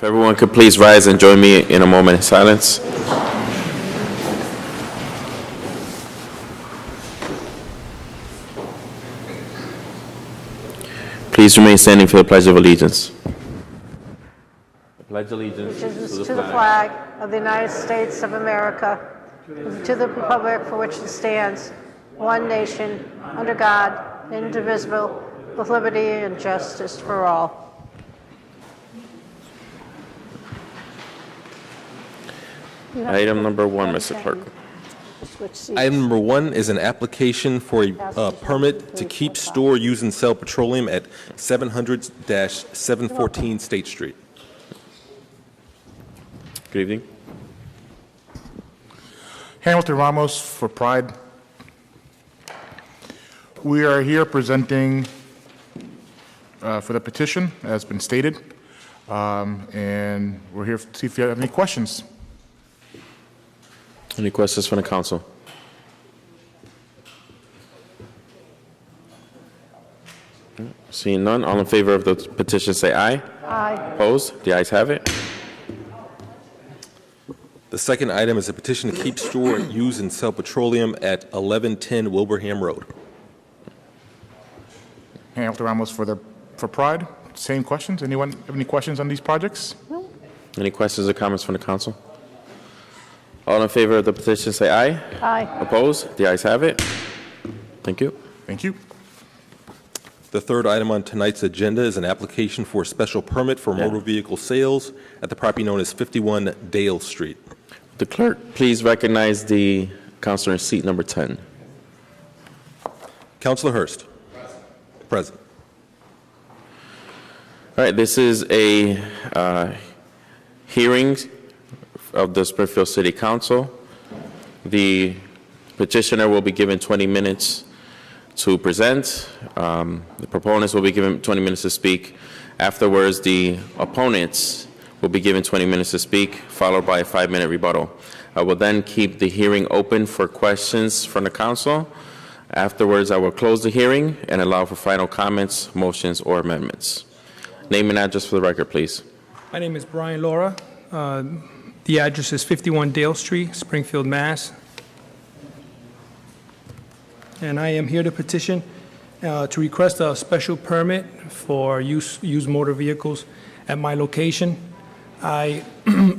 If everyone could please rise and join me in a moment of silence. Please remain standing for the Pledge of Allegiance. I pledge allegiance to the flag of the United States of America, and to the republic for which it stands, one nation, under God, indivisible, with liberty and justice for all. Item number 1, Mr. Clerk. Item number 1 is an application for a permit to keep, store, use, and sell petroleum at 700-714 State Street. Good evening. Hamilton Ramos for Pride. We are here presenting for the petition, as been stated, and we're here to see if you have any questions. Any questions from the council? Seeing none, all in favor of the petition say aye. Aye. Opposed? The ayes have it. The second item is a petition to keep, store, use, and sell petroleum at 1110 Wilbraham Road. Hamilton Ramos for Pride. Same questions. Anyone have any questions on these projects? Any questions or comments from the council? All in favor of the petition say aye. Aye. Opposed? The ayes have it. Thank you. Thank you. The third item on tonight's agenda is an application for a special permit for motor vehicle sales at the property known as 51 Dale Street. The clerk, please recognize the councilor in seat number 10. Councilor Hurst. Present. All right, this is a hearing of the Springfield City Council. The petitioner will be given 20 minutes to present. The proponents will be given 20 minutes to speak. Afterwards, the opponents will be given 20 minutes to speak, followed by a 5-minute rebuttal. I will then keep the hearing open for questions from the council. Afterwards, I will close the hearing and allow for final comments, motions, or amendments. Name and address for the record, please. My name is Brian Laura. The address is 51 Dale Street, Springfield, Mass. And I am here to petition to request a special permit for used motor vehicles at my location. I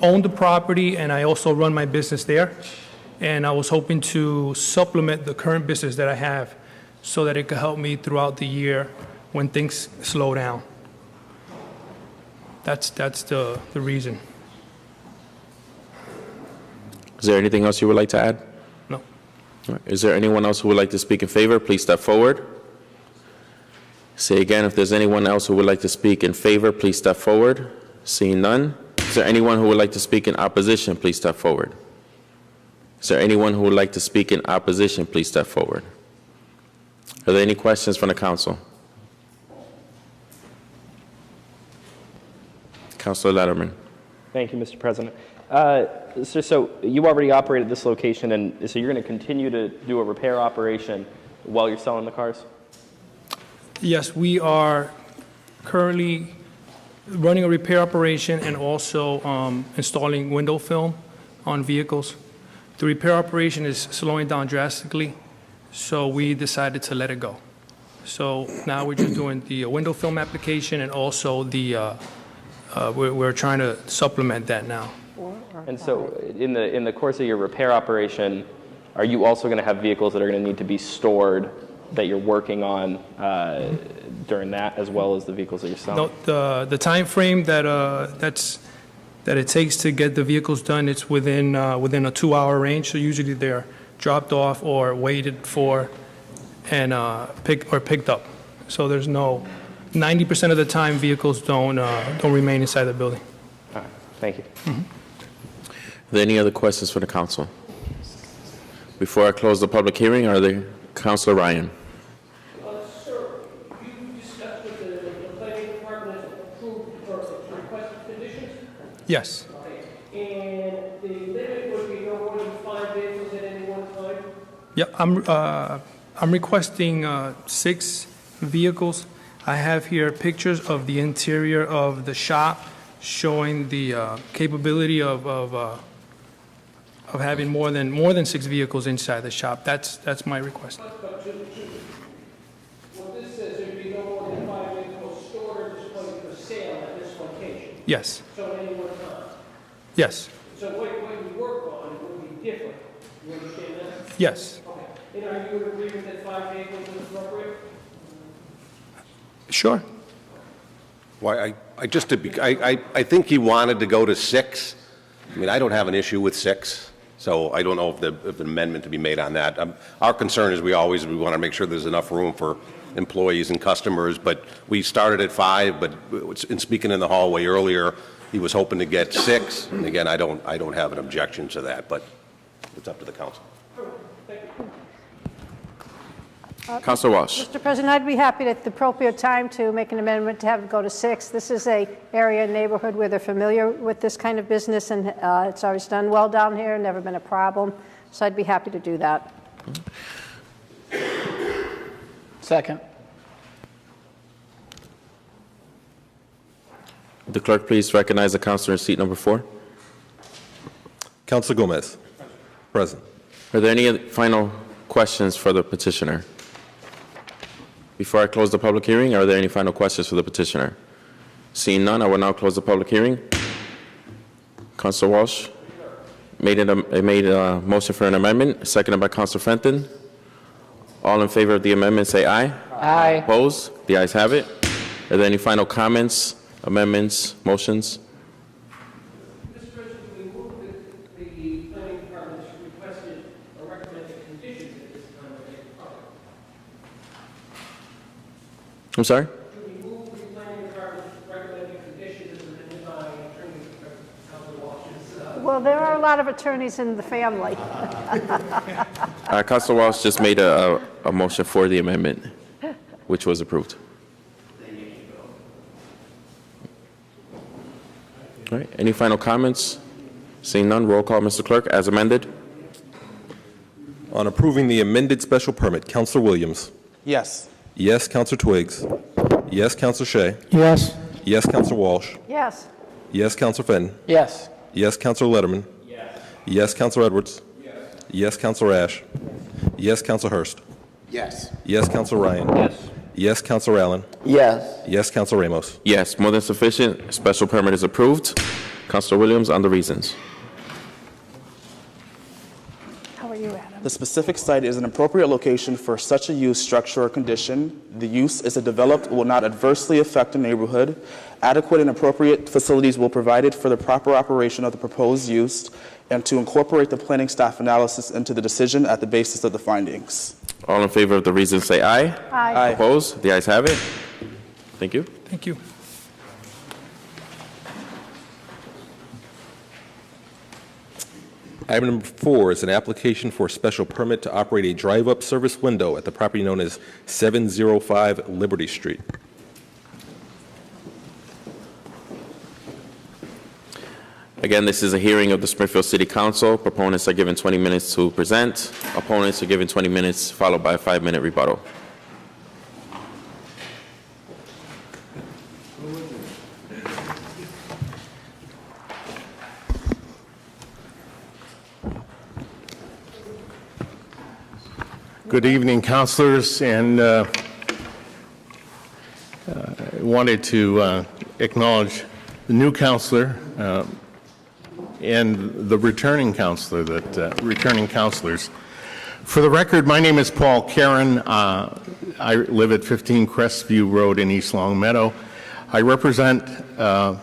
own the property and I also run my business there. And I was hoping to supplement the current business that I have so that it could help me throughout the year when things slow down. That's the reason. Is there anything else you would like to add? No. All right. Is there anyone else who would like to speak in favor? Please step forward. Say again, if there's anyone else who would like to speak in favor, please step forward. Seeing none. Is there anyone who would like to speak in opposition? Please step forward. Is there anyone who would like to speak in opposition? Please step forward. Are there any questions from the council? Councilor Letterman. Thank you, Mr. President. So you already operate at this location, and so you're going to continue to do a repair operation while you're selling the cars? Yes, we are currently running a repair operation and also installing window film on vehicles. The repair operation is slowing down drastically, so we decided to let it go. So now we're just doing the window film application, and also the we're trying to supplement that now. And so in the course of your repair operation, are you also going to have vehicles that are going to need to be stored that you're working on during that, as well as the vehicles that you're selling? No, the time frame that it takes to get the vehicles done, it's within a 2-hour range. So usually they're dropped off or waited for and picked up. So there's no 90% of the time vehicles don't remain inside the building. All right, thank you. Mm-hmm. Are there any other questions for the council? Before I close the public hearing, are there Councilor Ryan? Sir, you discussed with the planning department approved or requested conditions? Yes. Okay. And the limit would be no more than 5 vehicles at any one time? Yeah, I'm requesting 6 vehicles. I have here pictures of the interior of the shop showing the capability of having more than 6 vehicles inside the shop. That's my request. What this says, there'd be no more than 5 vehicles stored or displayed for sale at this location. Yes, So at any one time. yes, So what you work on would be different. You understand that? yes. Okay. And are you in agreement that 5 vehicles is appropriate? Sure. Well, I think he wanted to go to 6. I mean, I don't have an issue with 6, so I don't know if an amendment to be made on that. Our concern is we want to make sure there's enough room for employees and customers, but we started at 5, but in speaking in the hallway earlier, he was hoping to get 6. And again, I don't have an objection to that, but it's up to the council. Councilor Walsh. Mr. President, I'd be happy at the appropriate time to make an amendment to have it go to 6. This is a area and neighborhood where they're familiar with this kind of business, and it's always done well down here, never been a problem. So I'd be happy to do that. Second. The clerk please recognize the councilor in seat number 4. Councilor Gomez. Present. Are there any final questions for the petitioner? Before I close the public hearing, are there any final questions for the petitioner? Seeing none, I will now close the public hearing. Councilor Walsh made a motion for an amendment, seconded by Councilor Fenton. All in favor of the amendment, say aye. Aye. Opposed? The ayes have it. Are there any final comments, amendments, motions? Mr. President, we move that the planning department has requested or recommended conditions at this time of the project. I'm sorry? Do we move the planning department's recommended conditions as amended by Attorney Council Walsh's? Well, there are a lot of attorneys in the family. Councilor Walsh just made a motion for the amendment, which was approved. All right, any final comments? Seeing none, roll call, Mr. Clerk, as amended. On approving the amended special permit, Councilor Williams. Yes. Yes, Councilor Twiggs. Yes, Councilor Shea. Yes. Yes, Councilor Walsh. Yes. Yes, Councilor Fenton. Yes. Yes, Councilor Letterman. Yes, Councilor Edwards. Yes, Councilor Ash. Yes, Councilor Hurst. Yes. Yes, Councilor Ryan. Yes. Yes, Councilor Allen. Yes. Yes, Councilor Ramos. Yes, more than sufficient. Special permit is approved. Councilor Williams on the reasons. How are you, Adam? The specific site is an appropriate location for such a use, structure, or condition. The use is developed will not adversely affect the neighborhood. Adequate and appropriate facilities will be provided for the proper operation of the proposed use, and to incorporate the planning staff analysis into the decision at the basis of the findings. All in favor of the reasons, say aye. Aye. Opposed? The ayes have it. Thank you. Thank you. Item number 4 is an application for a special permit to operate a drive-up service window at the property known as 705 Liberty Street. Again, this is a hearing of the Springfield City Council. Proponents are given 20 minutes to present. Opponents are given 20 minutes, followed by a 5-minute rebuttal. Good evening, councilors, and I wanted to acknowledge the new councilor and the returning councilors. For the record, my name is Paul Karen. I live at 15 Crestview Road in East Long Meadow. I represent John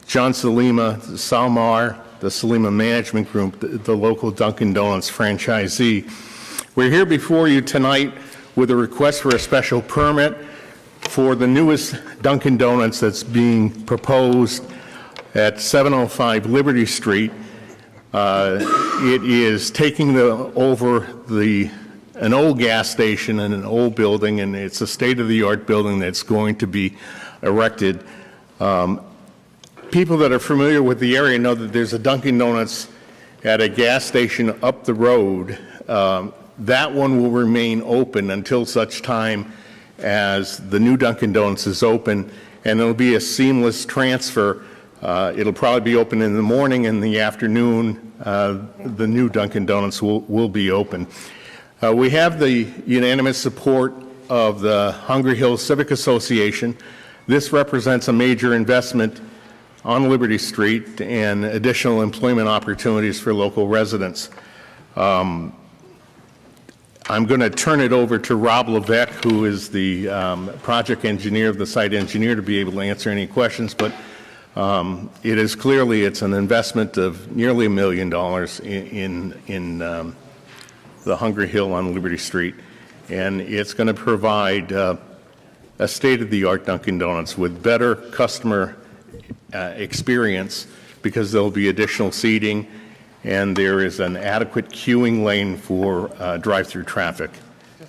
Salima, Salmar, the Salima Management Group, the local Dunkin' Donuts franchisee. We're here before you tonight with a request for a special permit for the newest Dunkin' Donuts that's being proposed at 705 Liberty Street. It is taking over an old gas station and an old building, and it's a state-of-the-art building that's going to be erected. People that are familiar with the area know that there's a Dunkin' Donuts at a gas station up the road. That one will remain open until such time as the new Dunkin' Donuts is open, and it'll be a seamless transfer It'll probably be open in the morning. In the afternoon, the new Dunkin' Donuts will be open. We have the unanimous support of the Hungry Hill Civic Association. This represents a major investment on Liberty Street and additional employment opportunities for local residents. I'm going to turn it over to Rob Levesque, who is the project engineer, the site engineer, to be able to answer any questions. But it is clearly it's an investment of nearly $1 million in the Hungry Hill on Liberty Street, and it's going to provide a state-of-the-art Dunkin' Donuts with better customer experience because there'll be additional seating and there is an adequate queuing lane for drive-through traffic.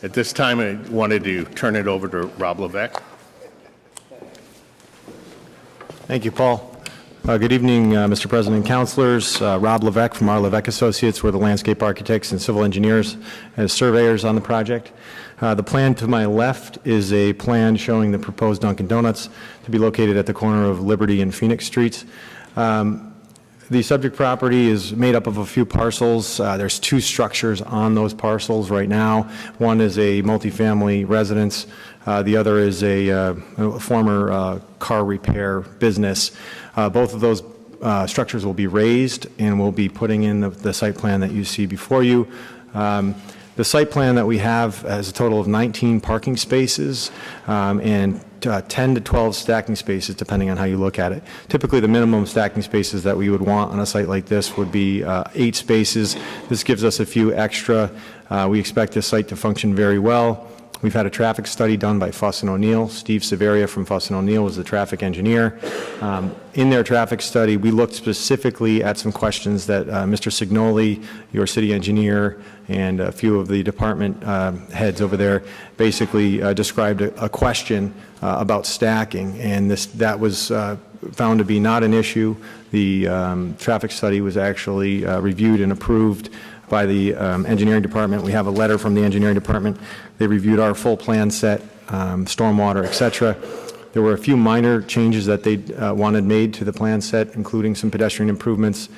At this time, I wanted to turn it over to Rob Levesque. Thank you, Paul. Good evening, Mr. President and councilors. Rob Levesque from our Levesque Associates. We're the landscape architects and civil engineers as surveyors on the project. The plan to my left is a plan showing the proposed Dunkin' Donuts to be located at the corner of Liberty and Phoenix Streets. The subject property is made up of a few parcels. There's 2 structures on those parcels right now. One is a multifamily residence. The other is a former car repair business. Both of those structures will be raised, and we'll be putting in the site plan that you see before you. The site plan that we have has a total of 19 parking spaces and 10 to 12 stacking spaces, depending on how you look at it. Typically, the minimum stacking spaces that we would want on a site like this would be 8 spaces. This gives us a few extra. We expect this site to function very well. We've had a traffic study done by Fuss & O'Neill. Steve Severia from Fuss & O'Neill was the traffic engineer. In their traffic study, we looked specifically at some questions that Mr. Signoli, your city engineer, and a few of the department heads over there basically described a question about stacking, and that was found to be not an issue. The traffic study was actually reviewed and approved by the engineering department. We have a letter from the engineering department. They reviewed our full plan set, stormwater, et cetera. There were a few minor changes that they wanted made to the plan set, including some pedestrian improvements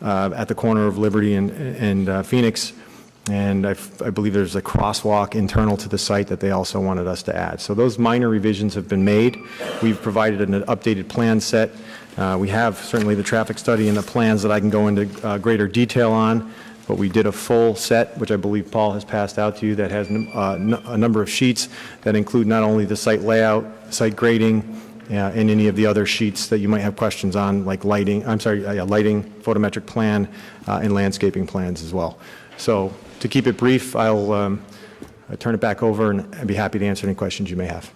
at the corner of Liberty and Phoenix. And I believe there's a crosswalk internal to the site that they also wanted us to add. So those minor revisions have been made. We've provided an updated plan set. We have certainly the traffic study and the plans that I can go into greater detail on. But we did a full set, which I believe Paul has passed out to you, that has a number of sheets that include not only the site layout, site grading, and any of the other sheets that you might have questions on, like lighting, lighting, photometric plan, and landscaping plans as well. So to keep it brief, I'll turn it back over, and I'd be happy to answer any questions you may have.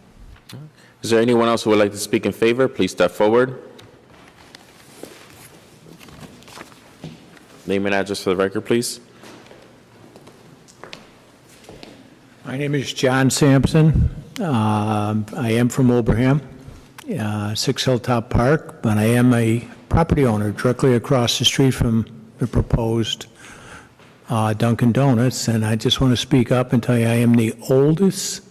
Is there anyone else who would like to speak in favor? Please step forward. Name and address for the record, please. My name is John Sampson. I am from Wilbraham, 6 Hilltop Park, but I am a property owner directly across the street from the proposed Dunkin' Donuts, and I just want to speak up and tell you I am the oldest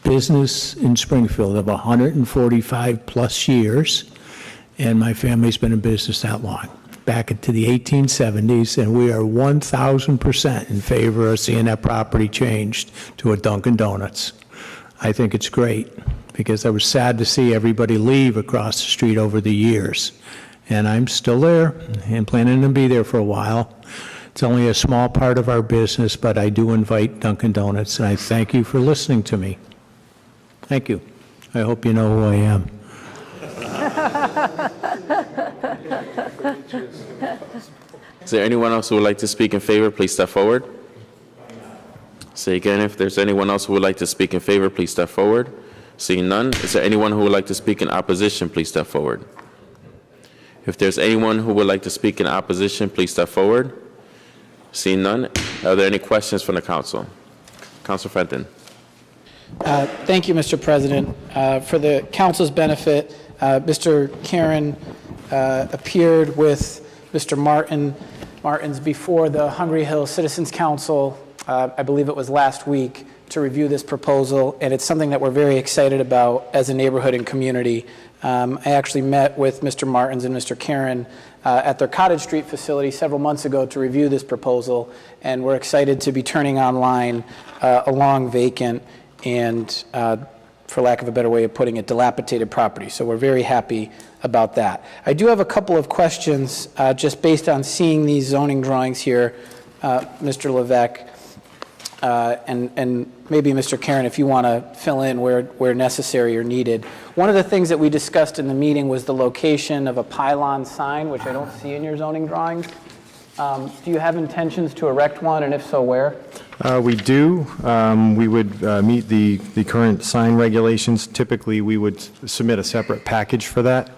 business in Springfield of 145 plus years, and my family's been in business that long, back into the 1870s, and we are 1,000% in favor of seeing that property changed to a Dunkin' Donuts. I think it's great because I was sad to see everybody leave across the street over the years, and I'm still there and planning to be there for a while. It's only a small part of our business, but I do invite Dunkin' Donuts, and I thank you for listening to me. Thank you. I hope you know who I am. Is there anyone else who would like to speak in favor? Please step forward. Say again, if there's anyone else who would like to speak in favor, please step forward. Seeing none, is there anyone who would like to speak in opposition? Please step forward. If there's anyone who would like to speak in opposition, please step forward. Seeing none, are there any questions from the council? Councilor Fenton. Thank you, Mr. President. For the council's benefit, Mr. Karen appeared with Mr. Martins before the Hungry Hill Citizens Council, I believe it was last week, to review this proposal, and it's something that we're very excited about as a neighborhood and community. I actually met with Mr. Martins and Mr. Karen at their Cottage Street facility several months ago to review this proposal, and we're excited to be turning online a long vacant and, for lack of a better way of putting it, dilapidated property. So we're very happy about that. I do have a couple of questions just based on seeing these zoning drawings here, Mr. Levesque, and maybe Mr. Karen, if you want to fill in where necessary or needed. One of the things that we discussed in the meeting was the location of a pylon sign, which I don't see in your zoning drawings. Do you have intentions to erect one, and if so, where? We do. We would meet the current sign regulations. Typically, we would submit a separate package for that.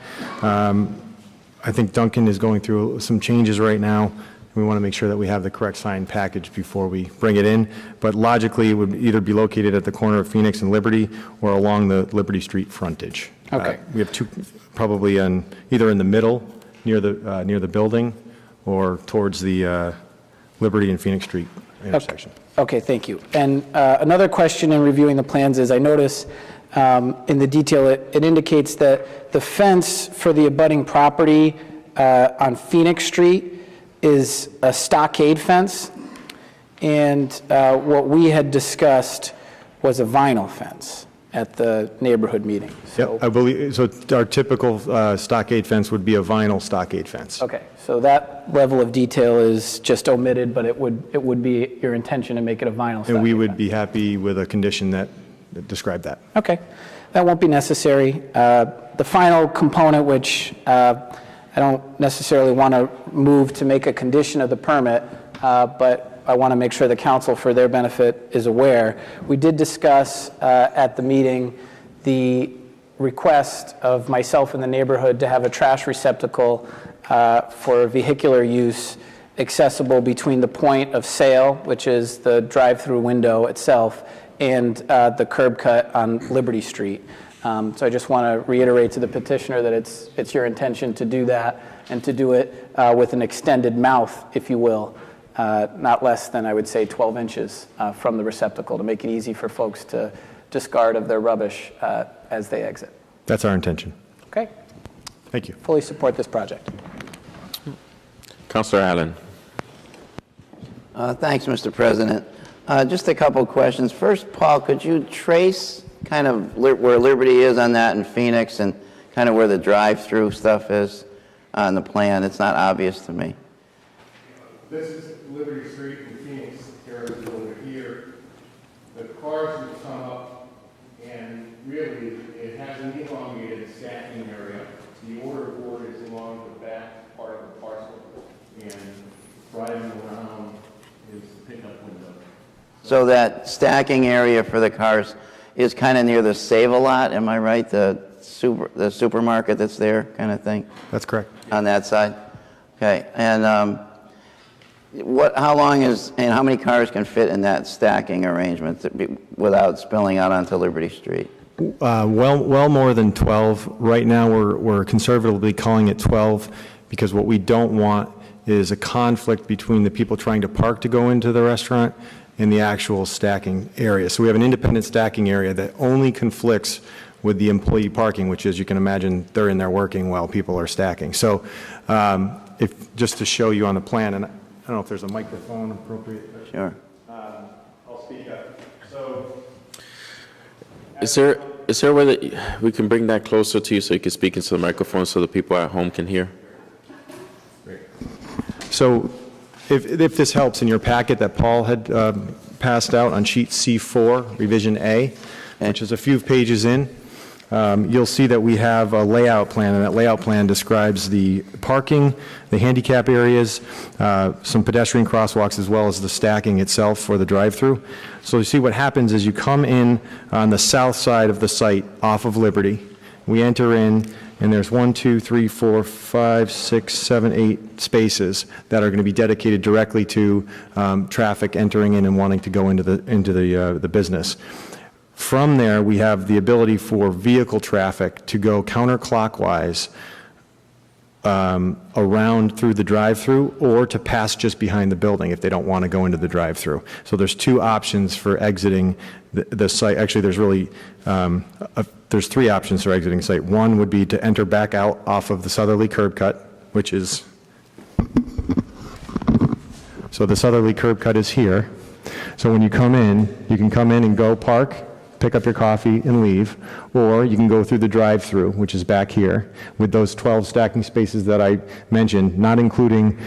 I think Duncan is going through some changes right now. We want to make sure that we have the correct sign package before we bring it in. But logically, it would either be located at the corner of Phoenix and Liberty or along the Liberty Street frontage. Okay. We have two, probably either in the middle near the building or towards the Liberty and Phoenix Street intersection. Okay, thank you. And another question in reviewing the plans is I notice in the detail it indicates that the fence for the abutting property on Phoenix Street is a stockade fence, and what we had discussed was a vinyl fence at the neighborhood meeting. So, Yep, I believe, so our typical stockade fence would be a vinyl stockade fence. okay, so that level of detail is just omitted, but it would be your intention to make it a vinyl stockade And we would fence. be happy with a condition that described that. Okay, that won't be necessary. The final component, which I don't necessarily want to move to make a condition of the permit, but I want to make sure the council, for their benefit, is aware. We did discuss at the meeting the request of myself and the neighborhood to have a trash receptacle for vehicular use accessible between the point of sale, which is the drive-through window itself, and the curb cut on Liberty Street. So I just want to reiterate to the petitioner that it's your intention to do that and to do it with an extended mouth, if you will, not less than, I would say, 12 inches from the receptacle to make it easy for folks to discard of their rubbish as they exit. That's our intention. Okay? Thank you. Fully support this project. Councilor Allen. Thanks, Mr. President. Just a couple of questions. First, Paul, could you trace kind of where Liberty is on that in Phoenix and kind of where the drive-through stuff is on the plan? It's not obvious to me. This is Liberty Street in Phoenix, area over here. The cars would come up, and really, it has an elongated stacking area. The order board is along the back part of the parcel, and driving around is the pickup window. So that stacking area for the cars is kind of near the Save-A-Lot, am I right? The supermarket that's there kind of thing? That's correct. On that side? Okay, and how long and how many cars can fit in that stacking arrangement without spilling out onto Liberty Street? Well more than 12. Right now, we're conservatively calling it 12 because what we don't want is a conflict between the people trying to park to go into the restaurant and the actual stacking area. So we have an independent stacking area that only conflicts with the employee parking, which is, you can imagine, they're in there working while people are stacking. So just to show you on the plan, and I don't know if there's a microphone appropriate. Sure. I'll speak up. So, Is there a way that we can bring that closer to you so you can speak into the microphone so the people at home can hear? Great. So if this helps, in your packet that Paul had passed out on sheet C4, revision A, which is a few pages in, you'll see that we have a layout plan, and that layout plan describes the parking, the handicap areas, some pedestrian crosswalks, as well as the stacking itself for the drive-through. So you see what happens is you come in on the south side of the site off of Liberty. We enter in, and there's 1, 2, 3, 4, 5, 6, 7, 8 spaces that are going to be dedicated directly to traffic entering in and wanting to go into the business. From there, we have the ability for vehicle traffic to go counterclockwise around through the drive-through or to pass just behind the building if they don't want to go into the drive-through. So there's two options for exiting the site. Actually, there's really, there's three options for exiting site. One would be to enter back out off of the southerly curb cut, which is, so the southerly curb cut is here. So when you come in, you can come in and go park, pick up your coffee and leave, or you can go through the drive-through, which is back here, with those 12 stacking spaces that I mentioned, not including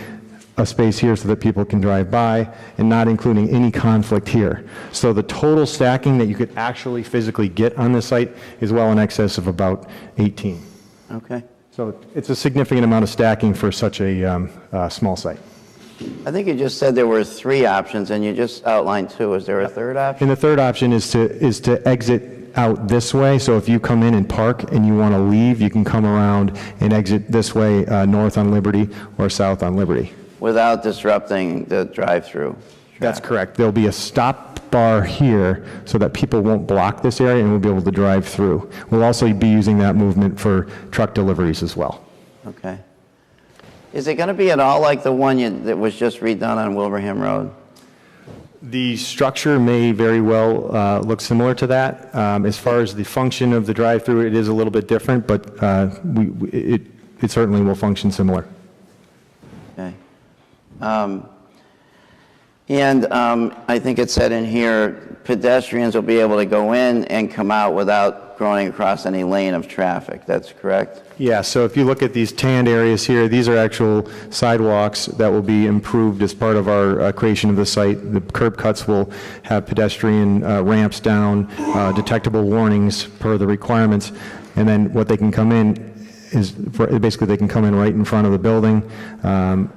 a space here so that people can drive by, and not including any conflict here. So the total stacking that you could actually physically get on this site is well in excess of about 18. Okay. So it's a significant amount of stacking for such a small site. I think you just said there were three options, and you just outlined two. Is there a third option? And the third option is to exit out this way. So if you come in and park and you want to leave, you can come around and exit this way, north on Liberty or south on Liberty. Without disrupting the drive-through. That's correct. There'll be a stop bar here so that people won't block this area and we'll be able to drive through. We'll also be using that movement for truck deliveries as well. Okay. Is it going to be at all like the one that was just redone on Wilbraham Road? The structure may very well look similar to that. As far as the function of the drive-through, it is a little bit different, but it certainly will function similar. Okay. I think it said in here, pedestrians will be able to go in and come out without going across any lane of traffic. That's correct? Yeah, so if you look at these tanned areas here, these are actual sidewalks that will be improved as part of our creation of the site. The curb cuts will have pedestrian ramps down, detectable warnings per the requirements, and then what they can come in is, basically they can come in right in front of the building,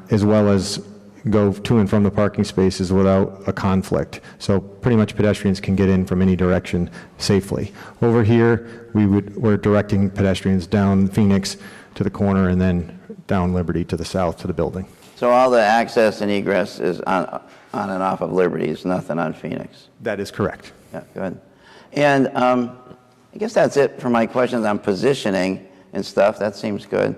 as well as go to and from the parking spaces without a conflict. So pretty much pedestrians can get in from any direction safely. Over here, we're directing pedestrians down Phoenix to the corner and then down Liberty to the south to the building. So all the access and egress is on and off of Liberty, is nothing on Phoenix? That is correct. Yeah, good. And I guess that's it for my questions on positioning and stuff. That seems good.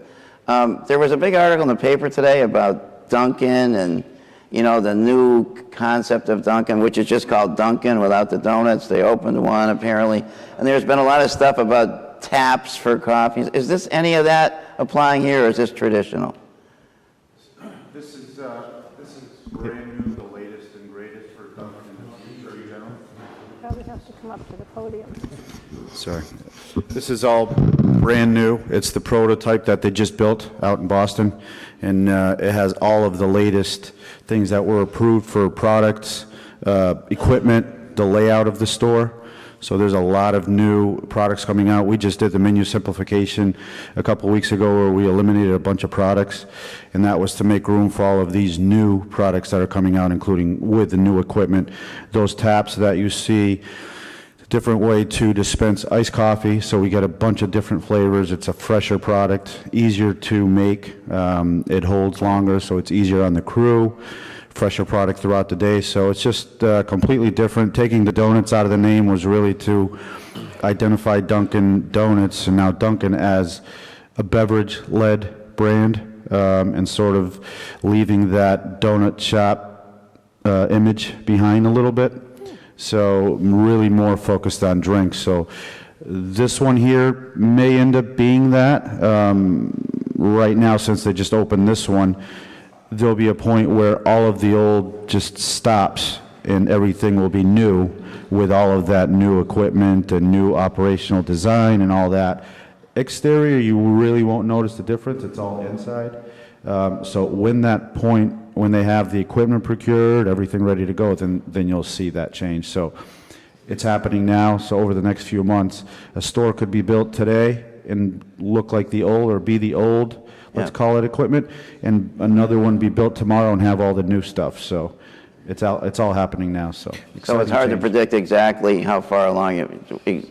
There was a big article in the paper today about Dunkin' and, you know, the new concept of Dunkin', which is just called Dunkin' without the donuts. They opened one, apparently. And there's been a lot of stuff about taps for coffees. Is this any of that applying here, or is this traditional? This is brand new, the latest and greatest for Dunkin'. Are you gentlemen? Probably has to come up to the podium. Sorry. This is all brand new. It's the prototype that they just built out in Boston, and it has all of the latest things that were approved for products, equipment, the layout of the store. So there's a lot of new products coming out. We just did the menu simplification a couple weeks ago where we eliminated a bunch of products, and that was to make room for all of these new products that are coming out, including with the new equipment. Those taps that you see, different way to dispense iced coffee, so we get a bunch of different flavors. It's a fresher product, easier to make. It holds longer, so it's easier on the crew. Fresher product throughout the day, so it's just completely different. Taking the donuts out of the name was really to identify Dunkin' Donuts, and now Dunkin' as a beverage-led brand, and sort of leaving that donut shop image behind a little bit. So really more focused on drinks. So this one here may end up being that. Right now, since they just opened this one, there'll be a point where all of the old just stops and everything will be new with all of that new equipment and new operational design and all that. Exterior, you really won't notice the difference. It's all inside. So when that point, when they have the equipment procured, everything ready to go, then you'll see that change. So it's happening now. So over the next few months, a store could be built today and look like the old, or be the old, let's call it, equipment, and another one be built tomorrow and have all the new stuff. So it's all happening now. So it's hard to predict exactly how far along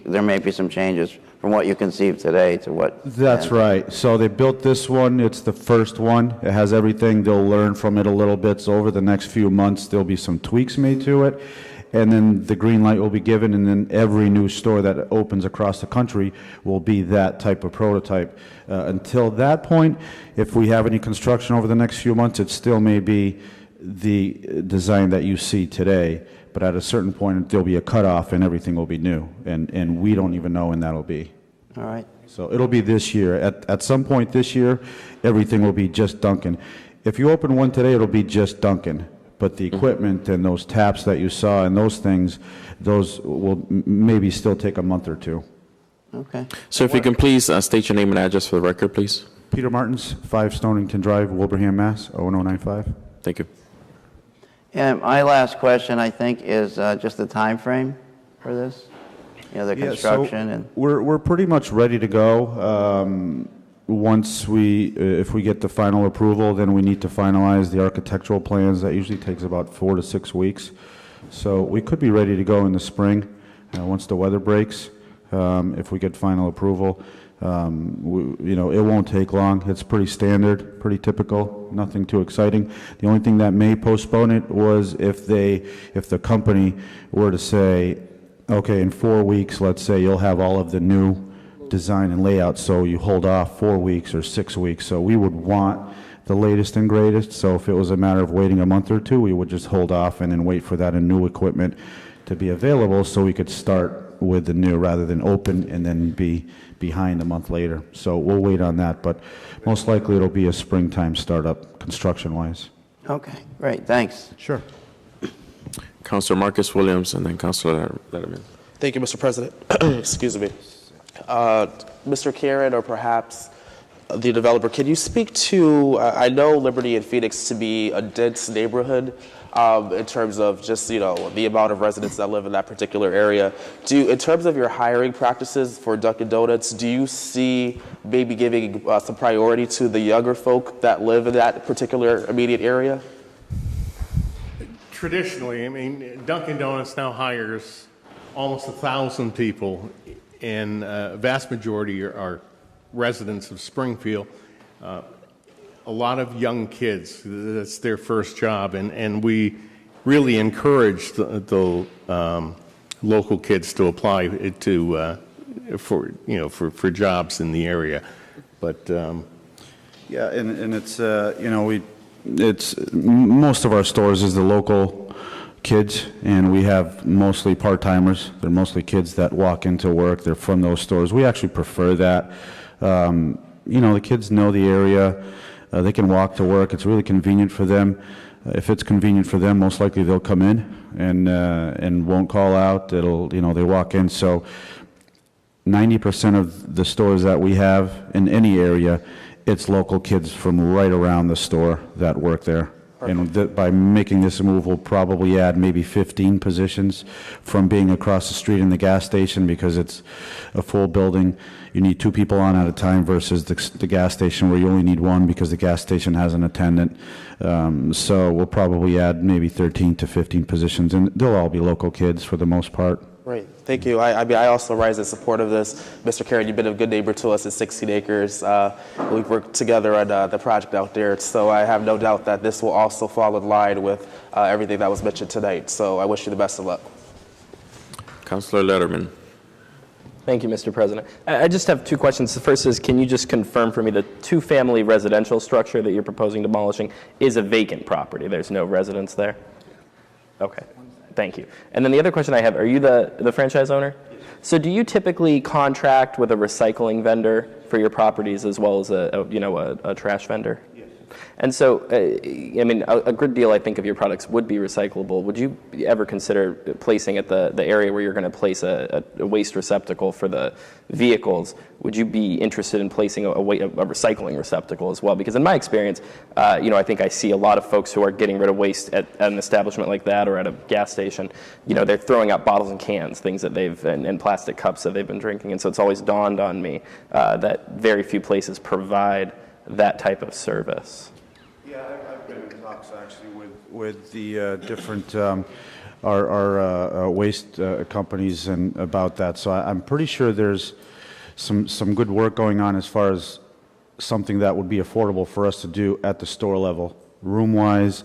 there may be some changes from what you conceive today to what. That's right. So they built this one. It's the first one. It has everything. They'll learn from it a little bit. So over the next few months, there'll be some tweaks made to it. and then the green light will be given, and then every new store that opens across the country will be that type of prototype. Until that point, if we have any construction over the next few months, it still may be the design that you see today, but at a certain point, there'll be a cutoff and everything will be new, and we don't even know when that'll be. All right. So it'll be this year. At some point this year, everything will be just Dunkin'. If you open one today, it'll be just Dunkin', but the equipment and those taps that you saw and those things, those will maybe still take a month or two. Okay. So if you can please state your name and address for the record, please. Peter Martins, 5 Stonington Drive, Wilbraham, Mass. 01095. Thank you. And my last question, I think, is just the time frame for this? You know, the construction and... We're pretty much ready to go. Once if we get the final approval, then we need to finalize the architectural plans. That usually takes about 4 to 6 weeks. So we could be ready to go in the spring, once the weather breaks, if we get final approval. It won't take long. It's pretty standard, pretty typical, nothing too exciting. The only thing that may postpone it was if the company were to say, okay, in 4 weeks, let's say, you'll have all of the new design and layout, so you hold off 4 weeks or 6 weeks. So we would want the latest and greatest. So if it was a matter of waiting a month or two, we would just hold off and then wait for that and new equipment to be available so we could start with the new rather than open and then be behind a month later. So we'll wait on that, but most likely it'll be a springtime startup construction-wise. Okay, great, thanks. Sure. Councilor Marcus Williams and then Councilor Letterman. Thank you, Mr. President. Excuse me. Mr. Karen, or perhaps the developer, can you speak to, I know Liberty and Phoenix to be a dense neighborhood in terms of just, the amount of residents that live in that particular area. In terms of your hiring practices for Dunkin' Donuts, do you see maybe giving some priority to the younger folk that live in that particular immediate area? Traditionally, Dunkin' Donuts now hires almost 1,000 people, and a vast majority are residents of Springfield. A lot of young kids, that's their first job, and we really encourage the local kids to apply for jobs in the area. But yeah, and it's it's most of our stores is the local kids, and we have mostly part-timers. They're mostly kids that walk into work. They're from those stores. We actually prefer that. The kids know the area. They can walk to work. It's really convenient for them. If it's convenient for them, most likely they'll come in and won't call out. They walk in. So 90% of the stores that we have in any area, it's local kids from right around the store that work there. Perfect. And by making this move, we'll probably add maybe 15 positions from being across the street in the gas station, because it's a full building. You need 2 people on at a time versus the gas station where you only need 1 because the gas station has an attendant. So we'll probably add maybe 13 to 15 positions, and they'll all be local kids for the most part. Great, thank you. I also rise in support of this. Mr. Karen, you've been a good neighbor to us at 16 Acres. We've worked together on the project out there, so I have no doubt that this will also fall in line with everything that was mentioned tonight. So I wish you the best of luck. Councilor Letterman. Thank you, Mr. President. I just have 2 questions. The first is, can you just confirm for me the 2-family residential structure that you're proposing demolishing is a vacant property? There's no residents there? Okay. Thank you. And then the other question I have, are you the franchise owner? Yes. So do you typically contract with a recycling vendor for your properties as well as a trash vendor? Yes. And so, a good deal, I think, of your products would be recyclable. Would you ever consider placing at the area where you're going to place a waste receptacle for the vehicles? Would you be interested in placing a recycling receptacle as well? Because in my experience, I think I see a lot of folks who are getting rid of waste at an establishment like that or at a gas station. They're throwing out bottles and cans, things that and plastic cups that they've been drinking. And so it's always dawned on me that very few places provide that type of service. Yeah, I've been in talks actually with the different our waste companies and about that. So I'm pretty sure there's some good work going on as far as something that would be affordable for us to do at the store level room-wise,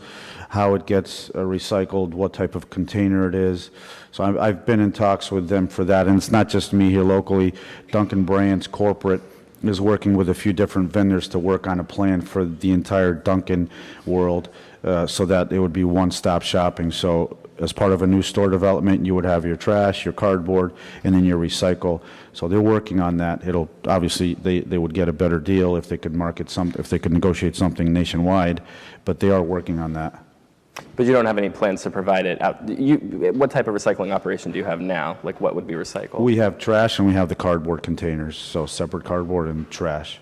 how it gets recycled, what type of container it is. So I've been in talks with them for that, and it's not just me here locally. Duncan Brands Corporate is working with a few different vendors to work on a plan for the entire Duncan world, so that it would be one-stop shopping. So as part of a new store development, you would have your trash, your cardboard, and then your recycle. So they're working on that. It'll, obviously, they would get a better deal if they could if they could negotiate something nationwide, but they are working on that. But you don't have any plans to provide it out. What type of recycling operation do you have now? Like, what would be recycled? We have trash and we have the cardboard containers, so separate cardboard and trash.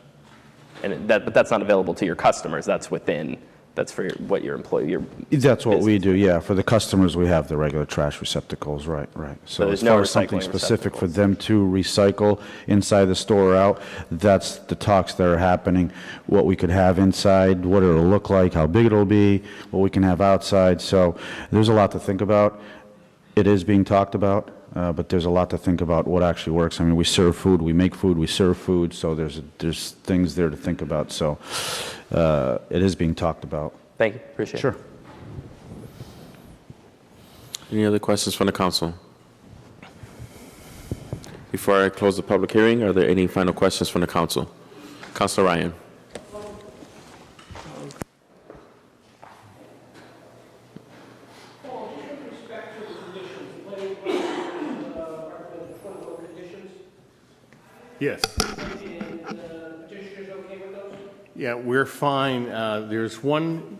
But that's not available to your customers. That's for what your employee. That's what we do, yeah. For the customers, we have the regular trash receptacles, right. So there's as no far as something recycling specific for receptacles. them to recycle inside the store or out, that's the talks that are happening. What we could have inside, what it'll look like, how big it'll be, what we can have outside. So there's a lot to think about. It is being talked about, but there's a lot to think about what actually works. I mean, we serve food, we make food, we serve food, so there's things there to think about. So it is being talked about. Thank you. Appreciate it. Sure. Any other questions from the council? Before I close the public hearing, are there any final questions from the council? Councilor Ryan. Yes. Yeah, we're fine. There's one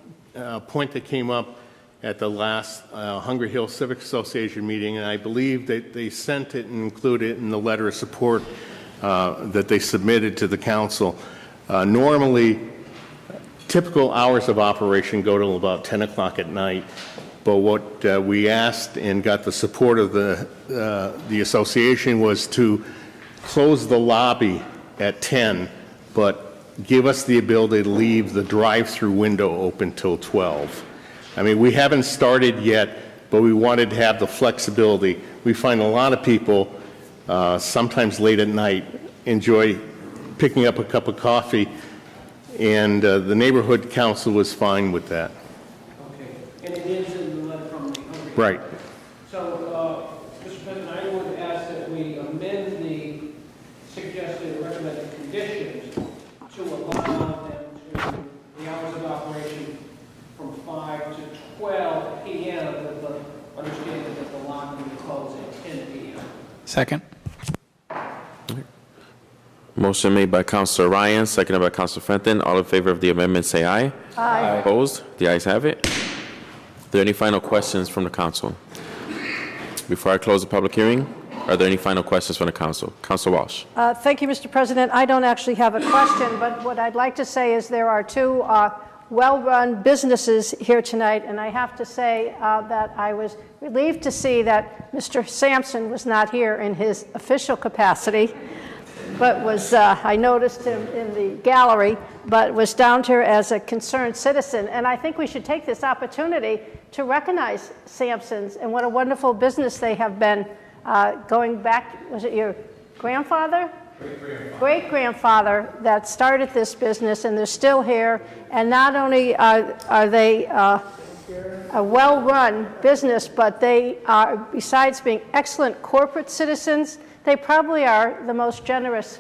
point that came up at the last Hungry Hill Civic Association meeting, and I believe that they sent it and included it in the letter of support that they submitted to the council. Normally, typical hours of operation go till about 10 o'clock at night, but what we asked and got the support of the association was to close the lobby at 10, but give us the ability to leave the drive-through window open till 12. I mean, we haven't started yet, but we wanted to have the flexibility. We find a lot of people, sometimes late at night, enjoy picking up a cup of coffee, and the neighborhood council was fine with that. Okay, and it is in the letter from the Hungry. Right. So, Mr. President, I would ask that we amend the suggested recommended conditions to allow them to the hours of operation from 5 to 12 p.m. with the understanding that the lobby will close at 10 p.m. Second. Motion made by Councilor Ryan, seconded by Councilor Fenton. All in favor of the amendment, say aye. Aye. Opposed? The ayes have it. Are there any final questions from the council? Before I close the public hearing, are there any final questions from the council? Councilor Walsh. Thank you, Mr. President. I don't actually have a question, but what I'd like to say is there are two well-run businesses here tonight, and I have to say that I was relieved to see that Mr. Sampson was not here in his official capacity, but was, I noticed him in the gallery, but was down here as a concerned citizen. And I think we should take this opportunity to recognize Sampson's and what a wonderful business they have been going back. Was it your grandfather? Great-grandfather that started this business, and they're still here. And not only are they a well-run business, but they are, besides being excellent corporate citizens, they probably are the most generous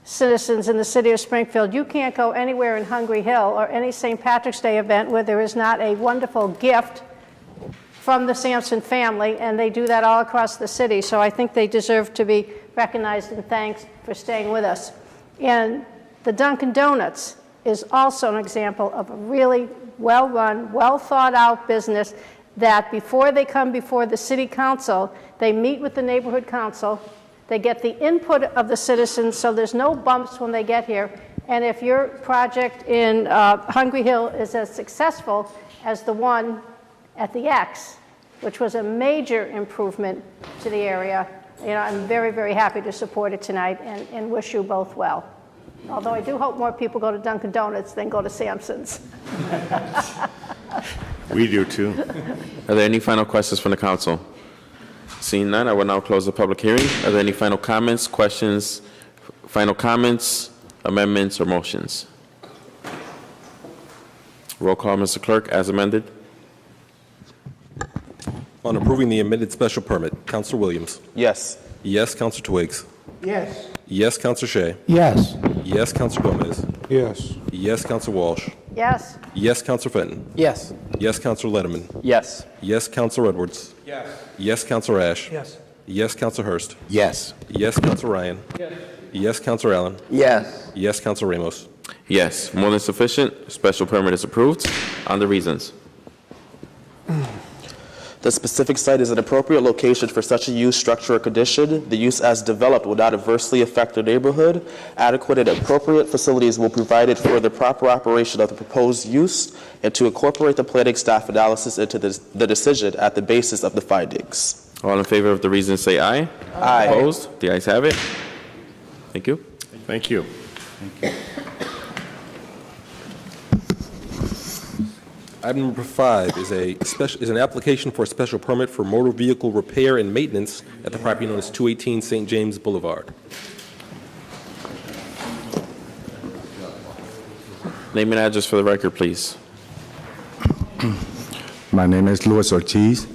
citizens in the city of Springfield. You can't go anywhere in Hungry Hill or any St. Patrick's Day event where there is not a wonderful gift from the Sampson family, and they do that all across the city. So I think they deserve to be recognized and thanked for staying with us. And the Dunkin' Donuts is also an example of a really well-run, well-thought-out business that before they come before the city council, they meet with the neighborhood council, they get the input of the citizens, so there's no bumps when they get here. And if your project in Hungry Hill is as successful as the one at the X, which was a major improvement to the area, you know, I'm very, very happy to support it tonight and wish you both well. Although I do hope more people go to Dunkin' Donuts than go to Sampson's. We do too. Are there any final questions from the council? Seeing none, I will now close the public hearing. Are there any final comments, questions, final comments, amendments, or motions? Roll call, Mr. Clerk, as amended. On approving the amended special permit, Counselor Williams. Yes. Yes, Counselor Twigs. Yes. Yes, Counselor Shea. Yes. Yes, Counselor Gomez. Yes. Yes, Counselor Walsh. Yes. Yes, Counselor Fenton. Yes. Yes, Counselor Letterman. Yes. Yes, Counselor Edwards. Yes. Yes, Counselor Ash. Yes. Yes, Counselor Hurst. Yes. Yes, Counselor Ryan. Yes. Yes, Counselor Allen. Yes. Yes, Counselor Ramos. Yes, more than sufficient. Special permit is approved. On the reasons. The specific site is an appropriate location for such a use, structure, or condition. The use as developed will not adversely affect the neighborhood. Adequate and appropriate facilities will be provided for the proper operation of the proposed use and to incorporate the planning staff analysis into the decision at the basis of the findings. All in favor of the reasons say aye. Aye. Opposed? The ayes have it. Thank you. Thank you. Item number 5 is an application for a special permit for motor vehicle repair and maintenance at the property known as 218 St. James Boulevard. Name and address for the record, please. My name is Luis Ortiz.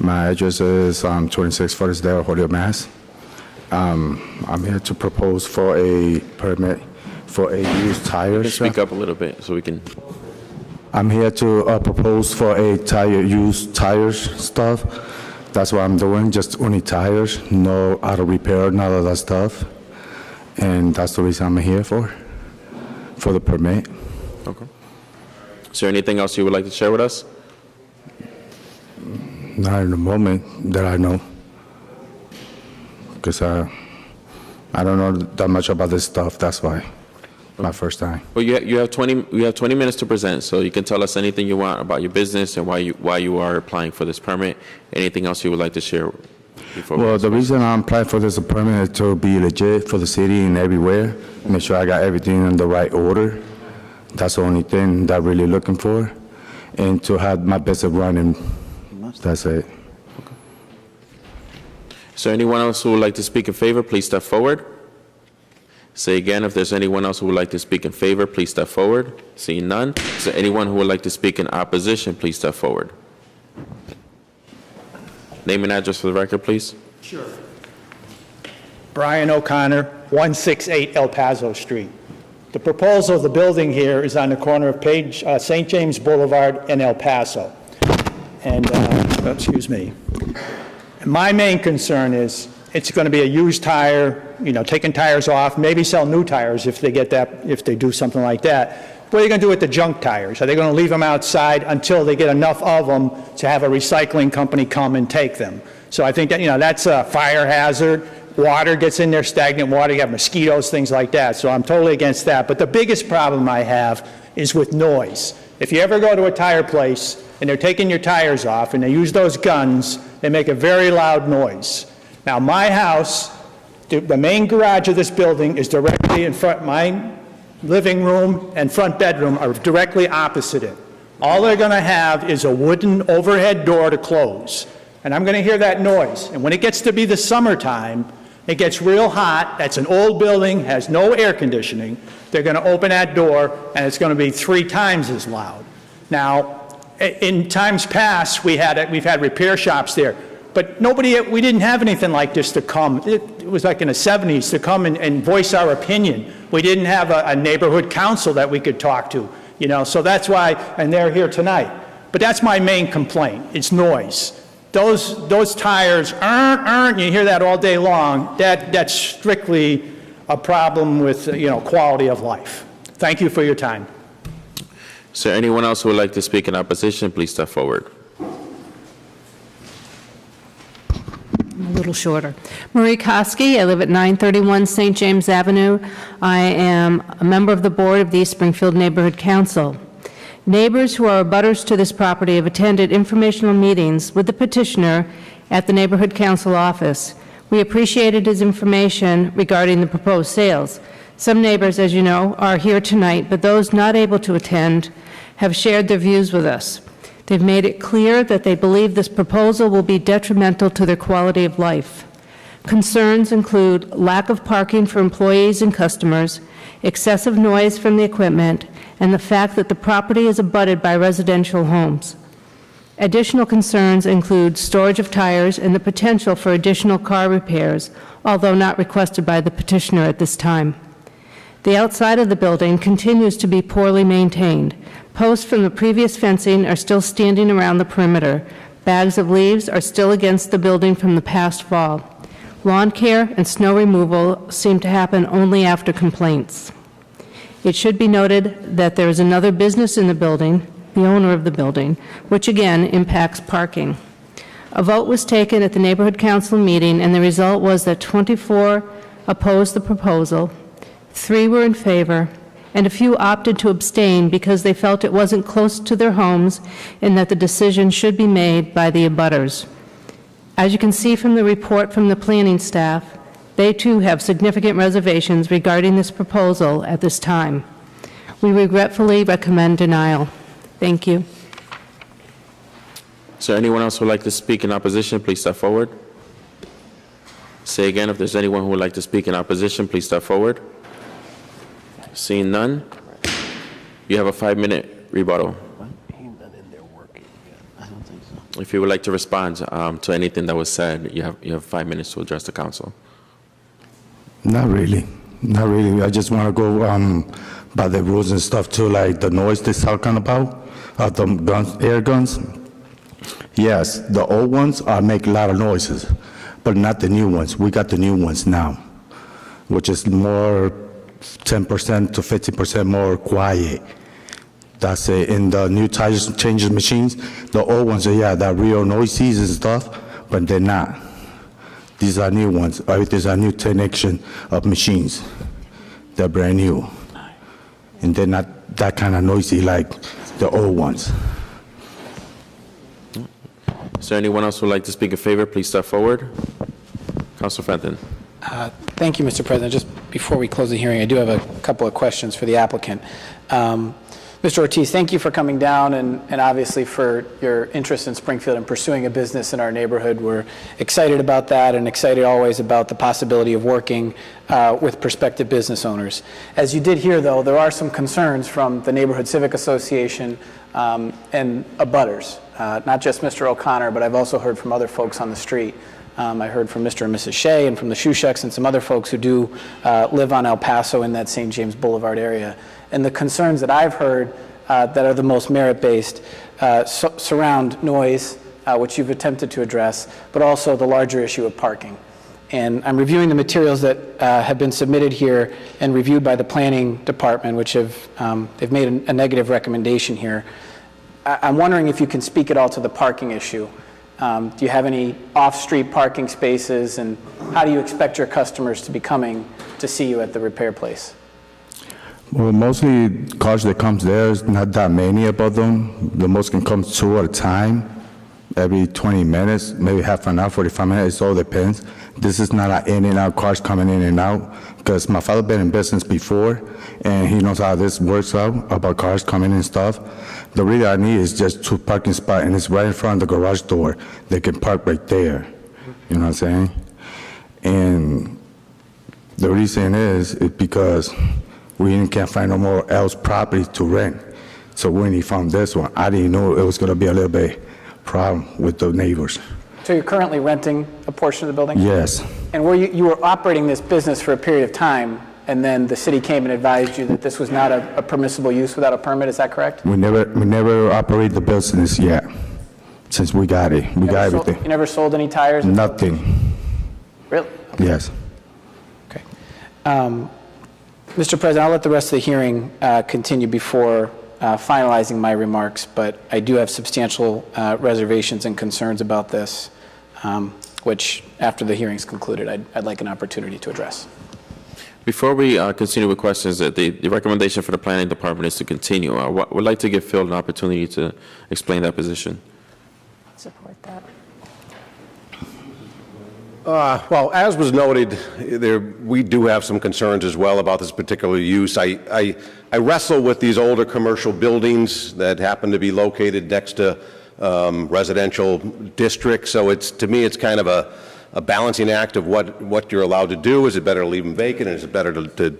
My address is 26 Forestdale, Holyoke, Mass. I'm here to propose for a permit for a used tire shop. Speak up a little bit so we can. I'm here to propose for a used tires stuff. That's what I'm doing, just only tires, no auto repair, none of that stuff. And that's the reason I'm here for the permit. Okay. Is there anything else you would like to share with us? Not in the moment that I know. Because I don't know that much about this stuff, that's why. My first time. Well, you have 20 minutes to present, so you can tell us anything you want about your business and why you are applying for this permit. Anything else you would like to share before? Well, the reason I'm applying for this permit is to be legit for the city and everywhere. Make sure I got everything in the right order. That's the only thing that I'm really looking for. And to have my business running. That's it. Okay. Is there anyone else who would like to speak in favor? Please step forward. Say again, if there's anyone else who would like to speak in favor, please step forward. Seeing none. Is there anyone who would like to speak in opposition? Please step forward. Name and address for the record, please. Sure. Brian O'Connor, 168 El Paso Street. The proposal of the building here is on the corner of St. James Boulevard and El Paso. And, excuse me. My main concern is it's going to be a used tire, taking tires off, maybe sell new tires if they do something like that. What are they going to do with the junk tires? Are they going to leave them outside until they get enough of them to have a recycling company come and take them? So I think that, that's a fire hazard. Water gets in there, stagnant water, you have mosquitoes, things like that. So I'm totally against that. But the biggest problem I have is with noise. If you ever go to a tire place and they're taking your tires off and they use those guns, they make a very loud noise. Now, my house, the main garage of this building is directly in front. My living room and front bedroom are directly opposite it. All they're going to have is a wooden overhead door to close. And I'm going to hear that noise. And when it gets to be the summertime, it gets real hot. That's an old building, has no air conditioning. They're going to open that door, and it's going to be 3 times as loud. Now, in times past, we've had repair shops there. But we didn't have anything like this to come. It was like in the 70s to come and voice our opinion. We didn't have a neighborhood council that we could talk to, so that's why, and they're here tonight. But that's my main complaint, it's noise. Those tires, you hear that all day long, that's strictly a problem with, quality of life. Thank you for your time. Is there anyone else who would like to speak in opposition? Please step forward. A little shorter. Marie Koski, I live at 931 St. James Avenue. I am a member of the board of the East Springfield Neighborhood Council. Neighbors who are abutters to this property have attended informational meetings with the petitioner at the Neighborhood Council office. We appreciated his information regarding the proposed sales. Some neighbors, as you know, are here tonight, but those not able to attend have shared their views with us. They've made it clear that they believe this proposal will be detrimental to their quality of life. Concerns include lack of parking for employees and customers, excessive noise from the equipment, and the fact that the property is abutted by residential homes. Additional concerns include storage of tires and the potential for additional car repairs, although not requested by the petitioner at this time. The outside of the building continues to be poorly maintained. Posts from the previous fencing are still standing around the perimeter. Bags of leaves are still against the building from the past fall. Lawn care and snow removal seem to happen only after complaints. It should be noted that there is another business in the building, the owner of the building, which again impacts parking. A vote was taken at the Neighborhood Council meeting, and the result was that 24 opposed the proposal, 3 were in favor, and a few opted to abstain because they felt it wasn't close to their homes and that the decision should be made by the abutters. As you can see from the report from the planning staff, they too have significant reservations regarding this proposal at this time. We regretfully recommend denial. Thank you. Is there anyone else who would like to speak in opposition? Please step forward. Say again, if there's anyone who would like to speak in opposition, please step forward. Seeing none, you have a 5-minute rebuttal. If you would like to respond to anything that was said, you have 5 minutes to address the council. Not really. Not really. I just want to go by the rules and stuff too, like the noise they're talking about, the guns, air guns. Yes, the old ones make a lot of noises, but not the new ones. We got the new ones now, which is more 10% to 50% more quiet. That's it. In the new tires changes machines, the old ones are, yeah, they're real noisy and stuff, but they're not. These are new ones. These are new connection of machines. They're brand new. And they're not that kind of noisy like the old ones. Is there anyone else who would like to speak in favor? Please step forward. Councilor Fenton. Thank you, Mr. President. Just before we close the hearing, I do have a couple of questions for the applicant. Mr. Ortiz, thank you for coming down and obviously for your interest in Springfield and pursuing a business in our neighborhood. We're excited about that and excited always about the possibility of working with prospective business owners. As you did hear, though, there are some concerns from the Neighborhood Civic Association and abutters, not just Mr. O'Connor, but I've also heard from other folks on the street. I heard from Mr. and Mrs. Shea and from the Shushucks and some other folks who do live on El Paso in that St. James Boulevard area. And the concerns that I've heard that are the most merit-based surround noise, which you've attempted to address, but also the larger issue of parking. And I'm reviewing the materials that have been submitted here and reviewed by the planning department, which they've made a negative recommendation here. I'm wondering if you can speak at all to the parking issue. Do you have any off-street parking spaces, and how do you expect your customers to be coming to see you at the repair place? Well, mostly cars that comes there, is not that many about them. The most can come 2 at a time, every 20 minutes, maybe half an hour, 45 minutes, it all depends. This is not an in and out, cars coming in and out, because my father been in business before, and he knows how this works out, about cars coming and stuff. The really I need is just 2 parking spots, and it's right in front of the garage door. They can park right there, you know what I'm saying? And the reason is because we can't find no more else property to rent. So when he found this one, I didn't know it was going to be a little bit problem with the neighbors. So you're currently renting a portion of the building? Yes. And you were operating this business for a period of time, and then the city came and advised you that this was not a permissible use without a permit, is that correct? We never operate the business yet, since we got it. We got everything. You never sold any tires? Nothing. Really? Yes. Okay. Mr. President, I'll let the rest of the hearing continue before finalizing my remarks, but I do have substantial reservations and concerns about this, which, after the hearing's concluded, I'd like an opportunity to address. Before we continue with questions, the recommendation for the planning department is to continue. I would like to give Phil an opportunity to explain that position. Support that. Well, as was noted, we do have some concerns as well about this particular use. I wrestle with these older commercial buildings that happen to be located next to residential districts. So to me, it's kind of a balancing act of what you're allowed to do. Is it better to leave them vacant, and is it better to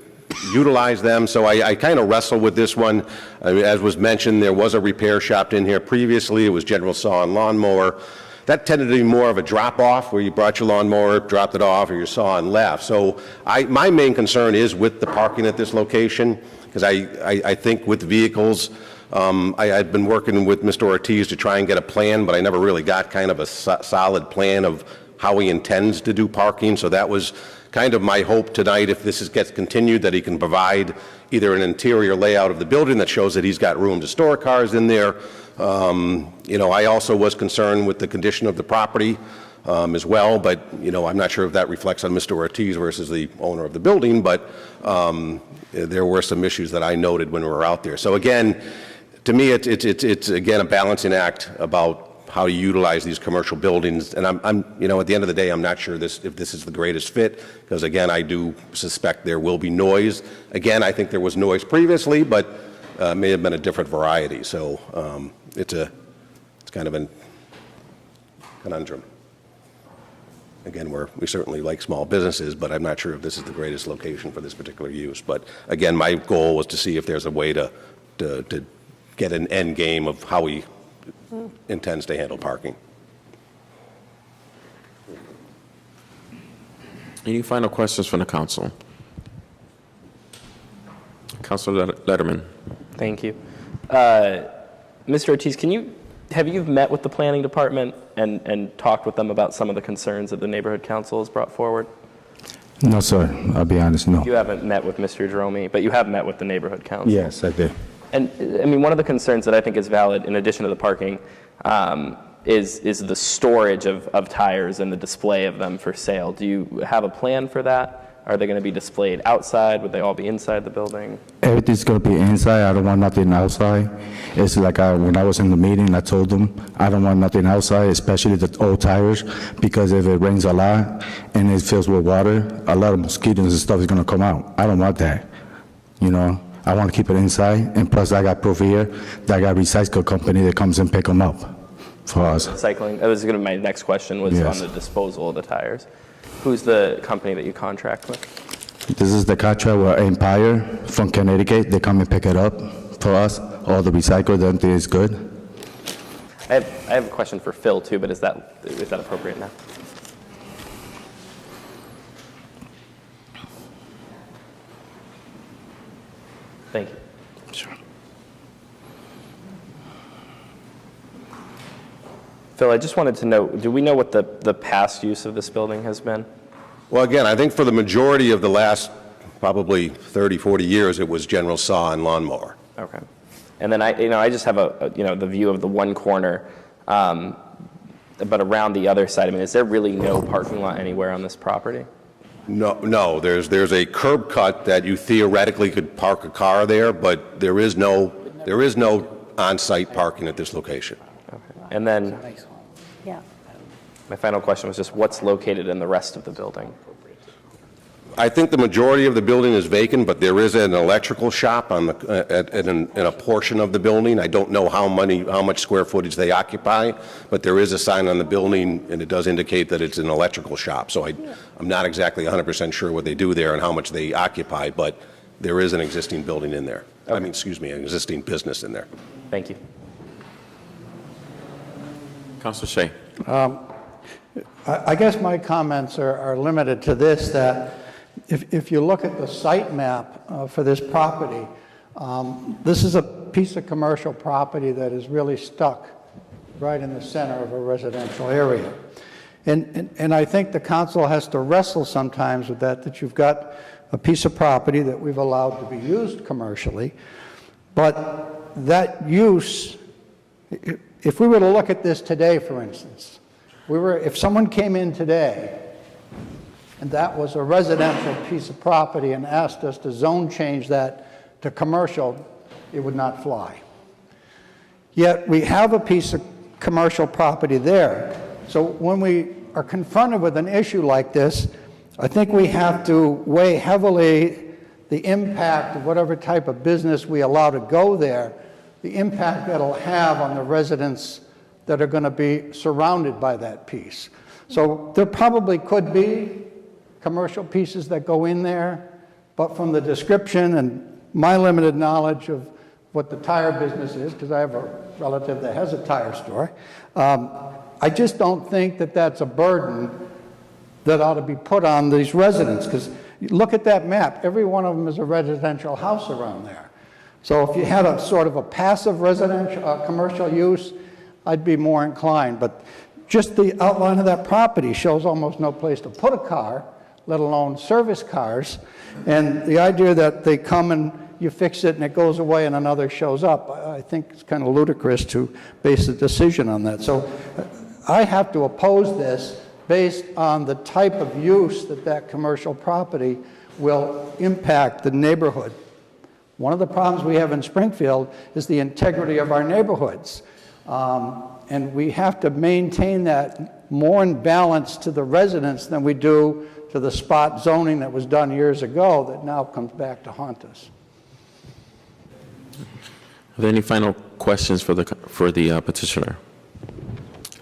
utilize them. So I kind of wrestle with this one. I mean, as was mentioned, there was a repair shop in here previously. It was General Saw and Lawnmower. That tended to be more of a drop-off, where you brought your lawnmower, dropped it off, or your saw and left. So my main concern is with the parking at this location, because I think with vehicles, I'd been working with Mr. Ortiz to try and get a plan, but I never really got kind of a solid plan of how he intends to do parking. So that was kind of my hope tonight, if this gets continued, that he can provide either an interior layout of the building that shows that he's got room to store cars in there. You know, I also was concerned with the condition of the property as well, but, you know, I'm not sure if that reflects on Mr. Ortiz versus the owner of the building, but there were some issues that I noted when we were out there. So again, to me, it's again a balancing act about how to utilize these commercial buildings. And I'm you know, at the end of the day, I'm not sure if this is the greatest fit, because again, I do suspect there will be noise. Again, I think there was noise previously, but it may have been a different variety. So it's kind of a conundrum. Again, we certainly like small businesses, but I'm not sure if this is the greatest location for this particular use. But again, my goal was to see if there's a way to get an end game of how he intends to handle parking. Any final questions from the council? Councilor Letterman. Thank you. Mr. Ortiz, have you met with the planning department and talked with them about some of the concerns that the neighborhood council has brought forward? No, sir. I'll be honest, no. You haven't met with Mr. Dromi, but you have met with the neighborhood council. Yes, I did. And I mean, one of the concerns that I think is valid, in addition to the parking, is the storage of tires and the display of them for sale. Do you have a plan for that? Are they going to be displayed outside? Would they all be inside the building? Everything's going to be inside. I don't want nothing outside. It's like when I was in the meeting, I told them I don't want nothing outside, especially the old tires, because if it rains a lot and it fills with water, a lot of mosquitoes and stuff is going to come out. I don't want that, you know. I want to keep it inside, and plus I got proof here that I got a recycle company that comes and pick them up for us. Recycling. That was going to be my next question, was Yes. on the disposal of the tires. Who's the company that you contract with? This is the contract with Empire from Connecticut. They come and pick it up for us. All the recycle, everything is good. I have a question for Phil too, but is that appropriate now? Thank you. Sure. Phil, I just wanted to know, do we know what the past use of this building has been? Well, again, I think for the majority of the last probably 30, 40 years, it was General Saw and Lawnmower. Okay. And then I just have the view of the one corner, but around the other side, I mean, is there really no parking lot anywhere on this property? No, there's a curb cut that you theoretically could park a car there, but there is no on-site parking at this location. Okay. And then my final question was just what's located in the rest of the building? I think the majority of the building is vacant, but there is an electrical shop in a portion of the building. I don't know how much square footage they occupy, but there is a sign on the building, and it does indicate that it's an electrical shop. So I'm not exactly 100% sure what they do there and how much they occupy, but there is an existing building in there. Okay. I mean, excuse me, an existing business in there. Thank you. Councilor Shea. I guess my comments are limited to this, that if you look at the site map for this property, this is a piece of commercial property that is really stuck right in the center of a residential area. And I think the council has to wrestle sometimes with that you've got a piece of property that we've allowed to be used commercially, but that use, if we were to look at this today, for instance, if someone came in today and that was a residential piece of property and asked us to zone change that to commercial, it would not fly. Yet we have a piece of commercial property there. So when we are confronted with an issue like this, I think we have to weigh heavily the impact of whatever type of business we allow to go there, the impact that'll have on the residents that are going to be surrounded by that piece. So there probably could be commercial pieces that go in there, But from the description and my limited knowledge of what the tire business is, because I have a relative that has a tire store, I just don't think that that's a burden that ought to be put on these residents, because look at that map. Every one of them is a residential house around there. So if you had a sort of a passive residential, commercial use, I'd be more inclined. But just the outline of that property shows almost no place to put a car, let alone service cars. And the idea that they come and you fix it and it goes away and another shows up, I think it's kind of ludicrous to base a decision on that. So I have to oppose this based on the type of use that that commercial property will impact the neighborhood. One of the problems we have in Springfield is the integrity of our neighborhoods. And we have to maintain that more in balance to the residents than we do to the spot zoning that was done years ago that now comes back to haunt us. Are there any final questions for the petitioner?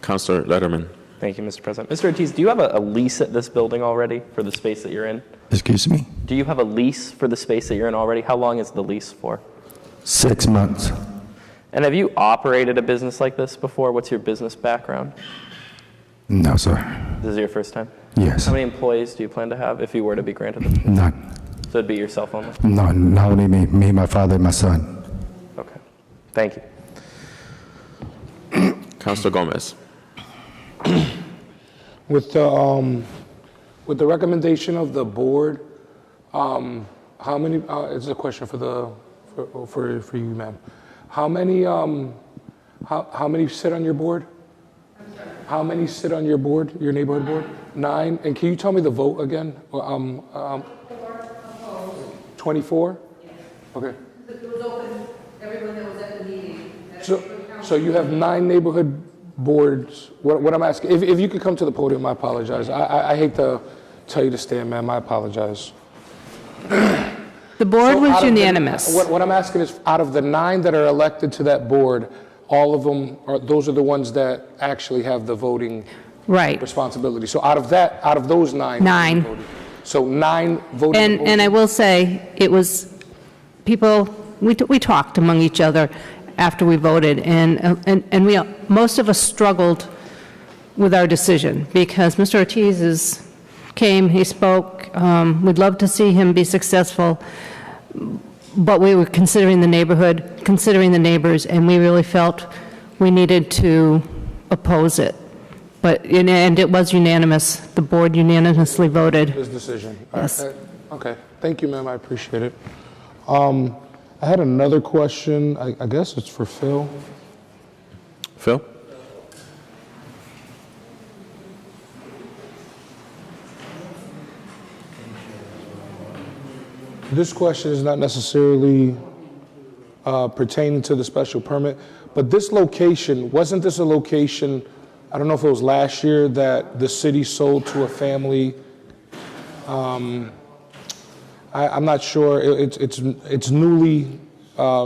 Councilor Letterman. Thank you, Mr. President. Mr. Ortiz, do you have a lease at this building already for the space that you're in? Excuse me? Do you have a lease for the space that you're in already? How long is the lease for? 6 months. And have you operated a business like this before? What's your business background? No, sir. This is your first time? Yes. How many employees do you plan to have if you were to be granted this? None. So it'd be yourself only? No, not only me, my father, and my son. Okay. Thank you. Councilor Gomez. With the recommendation of the board, how many? It's a question for you, ma'am. How many sit on your board? How many sit on your board, your neighborhood board? 9. And can you tell me the vote again? 24. Okay. It was open. Everyone that was at the meeting. So you have 9 neighborhood boards. What I'm asking, if you could come to the podium, I apologize. I hate to tell you to stand, ma'am. I apologize. The board was unanimous. What I'm asking is, out of the 9 that are elected to that board, all of them those are the ones that actually have the voting responsibility. So out of those 9. 9. So 9 voted. And I will say, it was people. We talked among each other after we voted, and we most of us struggled with our decision because Mr. Ortiz came, he spoke. We'd love to see him be successful, but we were considering the neighborhood, considering the neighbors, and we really felt we needed to oppose it. But and it was unanimous. The board unanimously voted. This decision. Yes. Okay. Thank you, ma'am. I appreciate it. I had another question. I guess it's for Phil. Phil? This question is not necessarily pertaining to the special permit, but this location, wasn't this a location, I don't know if it was last year, that the city sold to a family? I'm not sure. It's newly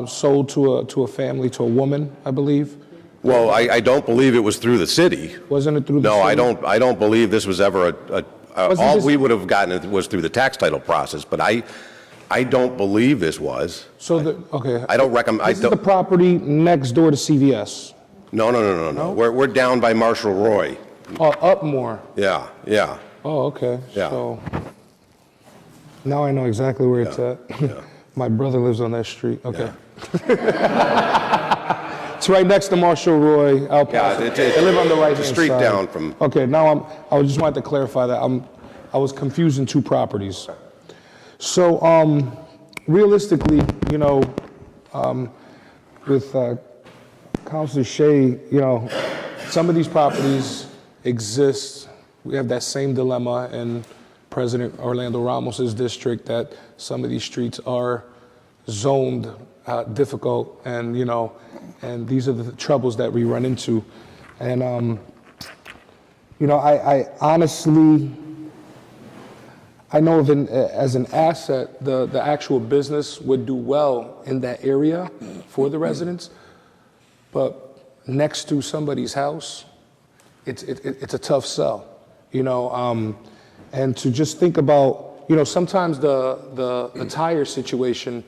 sold to a family, to a woman, I believe. Well, I don't believe it was through the city. Wasn't it through the No, city? I don't believe this was ever all this- we would have gotten was through the tax title process, but I don't believe this was. So okay. I don't recommend. This is the property next door to CVS. No. We're down by Marshall Roy. Oh, up more. Yeah. Oh, okay. Yeah. So now I know exactly where it's at. My brother lives on that street. Okay. It's right next to Marshall Roy, El Paso. They live on the right It's a street down from. Okay, now I just wanted to clarify that. I was confusing 2 properties. So realistically, with Councilor Shea, some of these properties exist. We have that same dilemma in President Orlando Ramos's district, that some of these streets are zoned difficult, and and these are the troubles that we run into. And I honestly, I know as an asset, the actual business would do well in that area for the residents, but next to somebody's house, it's a tough sell, and to just think about sometimes the tire situation,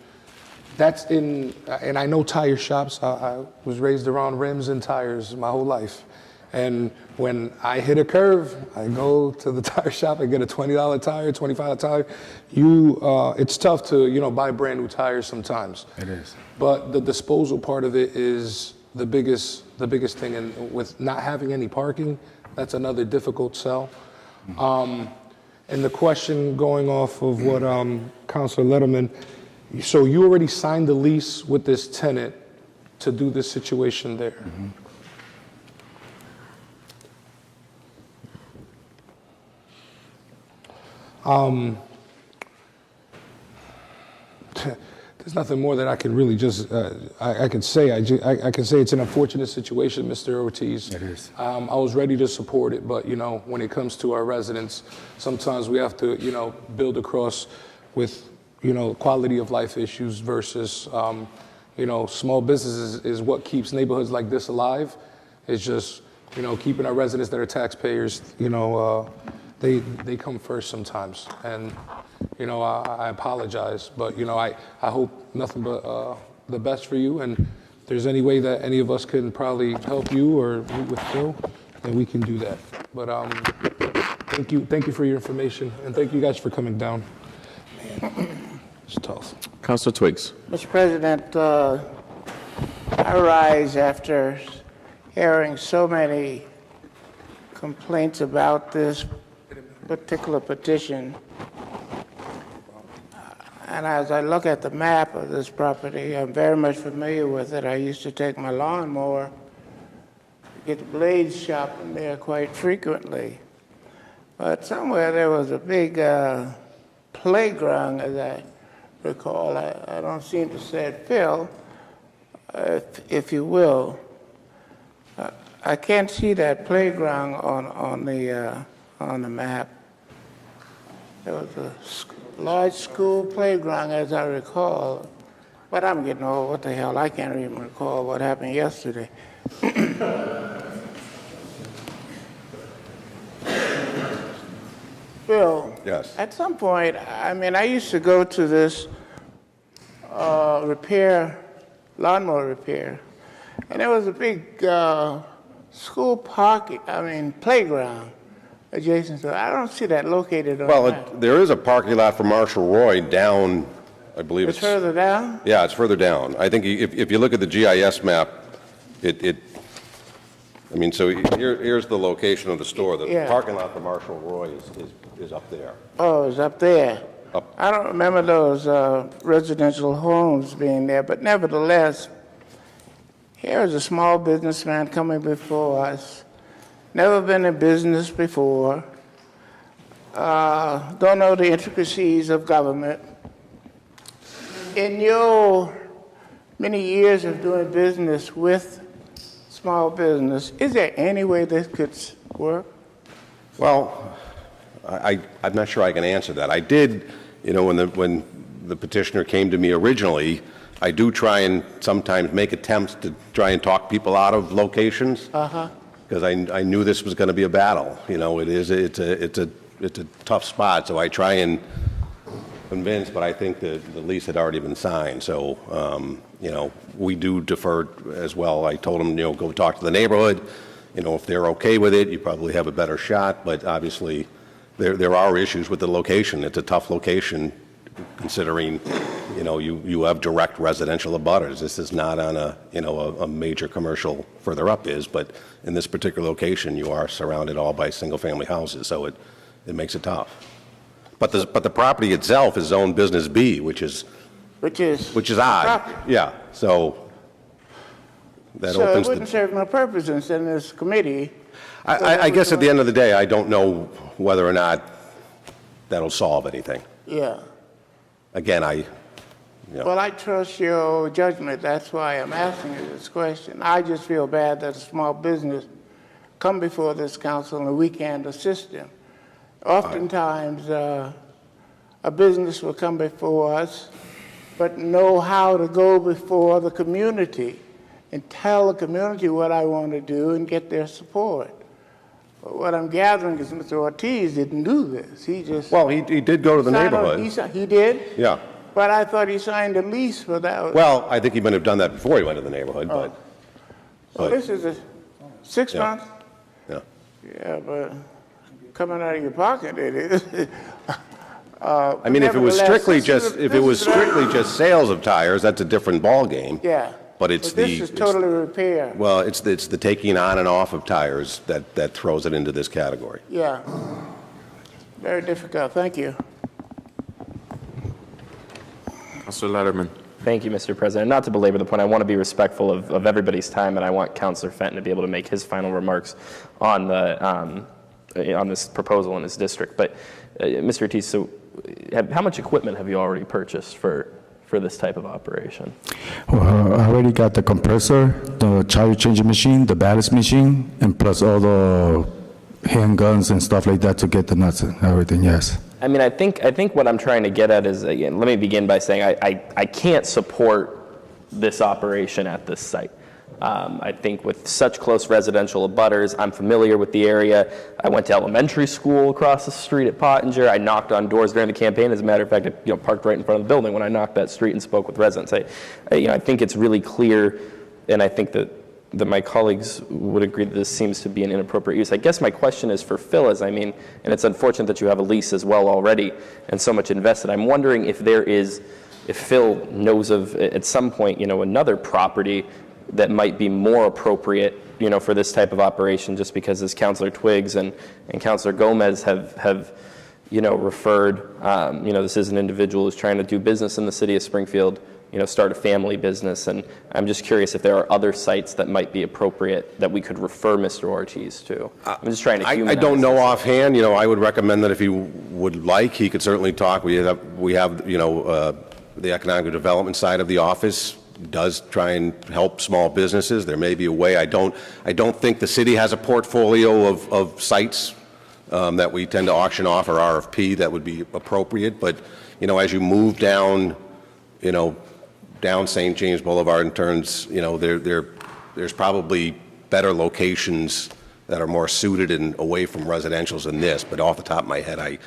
that's in, and I know tire shops. I was raised around rims and tires my whole life. And when I hit a curve, I go to the tire shop and get a $20 tire, $25 tire. It's tough to, buy brand new tires sometimes. It is. But the disposal part of it is the biggest thing. And with not having any parking, that's another difficult sell. And the question going off of what Councilor Letterman, so you already signed the lease with this tenant to do this situation there. There's nothing more that I can really just, I can say. I can say it's an unfortunate situation, Mr. Ortiz. It is. I was ready to support it, but, when it comes to our residents, sometimes we have to, build across with, quality of life issues versus, small businesses is what keeps neighborhoods like this alive. It's just, keeping our residents that are taxpayers, they come first sometimes. And, I apologize, but, I hope nothing but the best for you. And if there's any way that any of us can probably help you or meet with Phil, then we can do that. But thank you for your information, and thank you guys for coming down. Man, it's tough. Councilor Twiggs. Mr. President, I rise after hearing so many complaints about this particular petition. And as I look at the map of this property, I'm very much familiar with it. I used to take my lawnmower, get the blades sharpened there quite frequently. But somewhere there was a big playground, as I recall. I don't seem to say it, Phil, if you will. I can't see that playground on the map. There was a large school playground, as I recall. But I'm getting old. What the hell? I can't even recall what happened yesterday. Bill. Yes. At some point, I used to go to this lawnmower repair, and there was a big school playground adjacent to it. I don't see that located on Well, that. there is a parking lot for Marshall Roy down, I believe It's further down? Yeah, it's further down. I think if you look at the GIS map, so here's the location of the store. The Yeah. parking lot for Marshall Roy is up there. Oh, it's up there. Up. I don't remember those residential homes being there, but nevertheless, here is a small businessman coming before us. Never been in business before. Don't know the intricacies of government. In your many years of doing business with small business, is there any way this could work? Well, I'm not sure I can answer that. I did, when the petitioner came to me originally, I do try and sometimes make attempts to try and talk people out of locations. Because I knew this was going to be a battle. It's a tough spot, so I try and convince, but I think the lease had already been signed. So, we do defer as well. I told them, go talk to the neighborhood. If they're okay with it, you probably have a better shot. But obviously, there are issues with the location. It's a tough location, considering, you have direct residential abutters. This is not on a major commercial further up is, but in this particular location, you are surrounded all by single-family houses, so it makes it tough. But the property itself is zoned Business B, which is odd. Yeah, so that So opens it wouldn't serve no purpose in sending this committee. I guess at the end of the day, I don't know whether or not that'll solve anything. Yeah. Again, Well, I trust your judgment. That's why I'm asking you this question. I just feel bad that a small business come before this council and we can't assist them. Oftentimes, a business will come before us, but know how to go before the community and tell the community what I want to do and get their support. But what I'm gathering is Mr. Ortiz didn't do this. He just... Well, he did go to the neighborhood. He did? Yeah. But I thought he signed a lease for that. Well, I think he might have done that before he went to the neighborhood, but... So this is a 6 Yeah. months? Yeah. Yeah, but coming out of your pocket, it is. I mean, if it was strictly just sales of tires, that's a different ballgame. Yeah. But it's this is totally repair. well, it's the taking on and off of tires that throws it into this category. Yeah. Very difficult. Thank you. Councilor Letterman. Thank you, Mr. President. Not to belabor the point, I want to be respectful of everybody's time, and I want Councilor Fenton to be able to make his final remarks on this proposal in his district. But, Mr. Ortiz, so how much equipment have you already purchased for this type of operation? Well, I already got the compressor, the tire changing machine, the ballast machine, and plus all the handguns and stuff like that to get the nuts and everything, yes. I mean, I think what I'm trying to get at is, again, let me begin by saying I can't support this operation at this site. I think with such close residential abutters, I'm familiar with the area. I went to elementary school across the street at Pottinger. I knocked on doors during the campaign. As a matter of fact, I parked right in front of the building when I knocked that street and spoke with residents. I think it's really clear, and I think that my colleagues would agree that this seems to be an inappropriate use. I guess my question is for Phil, and it's unfortunate that you have a lease as well already and so much invested. I'm wondering if Phil knows of, at some point, another property that might be more appropriate, for this type of operation, just because as Councilor Twiggs and Councilor Gomez have referred, this is an individual who's trying to do business in the city of Springfield, start a family business, and I'm just curious if there are other sites that might be appropriate that we could refer Mr. Ortiz to. I'm just trying to humanize I don't know this. offhand. I would recommend that if he would like, he could certainly talk. We have the economic development side of the office does try and help small businesses. There may be a way. I don't think the city has a portfolio of sites that we tend to auction off or RFP that would be appropriate. But as you move down St. James Boulevard and turns, there's probably better locations that are more suited and away from residentials than this. But off the top of my head, I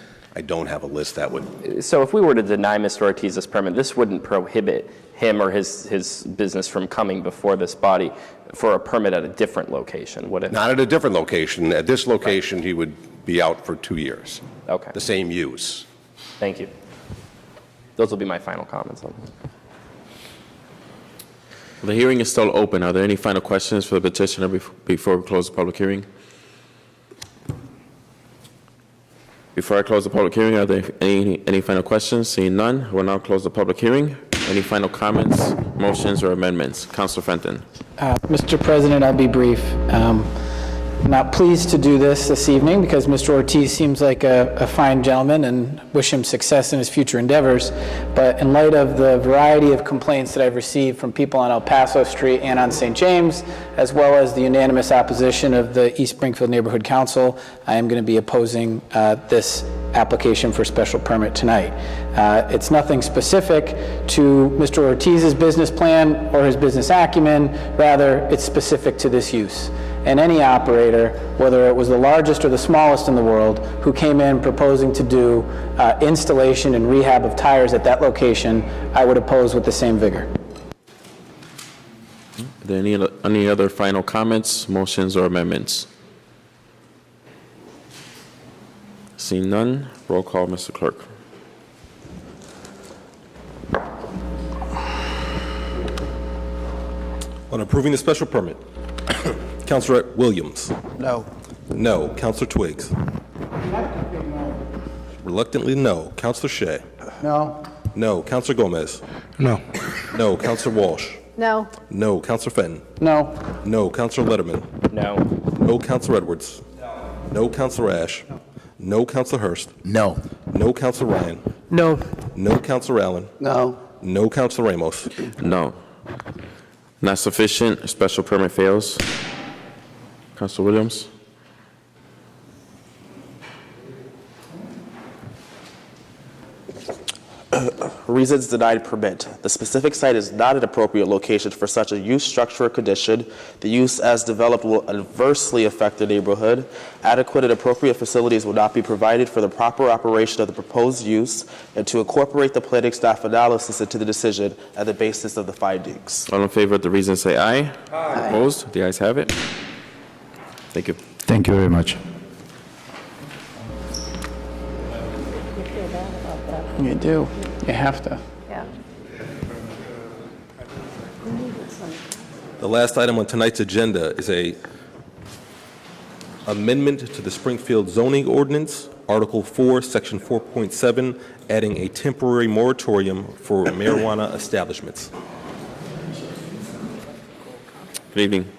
don't have a list that would. So if we were to deny Mr. Ortiz this permit, this wouldn't prohibit him or his business from coming before this body for a permit at a different location, would it? Not at a different location. At this location, he would be out for 2 years. Okay. The same use. Thank you. Those will be my final comments on this. The hearing is still open. Are there any final questions for the petitioner before we close the public hearing? Before I close the public hearing, are there any final questions? Seeing none, we'll now close the public hearing. Any final comments, motions, or amendments? Councilor Fenton. Mr. President, I'll be brief. I'm not pleased to do this evening because Mr. Ortiz seems like a fine gentleman and wish him success in his future endeavors. But in light of the variety of complaints that I've received from people on El Paso Street and on St. James, as well as the unanimous opposition of the East Springfield Neighborhood Council, I am going to be opposing this application for special permit tonight. It's nothing specific to Mr. Ortiz's business plan or his business acumen. Rather, it's specific to this use. And any operator, whether it was the largest or the smallest in the world, who came in proposing to do installation and rehab of tires at that location, I would oppose with the same vigor. Are there any other final comments, motions, or amendments? Seeing none, roll call, Mr. Clerk. On approving the special permit, Councilor Williams. No. No. Councilor Twiggs. Reluctantly, no. Councilor Shea. No. No. Councilor Gomez. No. No. Councilor Walsh. No. No. Councilor Fenton. No. No. Councilor Letterman. No. No. Councilor Edwards. No. Councilor Ash. No. Councilor Hurst. No. No. Councilor Ryan. No. No. Councilor Allen. No. No. Councilor Ramos. No. Not sufficient, special permit fails. Councilor Williams. Reasons denied permit. The specific site is not an appropriate location for such a use, structure, or condition. The use as developed will adversely affect the neighborhood. Adequate and appropriate facilities will not be provided for the proper operation of the proposed use, and to incorporate the planning staff analysis into the decision at the basis of the findings. All in favor of the reasons say aye. Aye. Opposed? The ayes have it. Thank you. Thank you very much. You do. You have to. Yeah. The last item on tonight's agenda is a amendment to the Springfield zoning ordinance, Article 4, Section 4.7, adding a temporary moratorium for marijuana establishments. Good evening.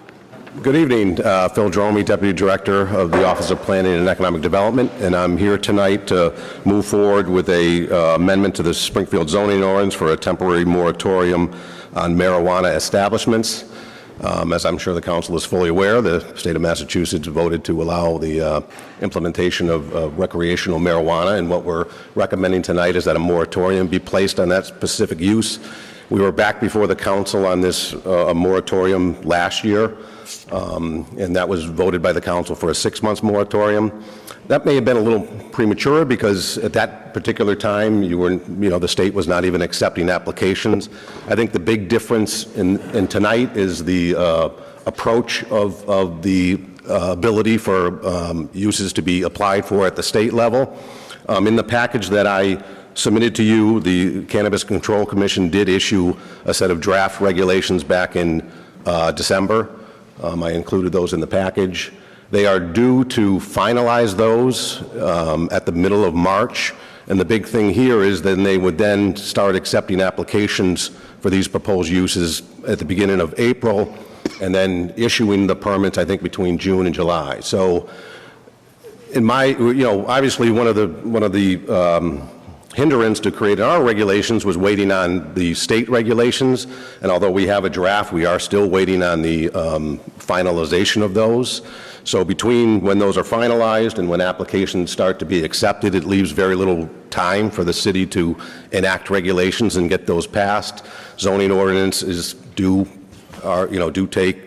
Good evening, Phil Dromey, Deputy Director of the Office of Planning and Economic Development, and I'm here tonight to move forward with a amendment to the Springfield zoning ordinance for a temporary moratorium on marijuana establishments. As I'm sure the council is fully aware, the state of Massachusetts voted to allow the implementation of recreational marijuana, and what we're recommending tonight is that a moratorium be placed on that specific use. We were back before the council on this moratorium last year, and that was voted by the council for a 6-month moratorium. That may have been a little premature because at that particular time, the state was not even accepting applications. I think the big difference in tonight is the approach of the ability for uses to be applied for at the state level. In the package that I submitted to you, the Cannabis Control Commission did issue a set of draft regulations back in December. I included those in the package. They are due to finalize those at the middle of March, and the big thing here is then they would then start accepting applications for these proposed uses at the beginning of April, and then issuing the permits, I think, between June and July. So, obviously one of the hindrance to create our regulations was waiting on the state regulations, and although we have a draft, we are still waiting on the finalization of those. So between when those are finalized and when applications start to be accepted, it leaves very little time for the city to enact regulations and get those passed. Zoning ordinances do take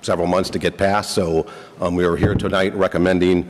several months to get passed. So we are here tonight recommending.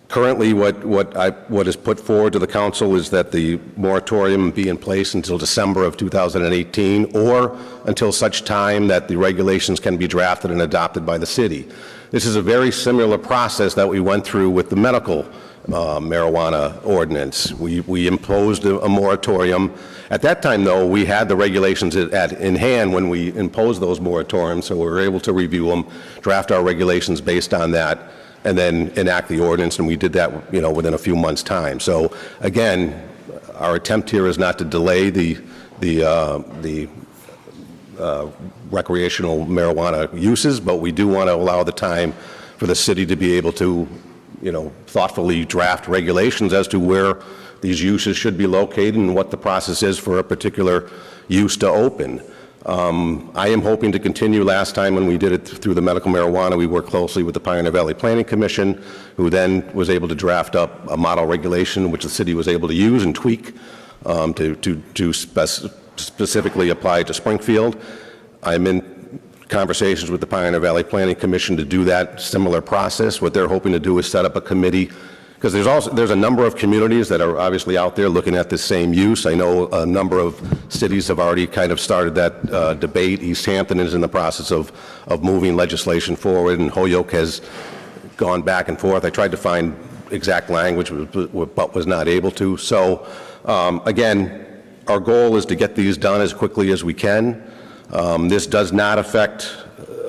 Currently, what is put forward to the council is that the moratorium be in place until December of 2018, or until such time that the regulations can be drafted and adopted by the city. This is a very similar process that we went through with the medical marijuana ordinance. We imposed a moratorium. At that time, though, we had the regulations in hand when we imposed those moratoriums, so we were able to review them, draft our regulations based on that, and then enact the ordinance, and we did that, within a few months' time. So, again, our attempt here is not to delay the recreational marijuana uses, but we do want to allow the time for the city to be able to, thoughtfully draft regulations as to where these uses should be located and what the process is for a particular use to open. I am hoping to continue. Last time when we did it through the medical marijuana, we worked closely with the Pioneer Valley Planning Commission, who then was able to draft up a model regulation which the city was able to use and tweak to specifically apply to Springfield. I'm in conversations with the Pioneer Valley Planning Commission to do that similar process. What they're hoping to do is set up a committee, because there's a number of communities that are obviously out there looking at this same use. I know a number of cities have already kind of started that debate. East Hampton is in the process of moving legislation forward, and Holyoke has gone back and forth. I tried to find exact language, but was not able to. So, again, our goal is to get these done as quickly as we can. This does not affect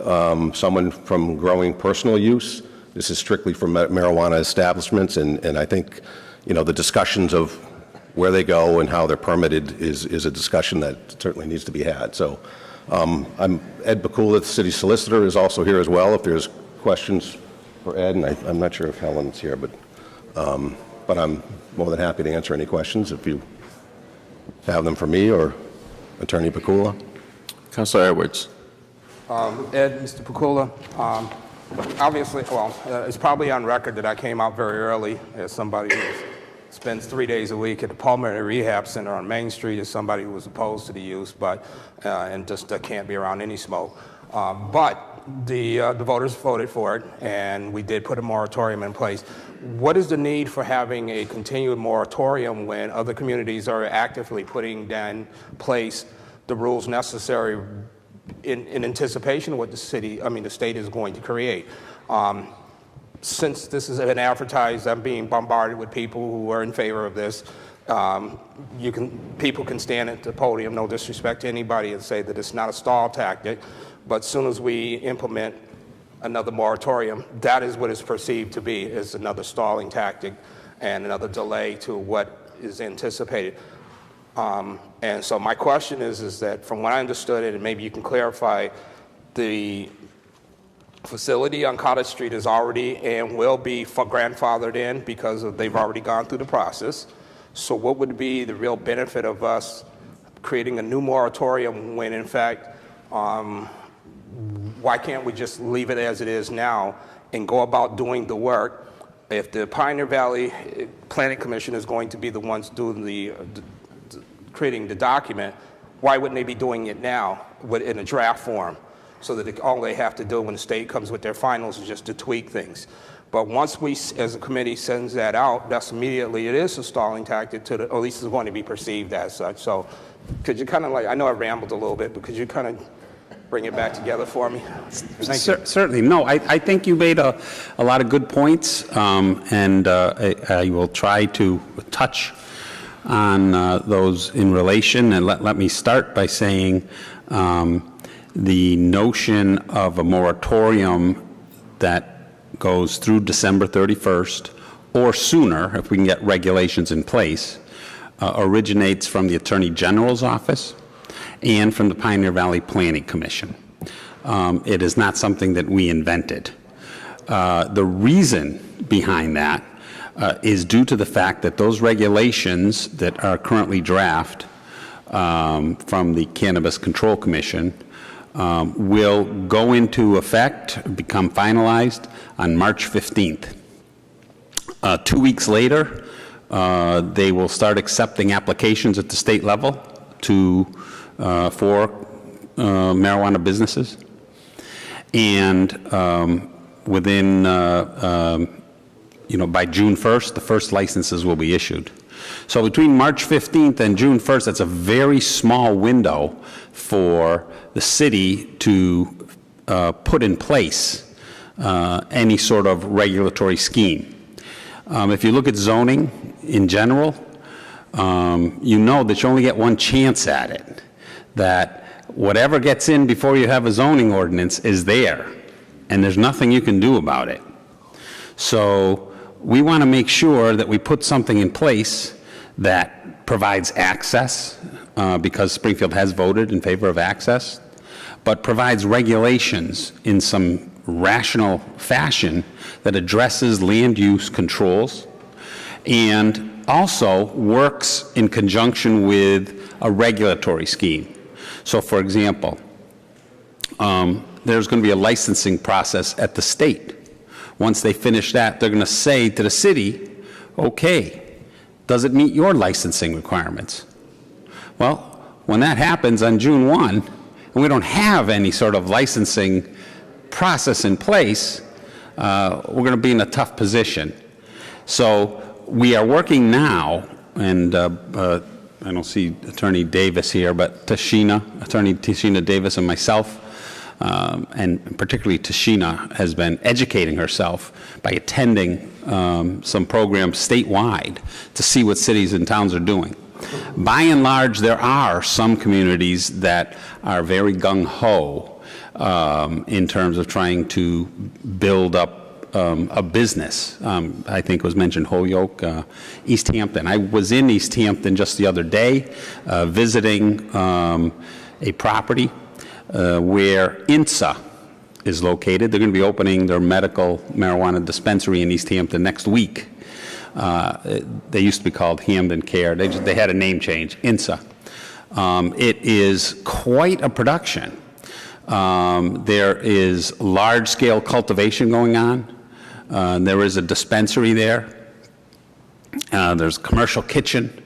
someone from growing personal use. This is strictly for marijuana establishments, and I think, the discussions of where they go and how they're permitted is a discussion that certainly needs to be had. So I'm Ed Bakula, the city solicitor, is also here as well. If there's questions for Ed, and I'm not sure if Helen's here, but I'm more than happy to answer any questions if you have them for me or Attorney Bakula. Councilor Edwards. Ed, Mr. Pakula, obviously, it's probably on record that I came out very early as somebody who's spends 3 days a week at the Pulmonary Rehab Center on Main Street is somebody who was opposed to the use, but and just can't be around any smoke. But the voters voted for it, and we did put a moratorium in place. What is the need for having a continued moratorium when other communities are actively putting in place the rules necessary in anticipation of what the state is going to create? Since this has been advertised, I'm being bombarded with people who are in favor of this. People can stand at the podium, no disrespect to anybody, and say that it's not a stall tactic. But as soon as we implement another moratorium, that is what is perceived to be as another stalling tactic and another delay to what is anticipated. And so my question is that from what I understood it, and maybe you can clarify, the facility on Cottage Street is already and will be grandfathered in because they've already gone through the process. So what would be the real benefit of us creating a new moratorium when, in fact, why can't we just leave it as it is now and go about doing the work? If the Pioneer Valley Planning Commission is going to be the ones doing creating the document, why wouldn't they be doing it now in a draft form? So that all they have to do when the state comes with their finals is just to tweak things. But once we, as a committee, sends that out, that's immediately, it is a stalling tactic, or at least it's going to be perceived as such. So could you kind of I know I rambled a little bit, but could you kind of bring it back together for me? Thank you. Certainly. No, I think you made a lot of good points, and I will try to touch on those in relation. And let me start by saying the notion of a moratorium that goes through December 31st or sooner, if we can get regulations in place, originates from the Attorney General's office and from the Pioneer Valley Planning Commission. It is not something that we invented. The reason behind that is due to the fact that those regulations that are currently draft from the Cannabis Control Commission will go into effect, become finalized on March 15th. 2 weeks later, they will start accepting applications at the state level for marijuana businesses. And within, by June 1st, the first licenses will be issued. So between March 15th and June 1st, that's a very small window for the city to put in place any sort of regulatory scheme. If you look at zoning in general, you know that you only get one chance at it, that whatever gets in before you have a zoning ordinance is there, and there's nothing you can do about it. So we want to make sure that we put something in place that provides access, because Springfield has voted in favor of access, but provides regulations in some rational fashion that addresses land use controls and also works in conjunction with a regulatory scheme. So, for example, there's going to be a licensing process at the state. Once they finish that, they're going to say to the city, okay, does it meet your licensing requirements? Well, when that happens on June 1, and we don't have any sort of licensing process in place, we're going to be in a tough position. So we are working now, and I don't see Attorney Davis here, but Attorney Tashina Davis and myself, and particularly Tashina, has been educating herself by attending some programs statewide to see what cities and towns are doing. By and large, there are some communities that are very gung-ho in terms of trying to build up a business. I think it was mentioned Holyoke, East Hampton. I was in East Hampton just the other day visiting a property where INSA is located. They're going to be opening their medical marijuana dispensary in East Hampton next week. They used to be called Hamden Care. They had a name change, INSA. It is quite a production. There is large-scale cultivation going on. There is a dispensary there. There's a commercial kitchen.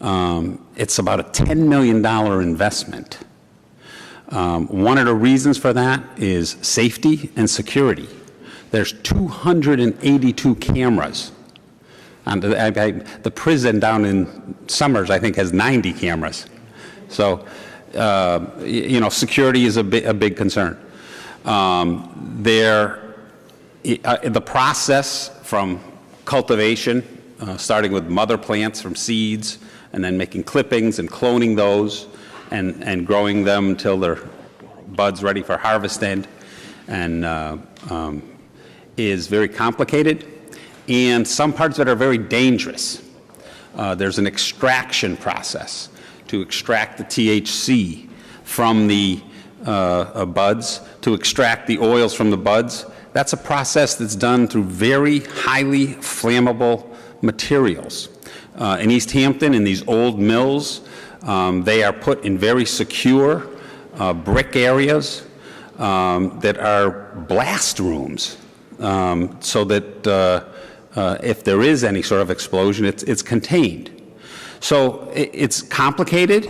It's about a $10 million investment. One of the reasons for that is safety and security. There's 282 cameras. And the prison down in Summers, I think, has 90 cameras. So, security is a big concern. The process from cultivation, starting with mother plants from seeds, and then making clippings and cloning those, and growing them until they're buds ready for harvesting, and is very complicated. And some parts of it are very dangerous. There's an extraction process to extract the THC from the buds, to extract the oils from the buds. That's a process that's done through very highly flammable materials. In East Hampton, in these old mills, they are put in very secure brick areas that are blast rooms, so that if there is any sort of explosion, it's contained. So it's complicated,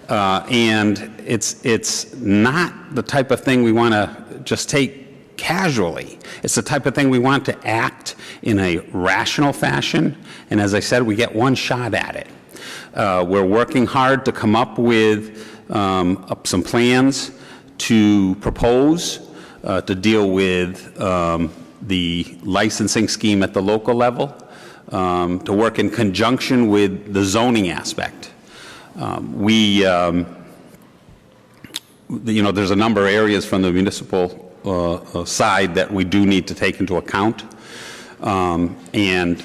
and it's not the type of thing we want to just take casually. It's the type of thing we want to act in a rational fashion, and as I said, we get one shot at it. We're working hard to come up with some plans to propose to deal with the licensing scheme at the local level, to work in conjunction with the zoning aspect. There's a number of areas from the municipal side that we do need to take into account. And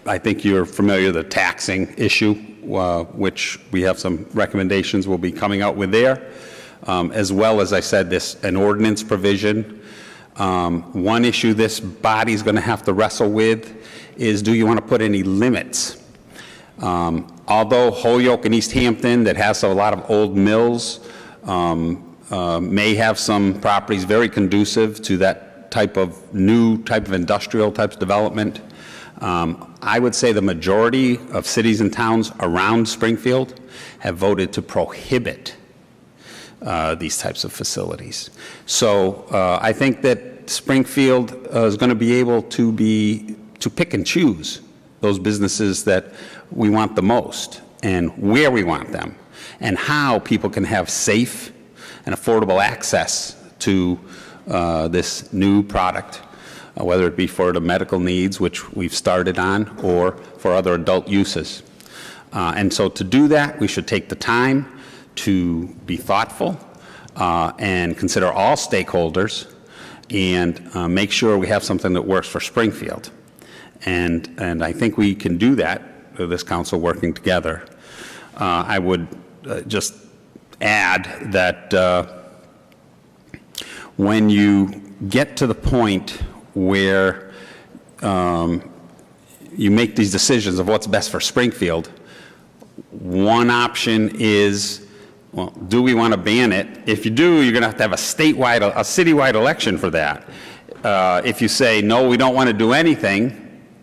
I think you're familiar with the taxing issue, which we have some recommendations we'll be coming out with there, as well as I said, an ordinance provision. One issue this body's going to have to wrestle with is, do you want to put any limits? Although Holyoke and East Hampton, that has a lot of old mills, may have some properties very conducive to that type of industrial type of development, I would say the majority of cities and towns around Springfield have voted to prohibit these types of facilities. So I think that Springfield is going to be able to pick and choose those businesses that we want the most, and where we want them, and how people can have safe and affordable access to this new product, whether it be for the medical needs, which we've started on, or for other adult uses. And so to do that, we should take the time to be thoughtful and consider all stakeholders, and make sure we have something that works for Springfield. And I think we can do that with this council working together. I would just add that when you get to the point where you make these decisions of what's best for Springfield, one option is, well, do we want to ban it? If you do, you're going to have a citywide election for that. If you say, no, we don't want to do anything,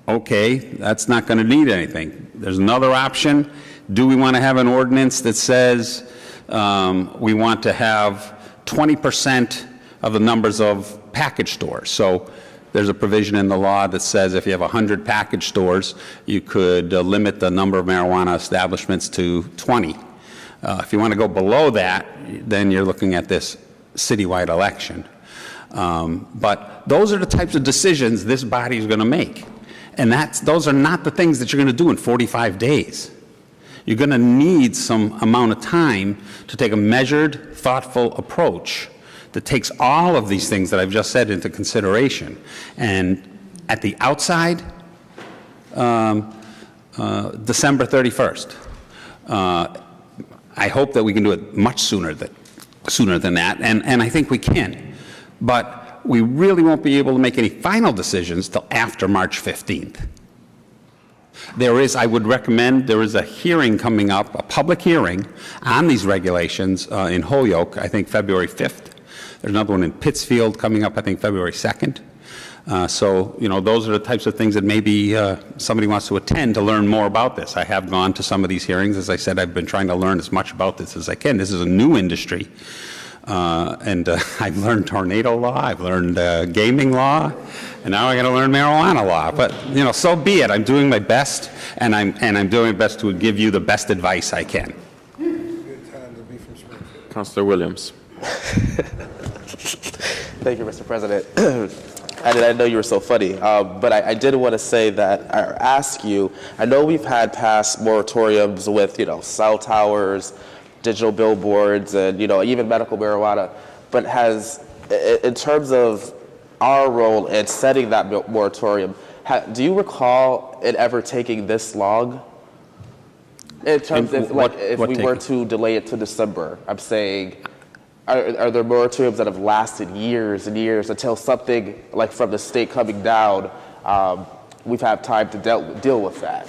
okay, that's not going to need anything. There's another option. Do we want to have an ordinance that says we want to have 20% of the numbers of package stores? So there's a provision in the law that says if you have 100 package stores, you could limit the number of marijuana establishments to 20. If you want to go below that, then you're looking at this citywide election. But those are the types of decisions this body is going to make. And those are not the things that you're going to do in 45 days. You're going to need some amount of time to take a measured, thoughtful approach that takes all of these things that I've just said into consideration. And at the outside, December 31st. I hope that we can do it much sooner than that, and I think we can. But we really won't be able to make any final decisions till after March 15th. I would recommend, there is a hearing coming up, a public hearing on these regulations in Holyoke, I think February 5th. There's another one in Pittsfield coming up, I think February 2nd. So, those are the types of things that maybe somebody wants to attend to learn more about this. I have gone to some of these hearings. As I said, I've been trying to learn as much about this as I can. This is a new industry. And I've learned tornado law, I've learned gaming law, and now I got to learn marijuana law. But, so be it. I'm doing my best, and I'm doing my best to give you the best advice I can. Councilor Williams. Thank you, Mr. President. I didn't know you were so funny, but I did want to say that, or ask you, I know we've had past moratoriums with, cell towers, digital billboards, and, even medical marijuana, but in terms of our role in setting that moratorium, do you recall it ever taking this long? In terms of, if we were to delay it to December, I'm saying, are there moratoriums that have lasted years and years until something like from the state coming down, we've had time to deal with that?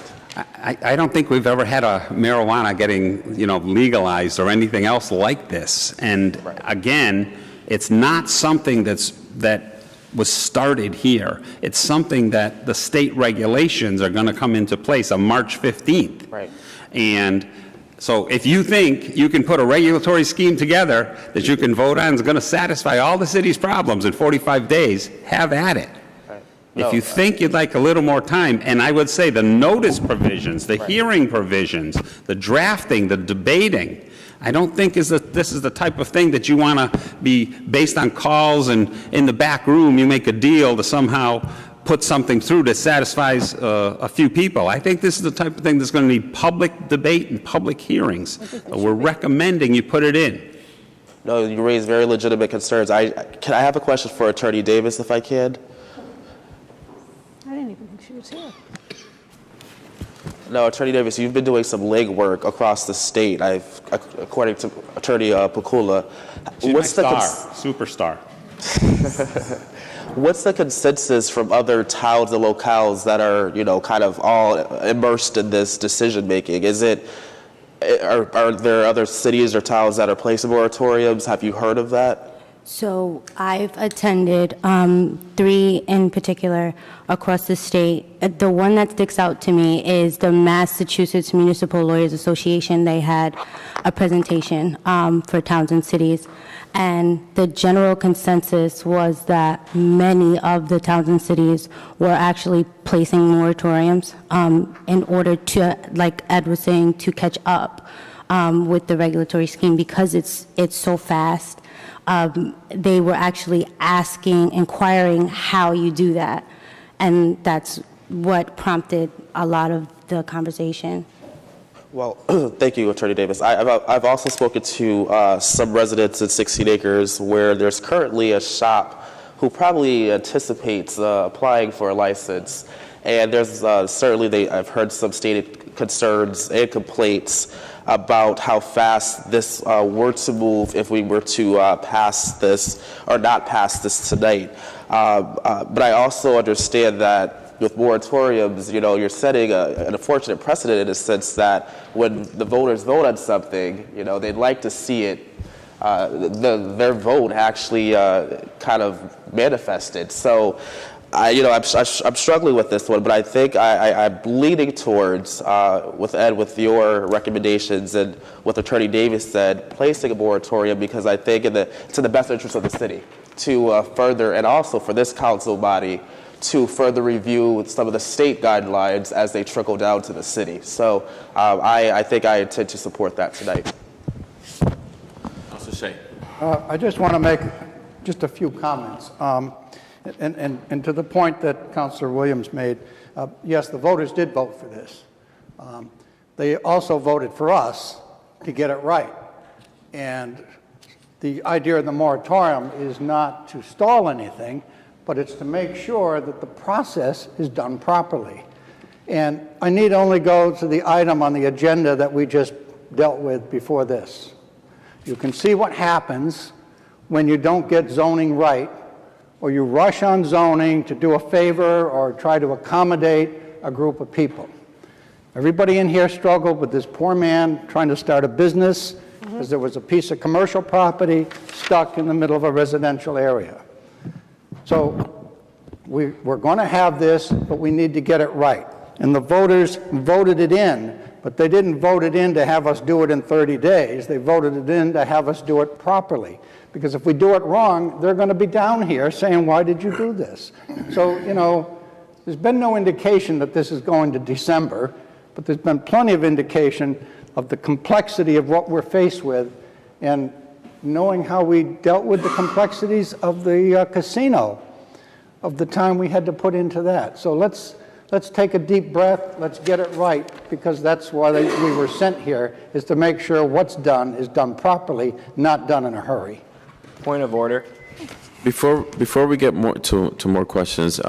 I don't think we've ever had a marijuana getting, legalized or anything else like this. And again, it's not something that was started here. It's something that the state regulations are going to come into place on March 15th. Right. And so if you think you can put a regulatory scheme together that you can vote on is going to satisfy all the city's problems in 45 days, have at it. If you think you'd like a little more time, and I would say the notice provisions, the hearing provisions, the drafting, the debating, I don't think this is the type of thing that you want to be based on calls and in the back room you make a deal to somehow put something through that satisfies a few people. I think this is the type of thing that's going to need public debate and public hearings. We're recommending you put it in. No, you raise very legitimate concerns. Can I have a question for Attorney Davis, if I can? I didn't even think she was here. No, Attorney Davis, you've been doing some legwork across the state. According to Attorney Pakula, What's the superstar? What's the consensus from other towns and locales that are, kind of all immersed in this decision making? Are there other cities or towns that are placing moratoriums? Have you heard of that? So I've attended 3 in particular across the state. The one that sticks out to me is the Massachusetts Municipal Lawyers Association. They had a presentation for towns and cities, and the general consensus was that many of the towns and cities were actually placing moratoriums in order to, like Ed was saying, to catch up with the regulatory scheme because it's so fast. They were actually inquiring how you do that. And that's what prompted a lot of the conversation. Well, thank you, Attorney Davis. I've also spoken to some residents in 16 acres where there's currently a shop who probably anticipates applying for a license. And there's I've heard some stated concerns and complaints about how fast this were to move if we were to pass this or not pass this tonight. But I also understand that with moratoriums, you're setting an unfortunate precedent in a sense that when the voters vote on something, they'd like to see it, their vote actually kind of manifested. So I'm struggling with this one, but I think I'm leaning towards, with Ed, with your recommendations and what Attorney Davis said, placing a moratorium because I think it's in the best interest of the city to further, and also for this council body, to further review some of the state guidelines as they trickle down to the city. So I think I intend to support that tonight. Councilor Shea. I just want to make just a few comments. And to the point that Councilor Williams made, yes, the voters did vote for this. They also voted for us to get it right. And the idea of the moratorium is not to stall anything, but it's to make sure that the process is done properly. And I need only go to the item on the agenda that we just dealt with before this. You can see what happens when you don't get zoning right, or you rush on zoning to do a favor or try to accommodate a group of people. Everybody in here struggled with this poor man trying to start a business because there was a piece of commercial property stuck in the middle of a residential area. So We're going to have this, but we need to get it right. And the voters voted it in, but they didn't vote it in to have us do it in 30 days. They voted it in to have us do it properly. Because if we do it wrong, they're going to be down here saying, why did you do this? So, you know, there's been no indication that this is going to December, but there's been plenty of indication of the complexity of what we're faced with, and knowing how we dealt with the complexities of the casino, of the time we had to put into that. So let's take a deep breath, let's get it right, because that's why we were sent here, is to make sure what's done is done properly, not done in a hurry. Point of order. Before we get to more questions,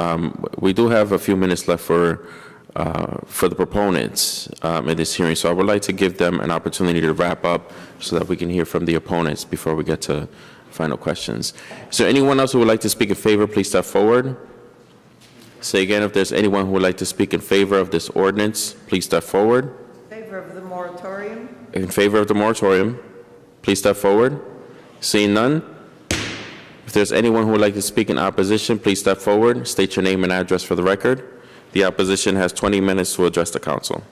we do have a few minutes left for the proponents in this hearing, so I would like to give them an opportunity to wrap up so that we can hear from the opponents before we get to final questions. Is there anyone else who would like to speak in favor? Please step forward. Say again, if there's anyone who would like to speak in favor of this ordinance, please step forward. In favor of the moratorium? In favor of the moratorium, please step forward. Seeing none, if there's anyone who would like to speak in opposition, please step forward. State your name and address for the record. The opposition has 20 minutes to address the council.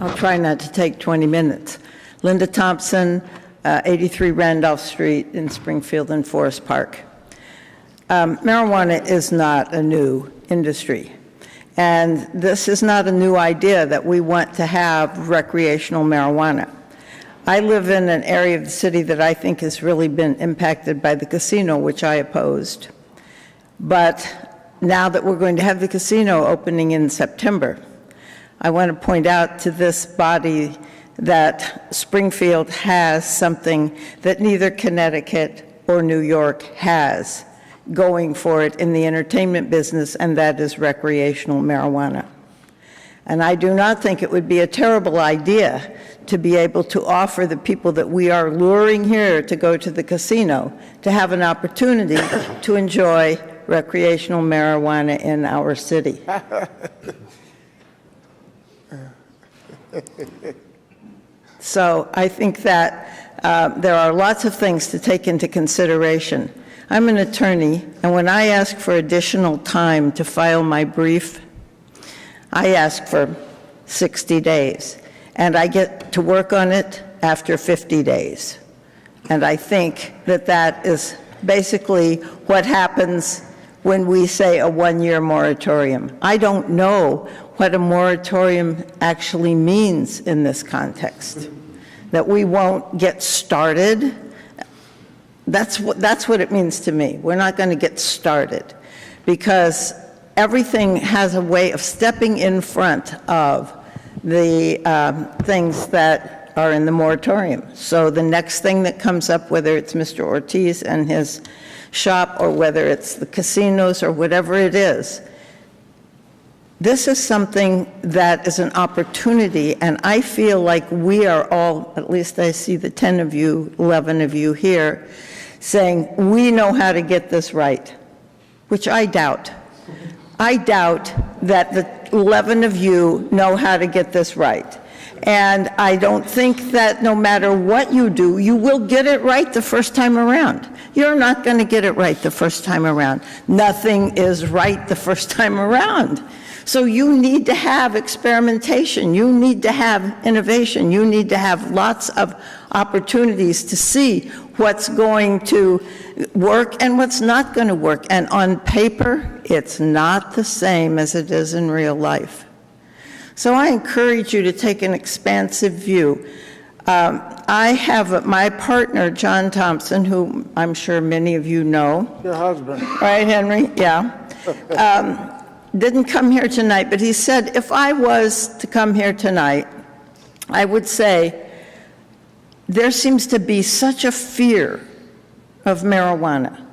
I'll try not to take 20 minutes. Linda Thompson, 83 Randolph Street in Springfield and Forest Park. Marijuana is not a new industry. And this is not a new idea that we want to have recreational marijuana. I live in an area of the city that I think has really been impacted by the casino, which I opposed. But now that we're going to have the casino opening in September, I want to point out to this body that Springfield has something that neither Connecticut or New York has going for it in the entertainment business, and that is recreational marijuana. And I do not think it would be a terrible idea to be able to offer the people that we are luring here to go to the casino to have an opportunity to enjoy recreational marijuana in our city. So I think that there are lots of things to take into consideration. I'm an attorney, and when I ask for additional time to file my brief, I ask for 60 days, and I get to work on it after 50 days. And I think that that is basically what happens when we say a one-year moratorium. I don't know what a moratorium actually means in this context, that we won't get started. That's what it means to me. We're not going to get started, because everything has a way of stepping in front of the things that are in the moratorium. So the next thing that comes up, whether it's Mr. Ortiz and his shop, or whether it's the casinos or whatever it is, this is something that is an opportunity, and I feel like we are all, at least I see the 10 of you, 11 of you here, saying we know how to get this right, which I doubt. I doubt that the 11 of you know how to get this right. And I don't think that no matter what you do, you will get it right the first time around. You're not going to get it right the first time around. Nothing is right the first time around. So you need to have experimentation. You need to have innovation. You need to have lots of opportunities to see what's going to work and what's not going to work. And on paper, it's not the same as it is in real life. So I encourage you to take an expansive view. I have my partner, John Thompson, who I'm sure many of you know. Your husband. Right, Henry? Yeah. Didn't come here tonight, but he said, if I was to come here tonight, I would say, there seems to be such a fear of marijuana,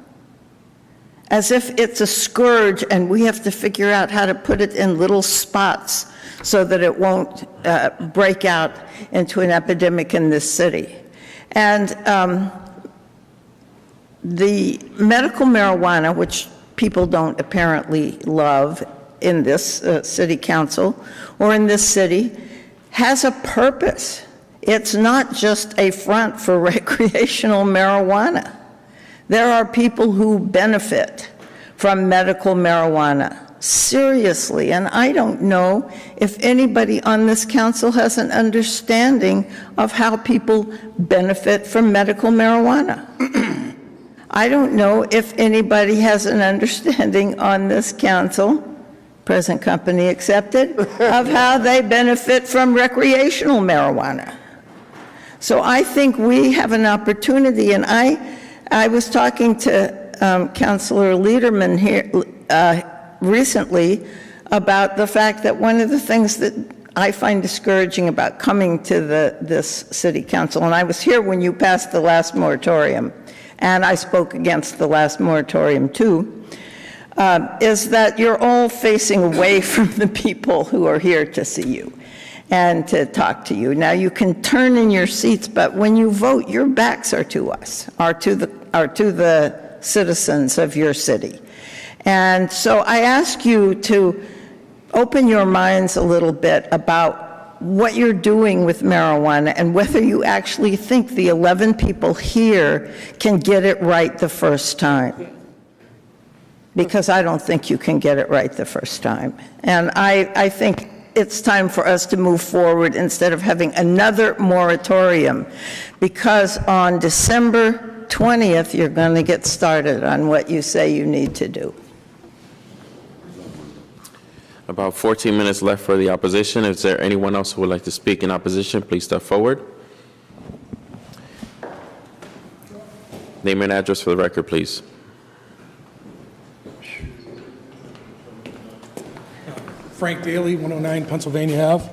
as if it's a scourge and we have to figure out how to put it in little spots so that it won't break out into an epidemic in this city. And the medical marijuana, which people don't apparently love in this city council or in this city, has a purpose. It's not just a front for recreational marijuana. There are people who benefit from medical marijuana. Seriously, and I don't know if anybody on this council has an understanding of how people benefit from medical marijuana. I don't know if anybody has an understanding on this council, present company accepted, of how they benefit from recreational marijuana. So I think we have an opportunity, and I was talking to Councilor Lederman here recently about the fact that one of the things that I find discouraging about coming to this city council, and I was here when you passed the last moratorium, and I spoke against the last moratorium too, is that you're all facing away from the people who are here to see you and to talk to you. Now you can turn in your seats, but when you vote, your backs are to us, are to the citizens of your city. And so I ask you to open your minds a little bit about what you're doing with marijuana and whether you actually think the 11 people here can get it right the first time. Because I don't think you can get it right the first time. And I think it's time for us to move forward instead of having another moratorium, because on December 20th, you're going to get started on what you say you need to do. About 14 minutes left for the opposition. Is there anyone else who would like to speak in opposition? Please step forward. Name and address for the record, please. Frank Daly, 109 Pennsylvania Ave.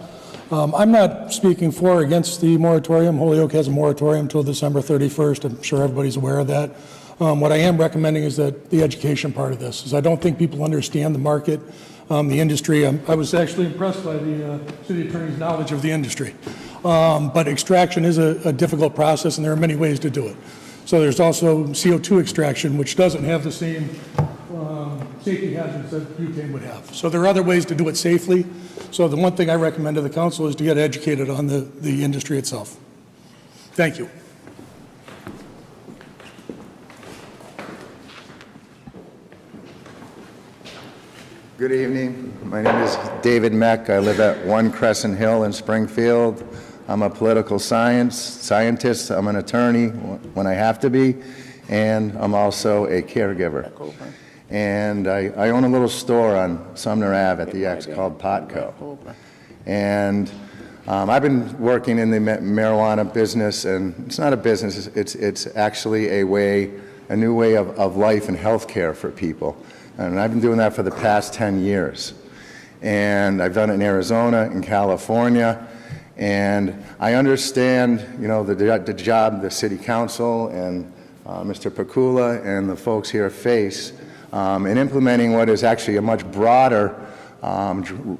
I'm not speaking for or against the moratorium. Holyoke has a moratorium until December 31st. I'm sure everybody's aware of that. What I am recommending is that the education part of this, is I don't think people understand the market, the industry. I was actually impressed by the city attorney's knowledge of the industry. But extraction is a difficult process, and there are many ways to do it. So there's also CO2 extraction, which doesn't have the same safety hazards that butane would have. So there are other ways to do it safely. So the one thing I recommend to the council is to get educated on the industry itself. Thank you. Good evening. My name is David Meck. I live at 1 Crescent Hill in Springfield. I'm a political scientist. I'm an attorney when I have to be, and I'm also a caregiver. And I own a little store on Sumner Ave at the X called Potco. And I've been working in the marijuana business, and it's not a business, it's actually a new way of life and health care for people. And I've been doing that for the past 10 years. And I've done it in Arizona, in California, and I understand, you know, the job the city council and Mr. Pakula and the folks here face in implementing what is actually a much broader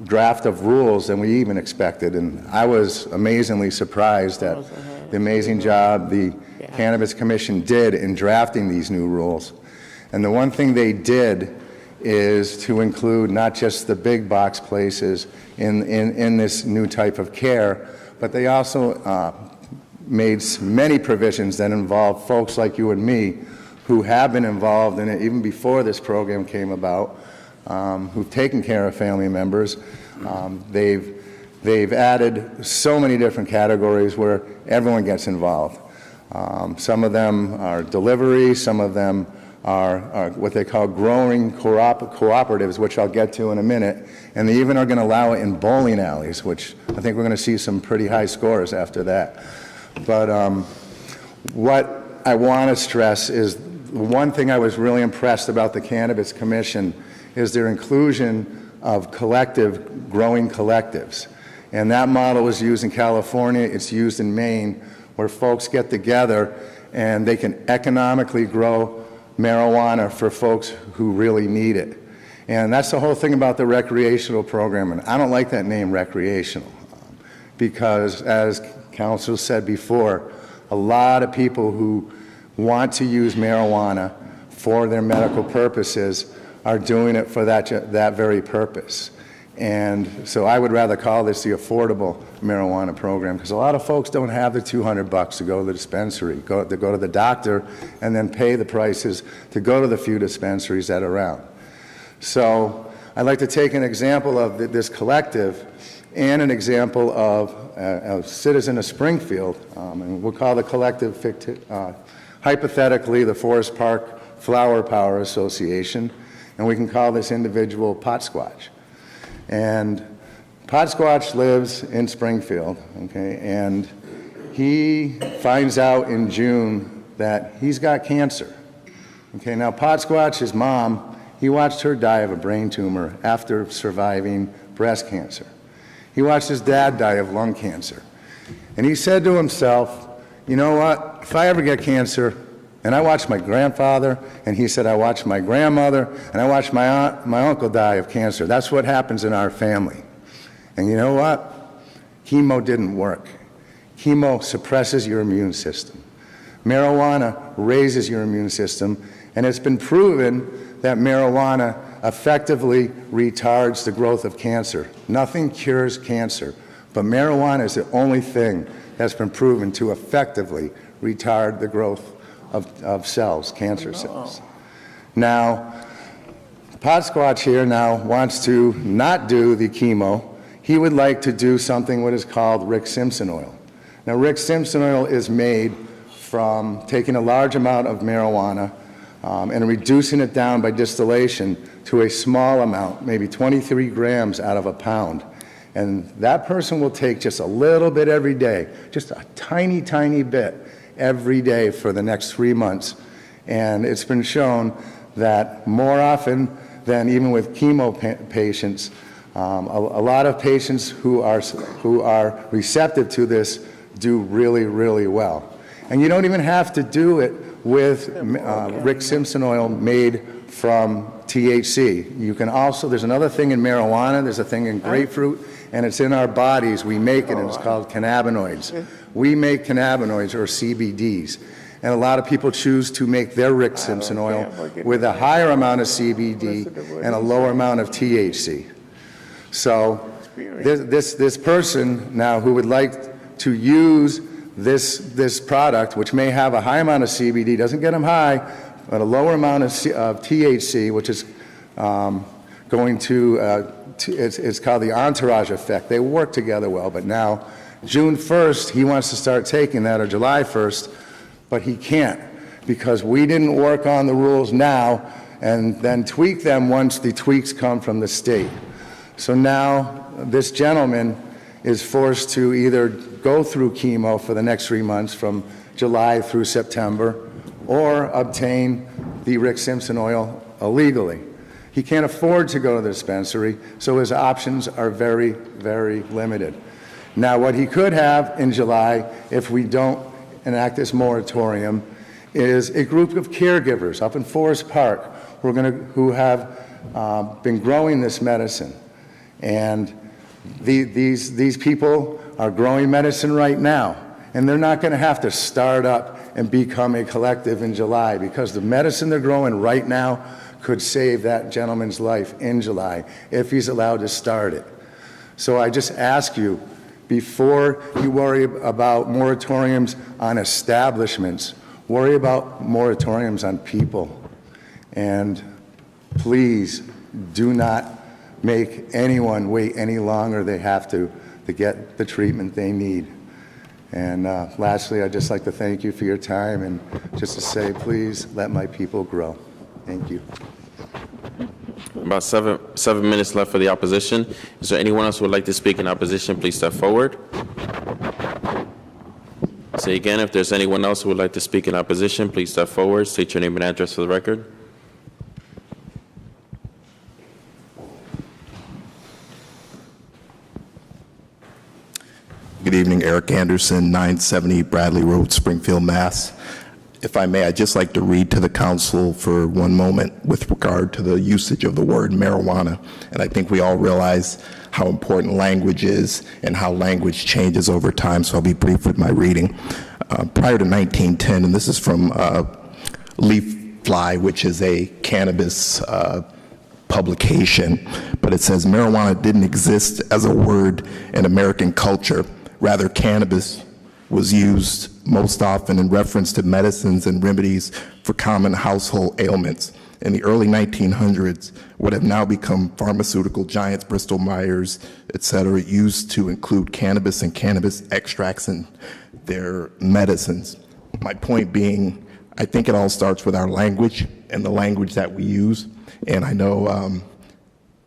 draft of rules than we even expected. And I was amazingly surprised at the amazing job the Cannabis Commission did in drafting these new rules. And the one thing they did is to include not just the big box places in this new type of care, but they also made many provisions that involve folks like you and me who have been involved in it even before this program came about, who've taken care of family members. They've added so many different categories where everyone gets involved. Some of them are delivery, some of them are what they call growing cooperatives, which I'll get to in a minute, and they even are going to allow it in bowling alleys, which I think we're going to see some pretty high scores after that. But what I want to stress is one thing I was really impressed about the Cannabis Commission is their inclusion of growing collectives. And that model is used in California, it's used in Maine, where folks get together and they can economically grow marijuana for folks who really need it. And that's the whole thing about the recreational program. And I don't like that name, recreational, because as Council said before, a lot of people who want to use marijuana for their medical purposes are doing it for that very purpose. And so I would rather call this the affordable marijuana program, because a lot of folks don't have the $200 to go to the dispensary, to go to the doctor, and then pay the prices to go to the few dispensaries that are around. So I'd like to take an example of this collective and an example of a citizen of Springfield, and we'll call the collective hypothetically the Forest Park Flower Power Association, and we can call this individual Potsquatch. And Potsquatch lives in Springfield, okay, and he finds out in June that he's got cancer. Okay, now Potsquatch, his mom, he watched her die of a brain tumor after surviving breast cancer. He watched his dad die of lung cancer. And he said to himself, you know what, if I ever get cancer, and I watched my grandfather, and he said I watched my grandmother, and I watched my aunt, my uncle die of cancer. That's what happens in our family. And you know what? Chemo didn't work. Chemo suppresses your immune system. Marijuana raises your immune system, and it's been proven that marijuana effectively retards the growth of cancer. Nothing cures cancer, but marijuana is the only thing that's been proven to effectively retard the growth of cells, cancer cells. Now, Potsquatch here now wants to not do the chemo. He would like to do something what is called Rick Simpson oil. Now, Rick Simpson oil is made from taking a large amount of marijuana and reducing it down by distillation to a small amount, maybe 23 grams out of a pound. And that person will take just a little bit every day, just a tiny, tiny bit every day for the next 3 months. And it's been shown that more often than even with chemo patients, a lot of patients who are receptive to this do really, really well. And you don't even have to do it with Rick Simpson oil made from THC. You can also, there's another thing in marijuana, there's a thing in grapefruit, and it's in our bodies. We make it, and it's called cannabinoids. We make cannabinoids, or CBDs. And a lot of people choose to make their Rick Simpson oil with a higher amount of CBD and a lower amount of THC. So this person now who would like to use this product, which may have a high amount of CBD, doesn't get them high, but a lower amount of THC, which is going to, it's called the entourage effect. They work together well, but now June 1st, he wants to start taking that, or July 1st, but he can't because we didn't work on the rules now and then tweak them once the tweaks come from the state. So now this gentleman is forced to either go through chemo for the next 3 months from July through September or obtain the Rick Simpson oil illegally. He can't afford to go to the dispensary, so his options are very, very limited. Now, what he could have in July, if we don't enact this moratorium, is a group of caregivers up in Forest Park who have been growing this medicine. And these people are growing medicine right now, and they're not going to have to start up and become a collective in July, because the medicine they're growing right now could save that gentleman's life in July if he's allowed to start it. So I just ask you, before you worry about moratoriums on establishments, worry about moratoriums on people. And please do not make anyone wait any longer they have to get the treatment they need. And lastly, I'd just like to thank you for your time, and just to say, please let my people grow. Thank you. About seven minutes left for the opposition. Is there anyone else who would like to speak in opposition? Please step forward. Say again, if there's anyone else who would like to speak in opposition, please step forward. State your name and address for the record. Good evening, Eric Anderson, 970 Bradley Road, Springfield, Mass. If I may, I'd just like to read to the council for one moment with regard to the usage of the word marijuana. And I think we all realize how important language is and how language changes over time, so I'll be brief with my reading. Prior to 1910, and this is from Leaf Fly, which is a cannabis publication, but it says marijuana didn't exist as a word in American culture. Rather, cannabis was used most often in reference to medicines and remedies for common household ailments. in the early 1900s, what have now become pharmaceutical giants, Bristol Myers, et cetera, used to include cannabis and cannabis extracts in their medicines. My point being, I think it all starts with our language and the language that we use. And I know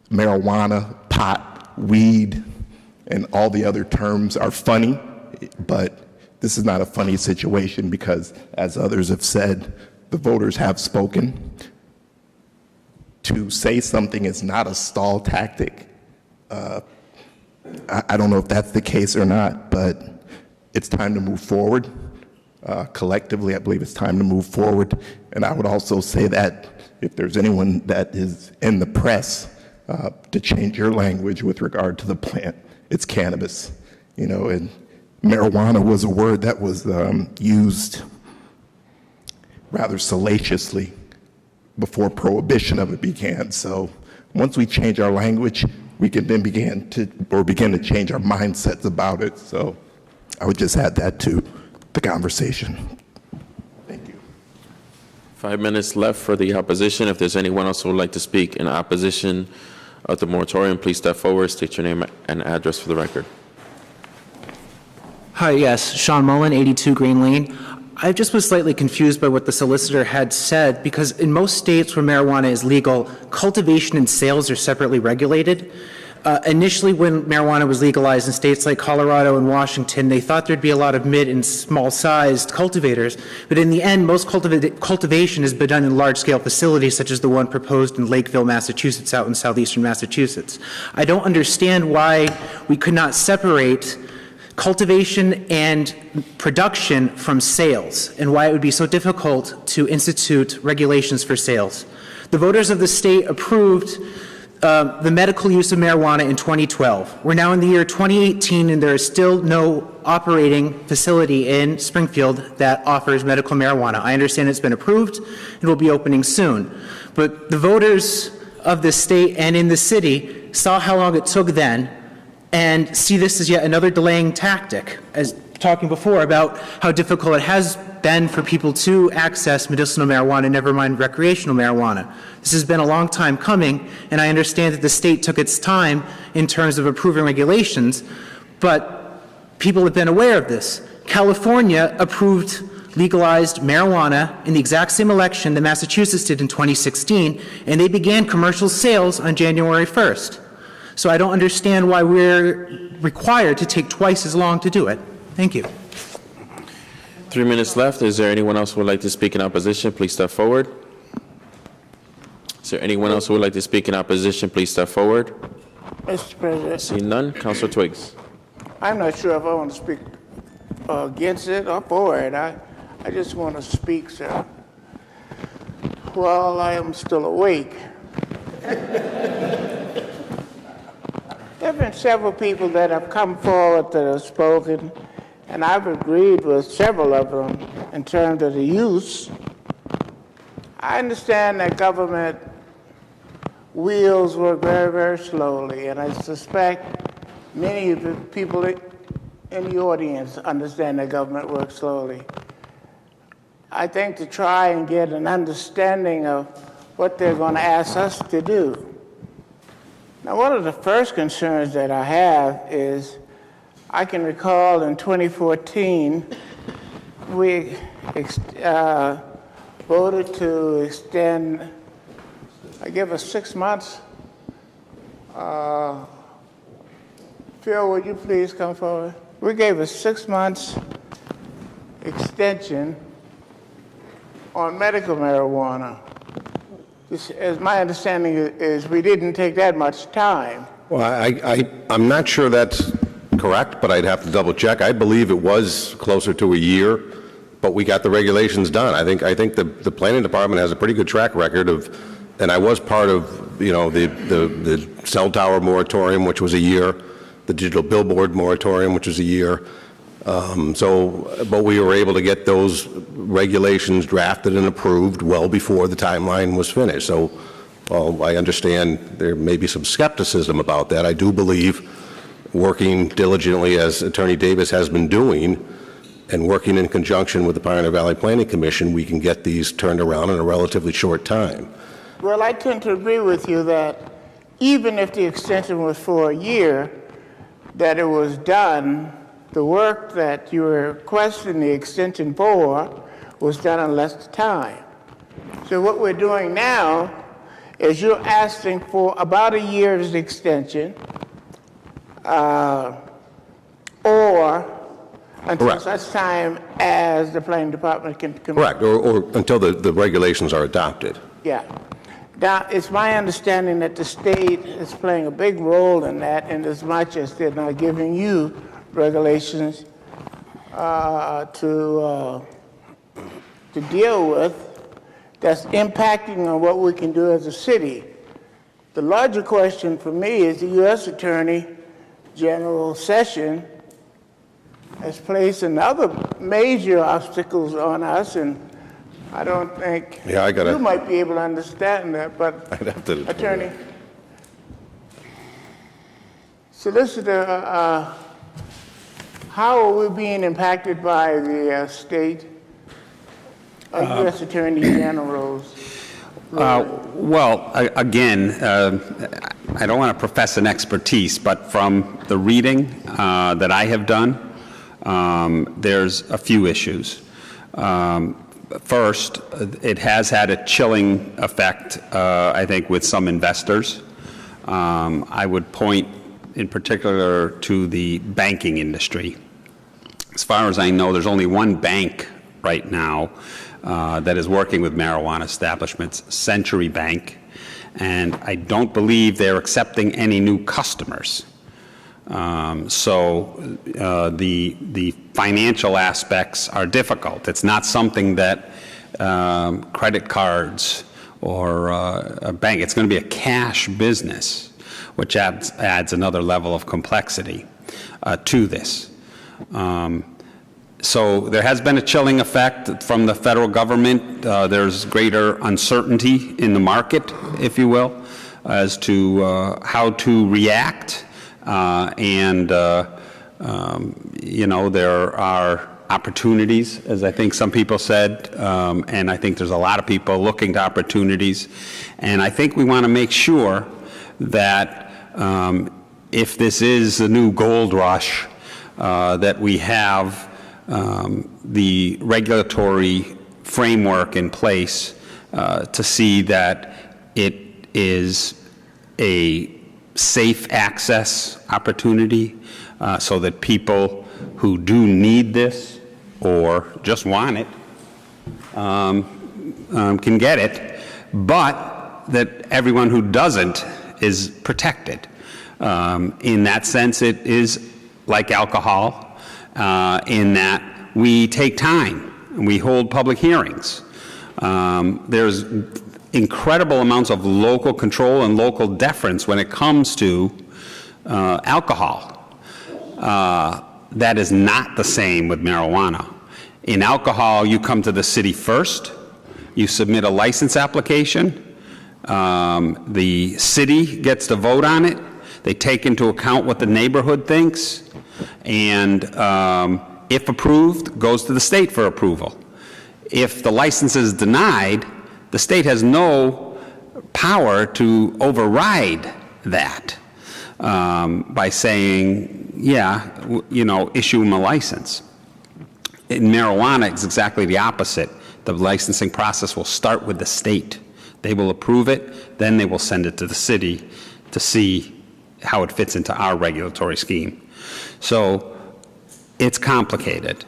marijuana, pot, weed, and all the other terms are funny, but this is not a funny situation because, as others have said, the voters have spoken. To say something is not a stall tactic, I don't know if that's the case or not, but it's time to move forward. Collectively, I believe it's time to move forward. And I would also say that if there's anyone that is in the press to change your language with regard to the plant, it's cannabis. You know, and marijuana was a word that was used rather salaciously before prohibition of it began. So once we change our language, we can then begin to change our mindsets about it. So I would just add that to the conversation. Thank you. 5 minutes left for the opposition. If there's anyone else who would like to speak in opposition of the moratorium, please step forward, state your name and address for the record. Hi, yes, Sean Mullen, 82 Green Lane. I just was slightly confused by what the solicitor had said, because in most states where marijuana is legal, cultivation and sales are separately regulated. Initially, when marijuana was legalized in states like Colorado and Washington, they thought there'd be a lot of mid and small-sized cultivators, but in the end, most cultivation has been done in large-scale facilities, such as the one proposed in Lakeville, Massachusetts, out in southeastern Massachusetts. I don't understand why we could not separate cultivation and production from sales, and why it would be so difficult to institute regulations for sales. The voters of the state approved the medical use of marijuana in 2012. We're now in the year 2018, and there is still no operating facility in Springfield that offers medical marijuana. I understand it's been approved and will be opening soon. But the voters of the state and in the city saw how long it took then and see this as yet another delaying tactic, as talking before about how difficult it has been for people to access medicinal marijuana, never mind recreational marijuana. This has been a long time coming, and I understand that the state took its time in terms of approving regulations, but people have been aware of this. California approved legalized marijuana in the exact same election that Massachusetts did in 2016, and they began commercial sales on January 1st. So I don't understand why we're required to take twice as long to do it. Thank you. 3 minutes left. Is there anyone else who would like to speak in opposition? Please step forward. Is there anyone else who would like to speak in opposition? Please step forward. Mr. President. See none. Councilor Twiggs. I'm not sure if I want to speak against it or for it. I just want to speak, sir, while I am still awake. There have been several people that have come forward that have spoken, and I've agreed with several of them in terms of the use. I understand that government wheels work very, very slowly, and I suspect many of the people in the audience understand that government works slowly. I think to try and get an understanding of what they're going to ask us to do. Now, one of the first concerns that I have is I can recall in 2014, we voted to extend, I give us 6 months. Phil, would you please come forward? We gave a 6 months extension on medical marijuana. As my understanding is, we didn't take that much time. Well, I'm not sure that's correct, but I'd have to double check. I believe it was closer to a year, but we got the regulations done. I think the planning department has a pretty good track record of, and I was part of, you know, the cell tower moratorium, which was a year, the digital billboard moratorium, which was a year. But we were able to get those regulations drafted and approved well before the timeline was finished. So I understand there may be some skepticism about that. I do believe working diligently, as Attorney Davis has been doing, and working in conjunction with the Pioneer Valley Planning Commission, we can get these turned around in a relatively short time. Well, I tend to agree with you that even if the extension was for a year, that it was done, the work that you were requesting the extension for was done in less time. So what we're doing now is you're asking for about a year's extension, or until Correct. such time as the planning department can. Correct, or until the regulations are adopted. Yeah. Now, it's my understanding that the state is playing a big role in that, in as much as they're not giving you regulations to deal with that's impacting on what we can do as a city. The larger question for me is the U.S. Attorney General session has placed another major obstacles on us, and I don't think you might be able to understand that, but I'd have to. Attorney, Solicitor, how are we being impacted by the state U.S. Attorney General's? Well, again, I don't want to profess an expertise, but from the reading that I have done, there's a few issues. First, it has had a chilling effect, I think, with some investors. I would point in particular to the banking industry. As far as I know, there's only one bank right now that is working with marijuana establishments, Century Bank, and I don't believe they're accepting any new customers. So the financial aspects are difficult. It's not something that credit cards or a bank, it's going to be a cash business, which adds another level of complexity to this. So there has been a chilling effect from the federal government. There's greater uncertainty in the market, if you will, as to how to react. There are opportunities, as I think some people said, and I think there's a lot of people looking to opportunities. And I think we want to make sure that if this is the new gold rush, that we have the regulatory framework in place to see that it is a safe access opportunity so that people who do need this or just want it can get it, but that everyone who doesn't is protected. In that sense, it is like alcohol in that we take time and we hold public hearings. There's incredible amounts of local control and local deference when it comes to alcohol. That is not the same with marijuana. In alcohol, you come to the city first, you submit a license application, the city gets to vote on it, they take into account what the neighborhood thinks, and if approved, goes to the state for approval. If the license is denied, the state has no power to override that by saying, yeah, issue them a license. In marijuana, it's exactly the opposite. The licensing process will start with the state. They will approve it, then they will send it to the city to see how it fits into our regulatory scheme. So it's complicated.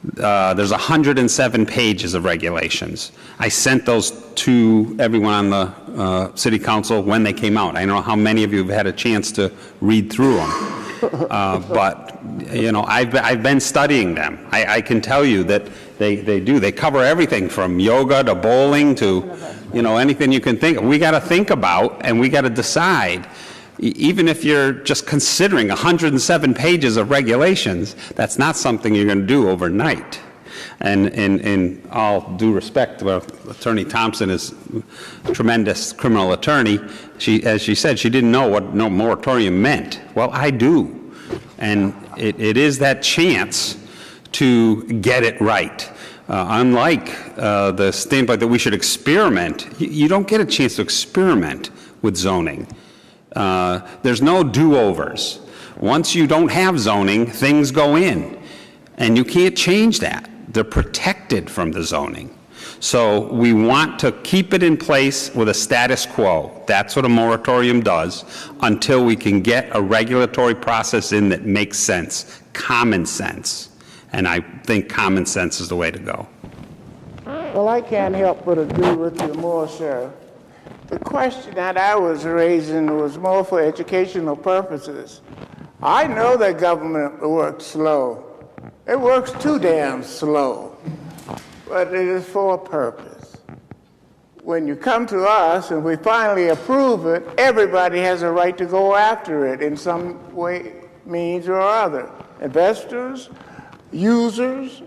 There's 107 pages of regulations. I sent those to everyone on the City Council when they came out. I don't know how many of you have had a chance to read through them. But, I've been studying them. I can tell you that they do. They cover everything from yoga to bowling to, anything you can think of. We got to think about and we got to decide. Even if you're just considering 107 pages of regulations, that's not something you're going to do overnight. And in all due respect, Attorney Thompson is a tremendous criminal attorney. As she said, she didn't know what no moratorium meant. Well, I do. And it is that chance to get it right. Unlike the standpoint that we should experiment, you don't get a chance to experiment with zoning. There's no do-overs. Once you don't have zoning, things go in, and you can't change that. They're protected from the zoning. So we want to keep it in place with a status quo. That's what a moratorium does until we can get a regulatory process in that makes sense, common sense. And I think common sense is the way to go. Well, I can't help but agree with you more, Sheriff. The question that I was raising was more for educational purposes. I know that government works slow. It works too damn slow. But it is for a purpose. When you come to us and we finally approve it, everybody has a right to go after it in some way, means or other. Investors, users,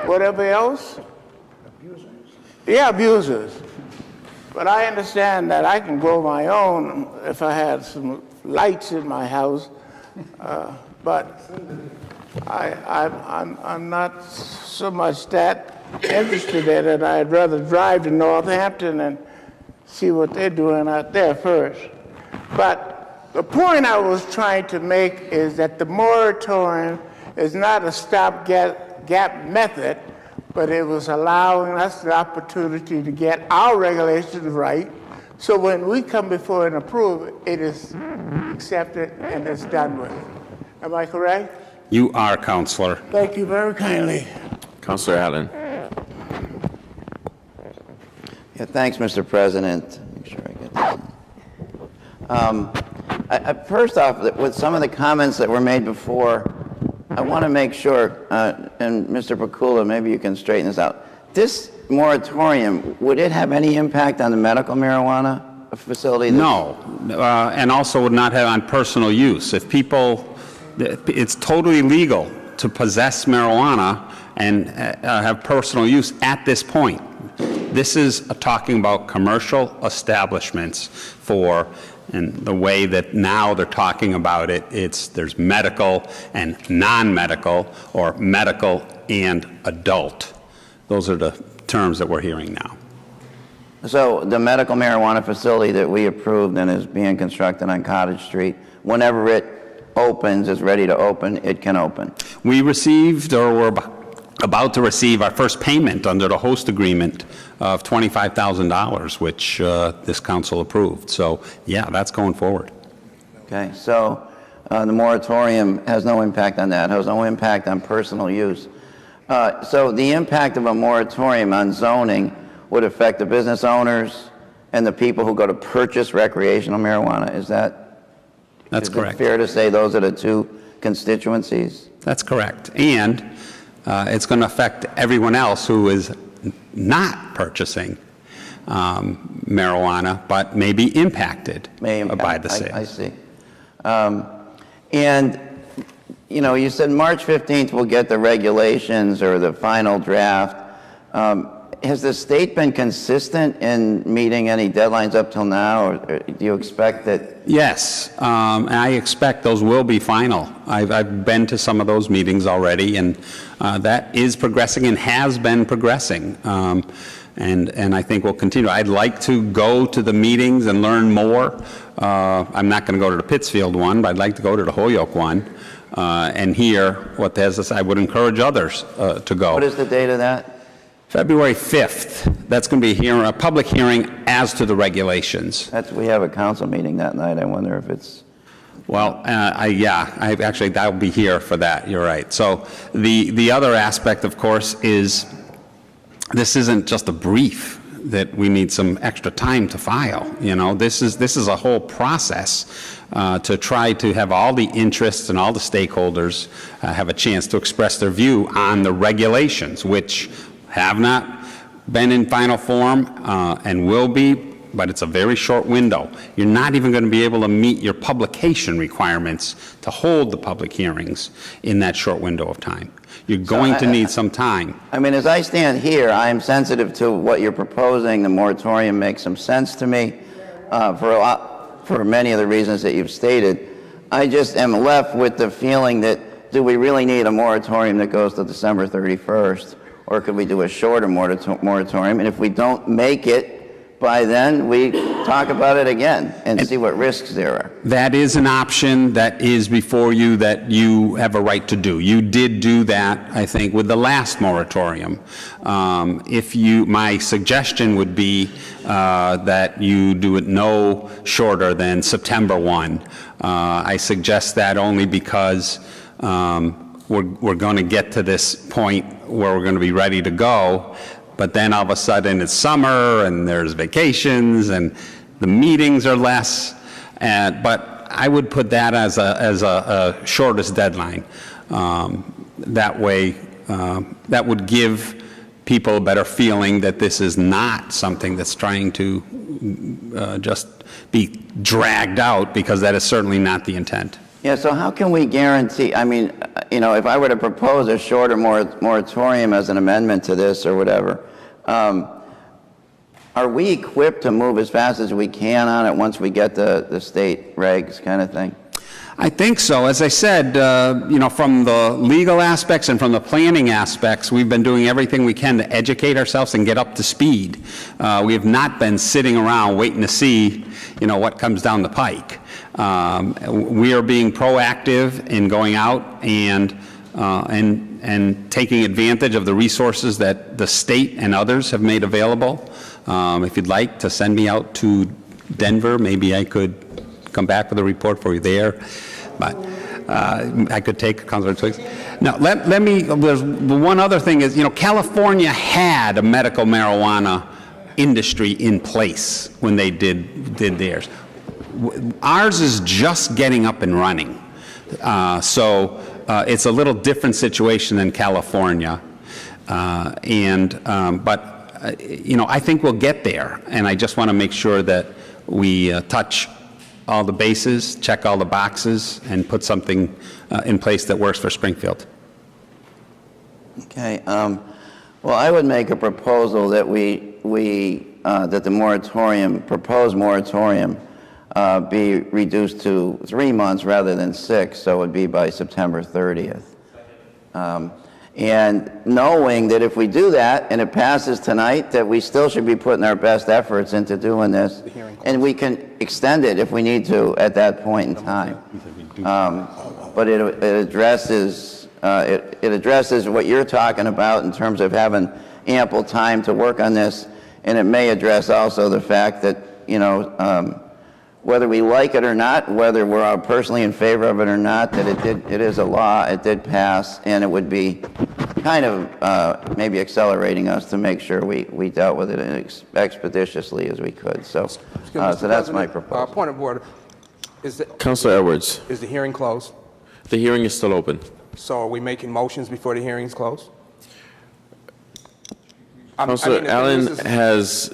whatever else. Abusers. Yeah, abusers. But I understand that I can grow my own if I had some lights in my house. But I'm not so much that interested in it. I'd rather drive to Northampton and see what they're doing out there first. But the point I was trying to make is that the moratorium is not a stopgap method, but it was allowing us the opportunity to get our regulations right. So when we come before and approve it, it is accepted and it's done with. Am I correct? You are, Counselor. Thank you very kindly. Counselor Allen. Yeah, thanks, Mr. President. Make sure I get this. First off, with some of the comments that were made before, I want to make sure, and Mr. Pakula, maybe you can straighten this out. This moratorium, would it have any impact on the medical marijuana facility? No, and also would not have on personal use. If people, it's totally legal to possess marijuana and have personal use at this point. This is talking about commercial establishments for, and the way that now they're talking about it, there's medical and non-medical, or medical and adult. Those are the terms that we're hearing now. So the medical marijuana facility that we approved and is being constructed on Cottage Street, whenever it opens, is ready to open, it can open. We received, or we're about to receive, our first payment under the host agreement of $25,000, which this council approved. So, yeah, that's going forward. Okay, so the moratorium has no impact on that, has no impact on personal use. So the impact of a moratorium on zoning would affect the business owners and the people who go to purchase recreational marijuana. Is that correct? Fair to say those are the two constituencies? That's correct. And it's going to affect everyone else who is not purchasing marijuana, but may be impacted by the sale. I see. And, you know, you said March 15th we'll get the regulations or the final draft. Has the state been consistent in meeting any deadlines up till now, or do you expect that? Yes, I expect those will be final. I've been to some of those meetings already, and that is progressing and has been progressing. And I think we'll continue. I'd like to go to the meetings and learn more. I'm not going to go to the Pittsfield one, but I'd like to go to the Holyoke one and hear what has to say. I would encourage others to go. What is the date of that? February 5th. That's going to be a public hearing as to the regulations. We have a council meeting that night. I wonder if it's... Well, I'll be here for that. You're right. So the other aspect, of course, is this isn't just a brief that we need some extra time to file. You know, this is a whole process to try to have all the interests and all the stakeholders have a chance to express their view on the regulations, which have not been in final form and will be, but it's a very short window. You're not even going to be able to meet your publication requirements to hold the public hearings in that short window of time. You're going to need some time. I mean, as I stand here, I am sensitive to what you're proposing. The moratorium makes some sense to me for many of the reasons that you've stated. I just am left with the feeling that do we really need a moratorium that goes to December 31st? Or could we do a shorter moratorium? And if we don't make it by then, we talk about it again and see what risks there are. That is an option that is before you that you have a right to do. You did do that, I think, with the last moratorium. My suggestion would be that you do it no shorter than September 1. I suggest that only because we're going to get to this point where we're going to be ready to go, but then all of a sudden it's summer and there's vacations and the meetings are less. But I would put that as a shortest deadline. That way, that would give people a better feeling that this is not something that's trying to just be dragged out, because that is certainly not the intent. Yeah, so how can we guarantee, I mean, if I were to propose a shorter moratorium as an amendment to this or whatever, are we equipped to move as fast as we can on it once we get the state regs kind of thing? I think so. As I said, from the legal aspects and from the planning aspects, we've been doing everything we can to educate ourselves and get up to speed. We have not been sitting around waiting to see, what comes down the pike. We are being proactive in going out and taking advantage of the resources that the state and others have made available. If you'd like to send me out to Denver, maybe I could come back with a report for you there. But I could take Councilor Twiggs. Now, there's one other thing is, California had a medical marijuana industry in place when they did theirs. Ours is just getting up and running. So it's a little different situation than California. But I think we'll get there. And I just want to make sure that we touch all the bases, check all the boxes, and put something in place that works for Springfield. Okay. Well, I would make a proposal that that the proposed moratorium, be reduced to 3 months rather than 6, so it would be by September 30th. And knowing that if we do that and it passes tonight, that we still should be putting our best efforts into doing this, and we can extend it if we need to at that point in time. But it addresses what you're talking about in terms of having ample time to work on this, and it may address also the fact that whether we like it or not, whether we're personally in favor of it or not, that it is a law, it did pass, and it would be kind of maybe accelerating us to make sure we dealt with it as expeditiously as we could. So that's my proposal. Point of order. Councilor Edwards. Is the hearing closed? The hearing is still open. So are we making motions before the hearing is closed? Councilor Allen has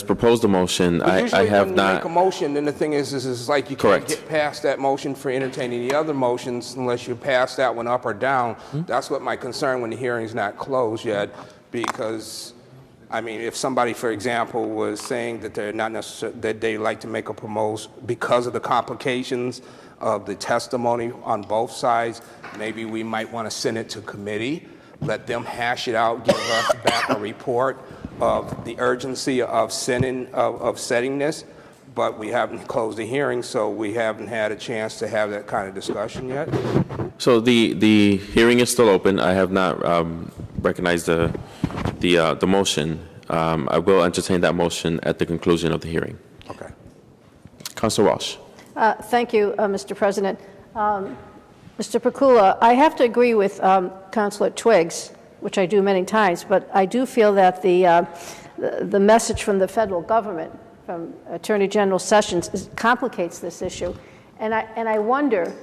proposed a motion. I have when not. you make a motion, then the thing is like you can't get past that motion for entertaining the other motions unless you pass that one up or down. That's what my concern when the hearing's not closed yet, because if somebody, for example, was saying that they're not necessarily that they like to make a promotion because of the complications of the testimony on both sides, maybe we might want to send it to committee. Let them hash it out, give us back a report of the urgency of setting this, but we haven't closed the hearing, so we haven't had a chance to have that kind of discussion yet. So the hearing is still open. I have not recognized the motion. I will entertain that motion at the conclusion of the hearing. Okay. Councilor Walsh. Thank you, Mr. President. Mr. Pakula, I have to agree with Councilor Twiggs, which I do many times, but I do feel that the message from the federal government, from Attorney General Sessions, complicates this issue. And I wonder,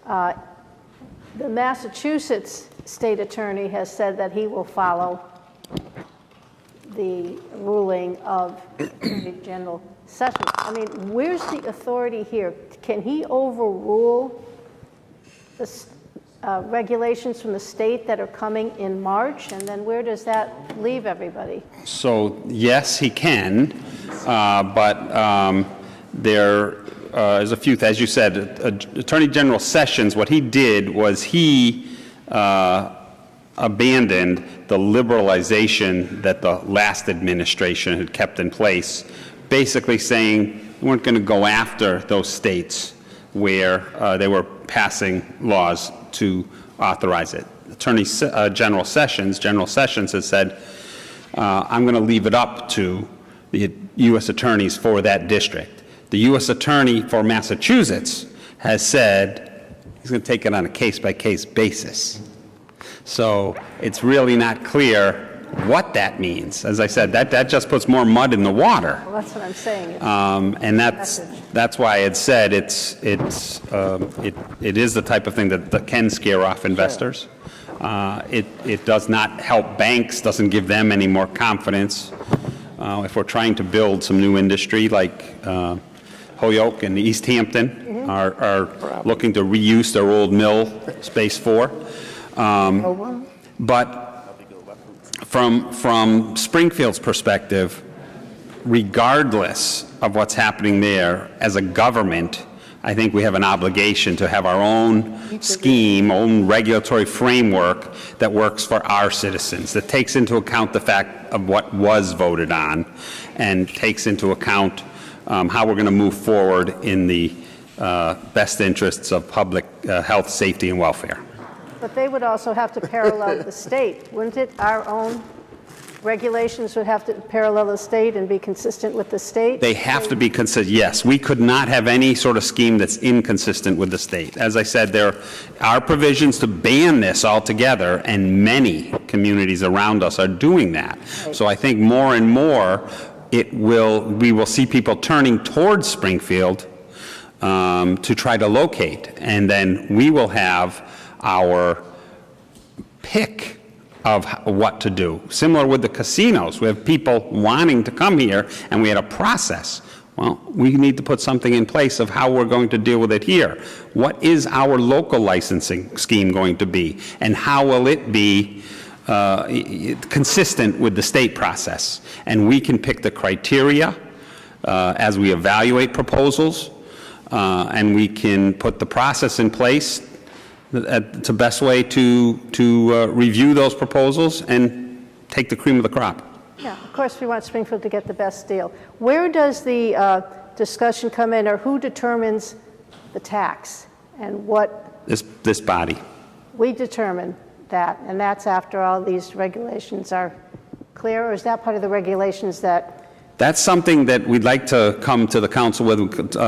the Massachusetts state attorney has said that he will follow the ruling of Attorney General Sessions. Where's the authority here? Can he overrule the regulations from the state that are coming in March, and then where does that leave everybody? So yes, he can, but there is a few, as you said, Attorney General Sessions, what he did was he abandoned the liberalization that the last administration had kept in place, basically saying we weren't going to go after those states where they were passing laws to authorize it. Attorney General Sessions has said, I'm going to leave it up to the U.S. attorneys for that district. The U.S. attorney for Massachusetts has said he's going to take it on a case-by-case basis. So it's really not clear what that means. As I said, that just puts more mud in the water. Well, that's what I'm saying. And that's why it said it is the type of thing that can scare off investors. It does not help banks, doesn't give them any more confidence. If we're trying to build some new industry like Holyoke and East Hampton are looking to reuse their old mill space for. But from Springfield's perspective, regardless of what's happening there, as a government, I think we have an obligation to have our own scheme, own regulatory framework that works for our citizens, that takes into account the fact of what was voted on and takes into account how we're going to move forward in the best interests of public health, safety, and welfare. But they would also have to parallel the state, wouldn't it? Our own regulations would have to parallel the state and be consistent with the state? They have to be consistent, yes. We could not have any sort of scheme that's inconsistent with the state. As I said, there are provisions to ban this altogether, and many communities around us are doing that. Right. So I think more and more we will see people turning towards Springfield to try to locate, and then we will have our pick of what to do. Similar with the casinos, we have people wanting to come here, and we had a process. Well, we need to put something in place of how we're going to deal with it here. What is our local licensing scheme going to be, and how will it be consistent with the state process? And we can pick the criteria as we evaluate proposals, and we can put the process in place. It's the best way to review those proposals and take the cream of the crop. Yeah, of course we want Springfield to get the best deal. Where does the discussion come in, or who determines the tax and what? This body. We determine that, and that's after all these regulations are clear, or is that part of the regulations that? That's something that we'd like to come to the council with.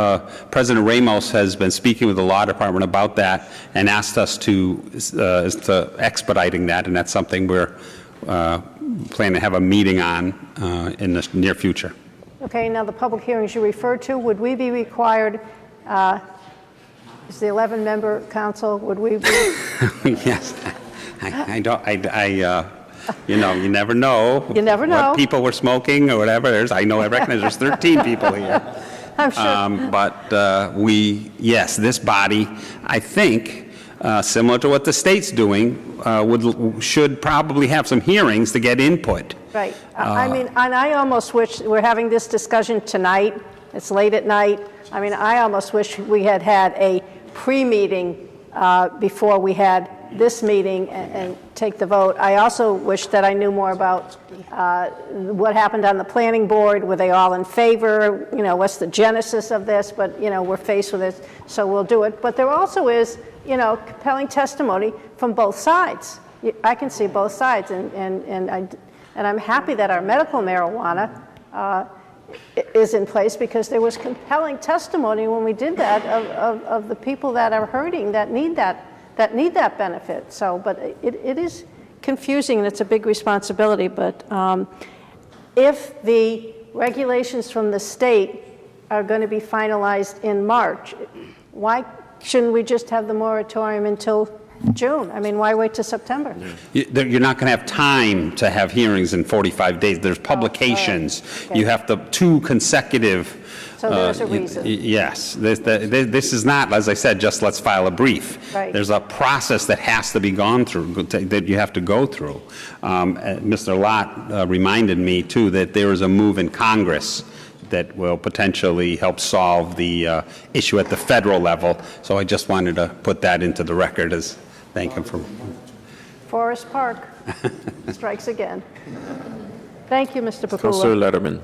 President Ramos has been speaking with the law department about that and asked us to expediting that, and that's something we're planning to have a meeting on in the near future. Okay, now the public hearings you referred to, would we be required, is the 11-member council, would we be? Yes, you know, you never know. You never know. What people were smoking or whatever. I recognize there's 13 people here. I'm sure. But yes, this body, I think, similar to what the state's doing, should probably have some hearings to get input. Right. I mean, and I almost wish we're having this discussion tonight. It's late at night. I mean, I almost wish we had had a pre-meeting before we had this meeting and take the vote. I also wish that I knew more about what happened on the planning board. Were they all in favor? You know, what's the genesis of this? But, you know, we're faced with it, so we'll do it. But there also is, you know, compelling testimony from both sides. I can see both sides, and I'm happy that our medical marijuana is in place, because there was compelling testimony when we did that of the people that are hurting, that need that benefit. So, but it is confusing, and it's a big responsibility. But if the regulations from the state are going to be finalized in March, why shouldn't we just have the moratorium until June? I mean, why wait till September? You're not going to have time to have hearings in 45 days. There's publications. Okay. You have to 2 consecutive. So there's a reason. Yes. This is not, as I said, just let's file a brief. Right. There's a process that has to be gone through, that you have to go through. Mr. Lott reminded me, too, that there is a move in Congress that will potentially help solve the issue at the federal level. So I just wanted to put that into the record as thank him for Forest Park strikes again. Thank you, Mr. Councilor Pakula. Letterman.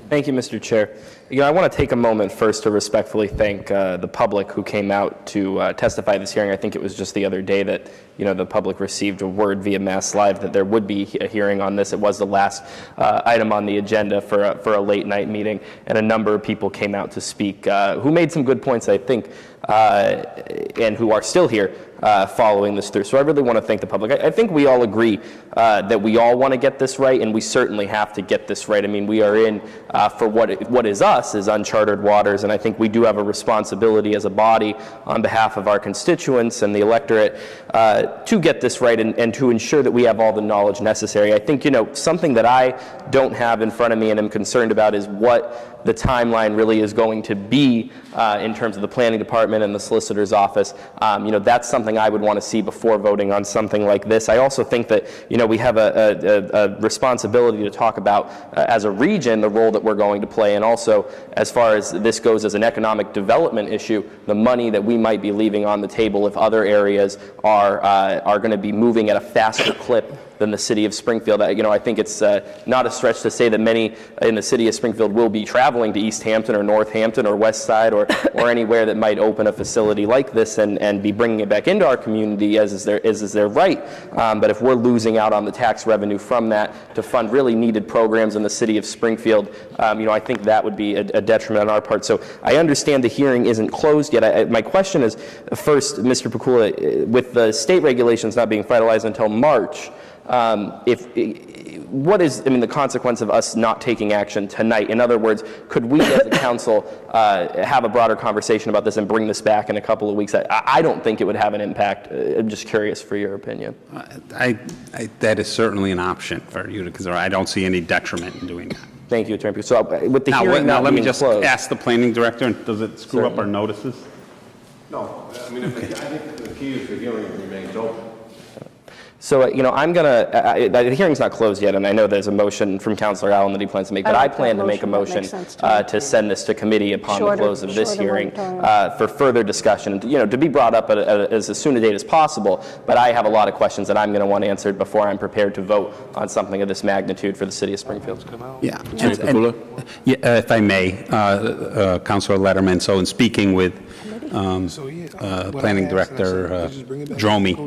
Thank you, Mr. Chair. I want to take a moment first to respectfully thank the public who came out to testify at this hearing. I think it was just the other day that the public received a word via Mass Live that there would be a hearing on this. It was the last item on the agenda for a late night meeting, and a number of people came out to speak who made some good points, I think, and who are still here following this through. So I really want to thank the public. I think we all agree that we all want to get this right, and we certainly have to get this right. I mean, we are in for what is us is uncharted waters, and I think we do have a responsibility as a body on behalf of our constituents and the electorate to get this right and to ensure that we have all the knowledge necessary. I think, something that I don't have in front of me and am concerned about is what the timeline really is going to be in terms of the planning department and the solicitor's office. That's something I would want to see before voting on something like this. I also think that, we have a responsibility to talk about, as a region, the role that we're going to play, and also, as far as this goes as an economic development issue, the money that we might be leaving on the table if other areas are going to be moving at a faster clip than the city of Springfield. I think it's not a stretch to say that many in the city of Springfield will be traveling to East Hampton or Northampton or West Side or anywhere that might open a facility like this and be bringing it back into our community as is their right. But if we're losing out on the tax revenue from that to fund really needed programs in the city of Springfield, I think that would be a detriment on our part. So I understand the hearing isn't closed yet. My question is, first, Mr. Pakula, with the state regulations not being finalized until March, what is the consequence of us not taking action tonight? In other words, could we as a council have a broader conversation about this and bring this back in a couple of weeks? I don't think it would have an impact. I'm just curious for your opinion. That is certainly an option for you to consider. I don't see any detriment in doing that. Thank you, Attorney. So with the hearing now not let me being just closed, ask the planning director, does it screw up our notices? No, I think the key is the hearing remains open. So, I'm going to, the hearing's not closed yet, and I know there's a motion from Councilor Allen that he plans to make, but I plan to make a motion to send this to committee upon the close of this hearing for further discussion, to be brought up as soon a date as possible. But I have a lot of questions that I'm going to want answered before I'm prepared to vote on something of this magnitude for the city of Springfield. Yeah. If I may, Councilor Letterman, so in speaking with Planning Director Dromey,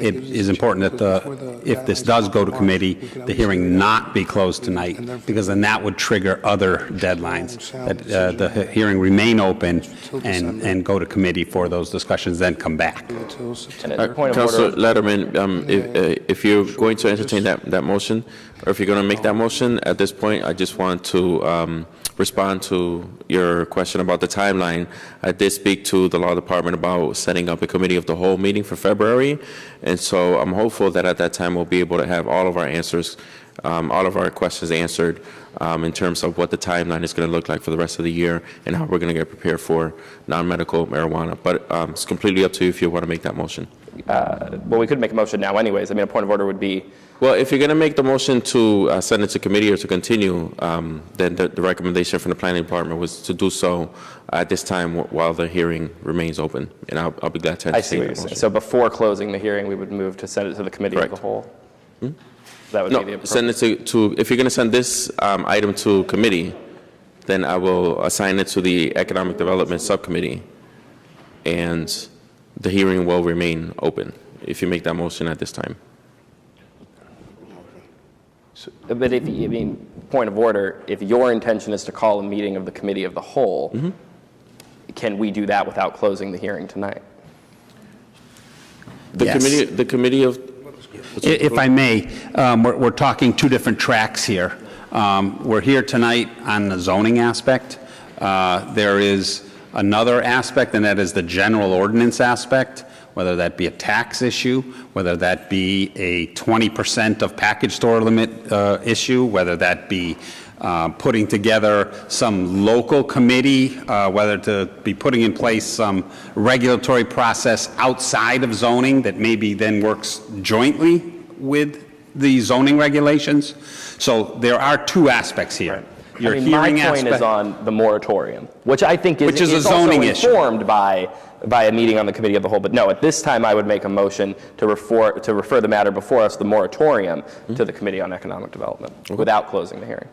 it is important that if this does go to committee, the hearing not be closed tonight, because then that would trigger other deadlines, that the hearing remain open and go to committee for those discussions, then come back. Councilor Letterman, if you're going to entertain that motion, or if you're going to make that motion, at this point, I just want to respond to your question about the timeline. I did speak to the law department about setting up a committee of the whole meeting for February, and so I'm hopeful that at that time we'll be able to have all of our answers, all of our questions answered in terms of what the timeline is going to look like for the rest of the year and how we're going to get prepared for non-medical marijuana. But it's completely up to you if you want to make that motion. Well, we could make a motion now anyways. A point of order would be... Well, if you're going to make the motion to send it to committee or to continue, then the recommendation from the planning department was to do so at this time while the hearing remains open, and I'll be glad to entertain I see what you're saying. So before closing the hearing, we would move to send it to the committee of the whole? That would be the appropriate... send it to if you're going to send this item to committee, then I will assign it to the Economic Development Subcommittee, and the hearing will remain open if you make that motion at this time. But point of order, if your intention is to call a meeting of the committee of the whole, can we do that without closing the hearing tonight? The committee of... If I may, we're talking two different tracks here. We're here tonight on the zoning aspect. There is another aspect, and that is the general ordinance aspect, whether that be a tax issue, whether that be a 20% of package store limit issue, whether that be putting together some local committee, whether to be putting in place some regulatory process outside of zoning that maybe then works jointly with the zoning regulations. So there are two aspects here. your I mean, hearing my point is aspect. on the moratorium, which I think Which is a also zoning issue. informed by a meeting on the committee of the whole. But no, at this time, I would make a motion to refer the matter before us, the moratorium, to the Committee on Economic Development, without closing the hearing.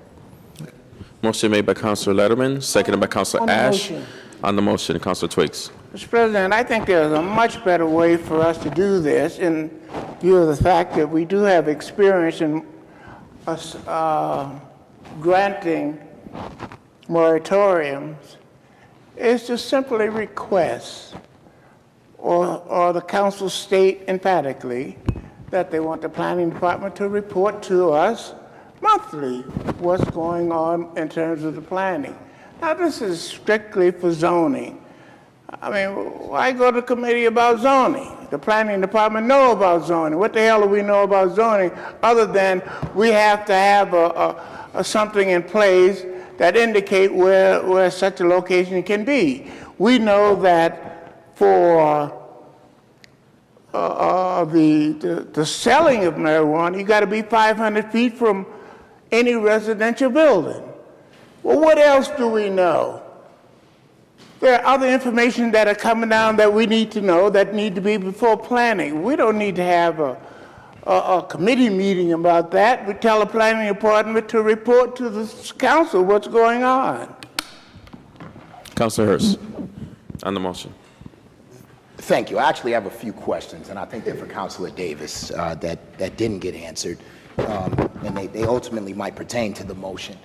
Motion made by Councilor Letterman, seconded by Councilor On the Ash. motion. On the motion, Councilor Twiggs. Mr. President, I think there's a much better way for us to do this in view of the fact that we do have experience in us granting moratoriums, is to simply request or the council state emphatically that they want the planning department to report to us monthly what's going on in terms of the planning. Now, this is strictly for zoning. I mean, why go to committee about zoning? The planning department know about zoning. What the hell do we know about zoning other than we have to have something in place that indicate where such a location can be? We know that for the selling of marijuana, you got to be 500 feet from any residential building. Well, what else do we know? There are other information that are coming down that we need to know that need to be before planning. We don't need to have a committee meeting about that. We tell the planning department to report to the council what's going on. Councilor Hurst, on the motion. Thank you. I actually have a few questions, and I think they're for Councilor Davis that didn't get answered, and they ultimately might pertain to the motion.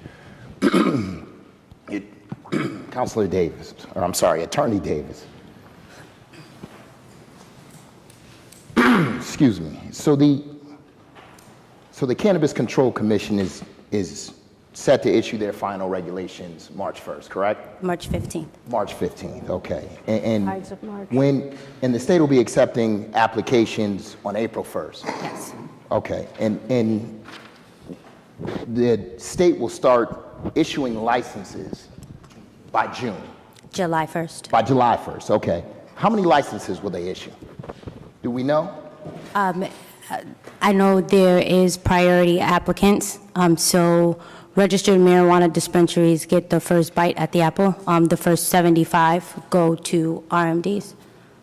Councilor Davis, or I'm sorry, Attorney Davis. Excuse me. So the Cannabis Control Commission is set to issue their final regulations March 1st, correct? March 15th. March 15th, okay. And Ides of March. and the state will be accepting applications on April 1st? Yes. Okay, and the state will start issuing licenses by June? July 1st. By July 1st, okay. How many licenses will they issue? Do we know? I know there is priority applicants, so registered marijuana dispensaries get the first bite at the apple. The first 75 go to RMDs.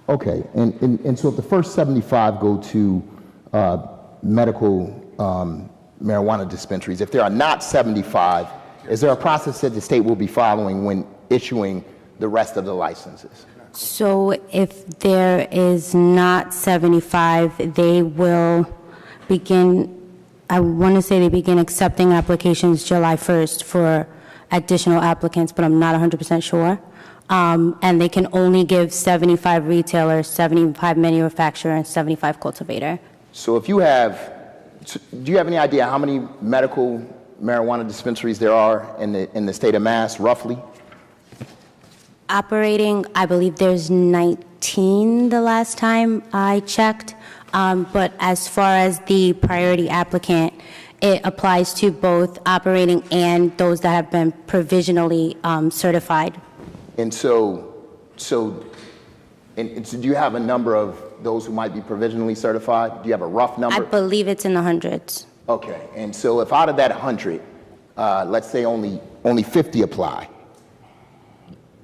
Okay, and so if the first 75 go to medical marijuana dispensaries, if there are not 75, is there a process that the state will be following when issuing the rest of the licenses? So if there is not 75, they will begin, I want to say they begin accepting applications July 1st for additional applicants, but I'm not 100% sure. And they can only give 75 retailers, 75 manufacturer, and 75 cultivator. So if you have, do you have any idea how many medical marijuana dispensaries there are in the state of Mass, roughly? Operating, I believe there's 19 the last time I checked. But as far as the priority applicant, it applies to both operating and those that have been provisionally certified. And so do you have a number of those who might be provisionally certified? Do you have a rough number? I believe it's in the hundreds. Okay, and so if out of that 100, let's say only 50 apply,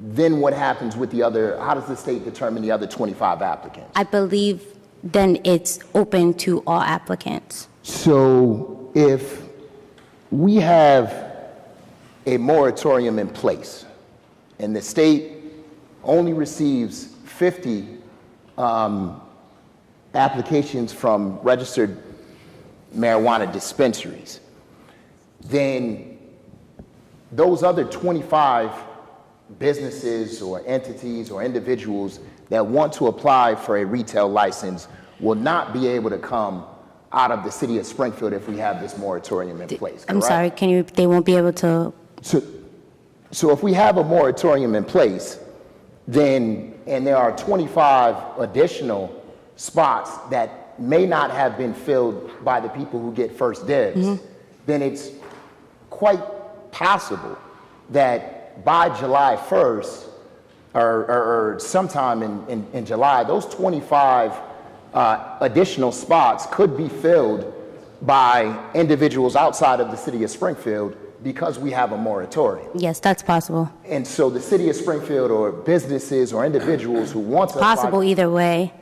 then what happens with the other, how does the state determine the other 25 applicants? I believe then it's open to all applicants. So if we have a moratorium in place and the state only receives 50 applications from registered marijuana dispensaries, then those other 25 businesses or entities or individuals that want to apply for a retail license will not be able to come out of the city of Springfield if we have this moratorium in place, correct? I'm sorry, they won't be able to? So if we have a moratorium in place, then, and there are 25 additional spots that may not have been filled by the people who get first dibs, then it's quite possible that by July 1st, or sometime in July, those 25 additional spots could be filled by individuals outside of the city of Springfield because we have a moratorium. Yes, that's possible. And so the city of Springfield or businesses or individuals who want to Possible either way.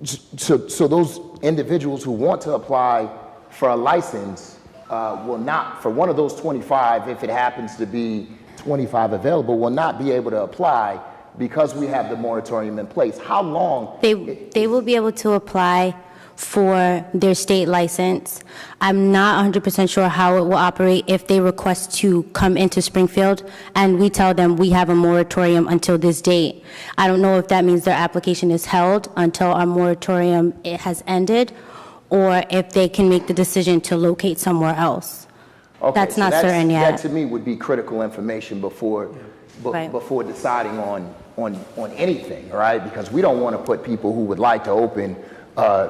so those individuals who want to apply for a license will not, for one of those 25, if it happens to be 25 available, will not be able to apply because we have the moratorium in place. How long? They will be able to apply for their state license. I'm not 100% sure how it will operate if they request to come into Springfield and we tell them we have a moratorium until this date. I don't know if that means their application is held until our moratorium has ended, or if they can make the decision to locate somewhere else. Okay, that's so not certain yet. That to me would be critical information before before deciding on anything, right? Because we don't want to put people who would like to open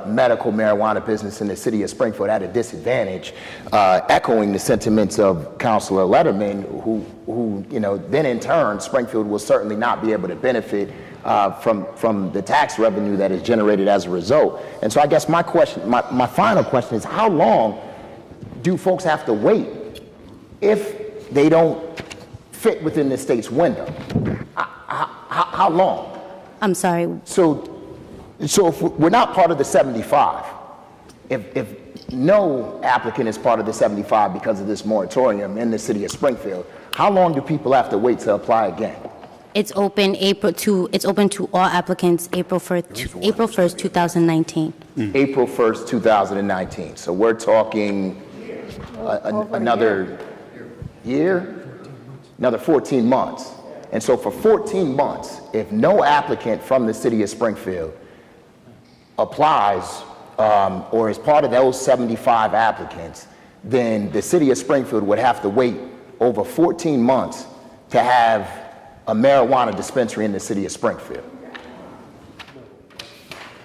medical marijuana business in the city of Springfield at a disadvantage, echoing the sentiments of Councilor Letterman, who then in turn, Springfield will certainly not be able to benefit from the tax revenue that is generated as a result. And so I guess my final question is, how long do folks have to wait if they don't fit within the state's window? How long? I'm sorry. So if we're not part of the 75, if no applicant is part of the 75 because of this moratorium in the city of Springfield, how long do people have to wait to apply again? It's open to all applicants April 1st, 2019. April 1st, 2019. So we're talking another year, another 14 months. And so for 14 months, if no applicant from the city of Springfield applies or is part of those 75 applicants, then the city of Springfield would have to wait over 14 months to have a marijuana dispensary in the city of Springfield.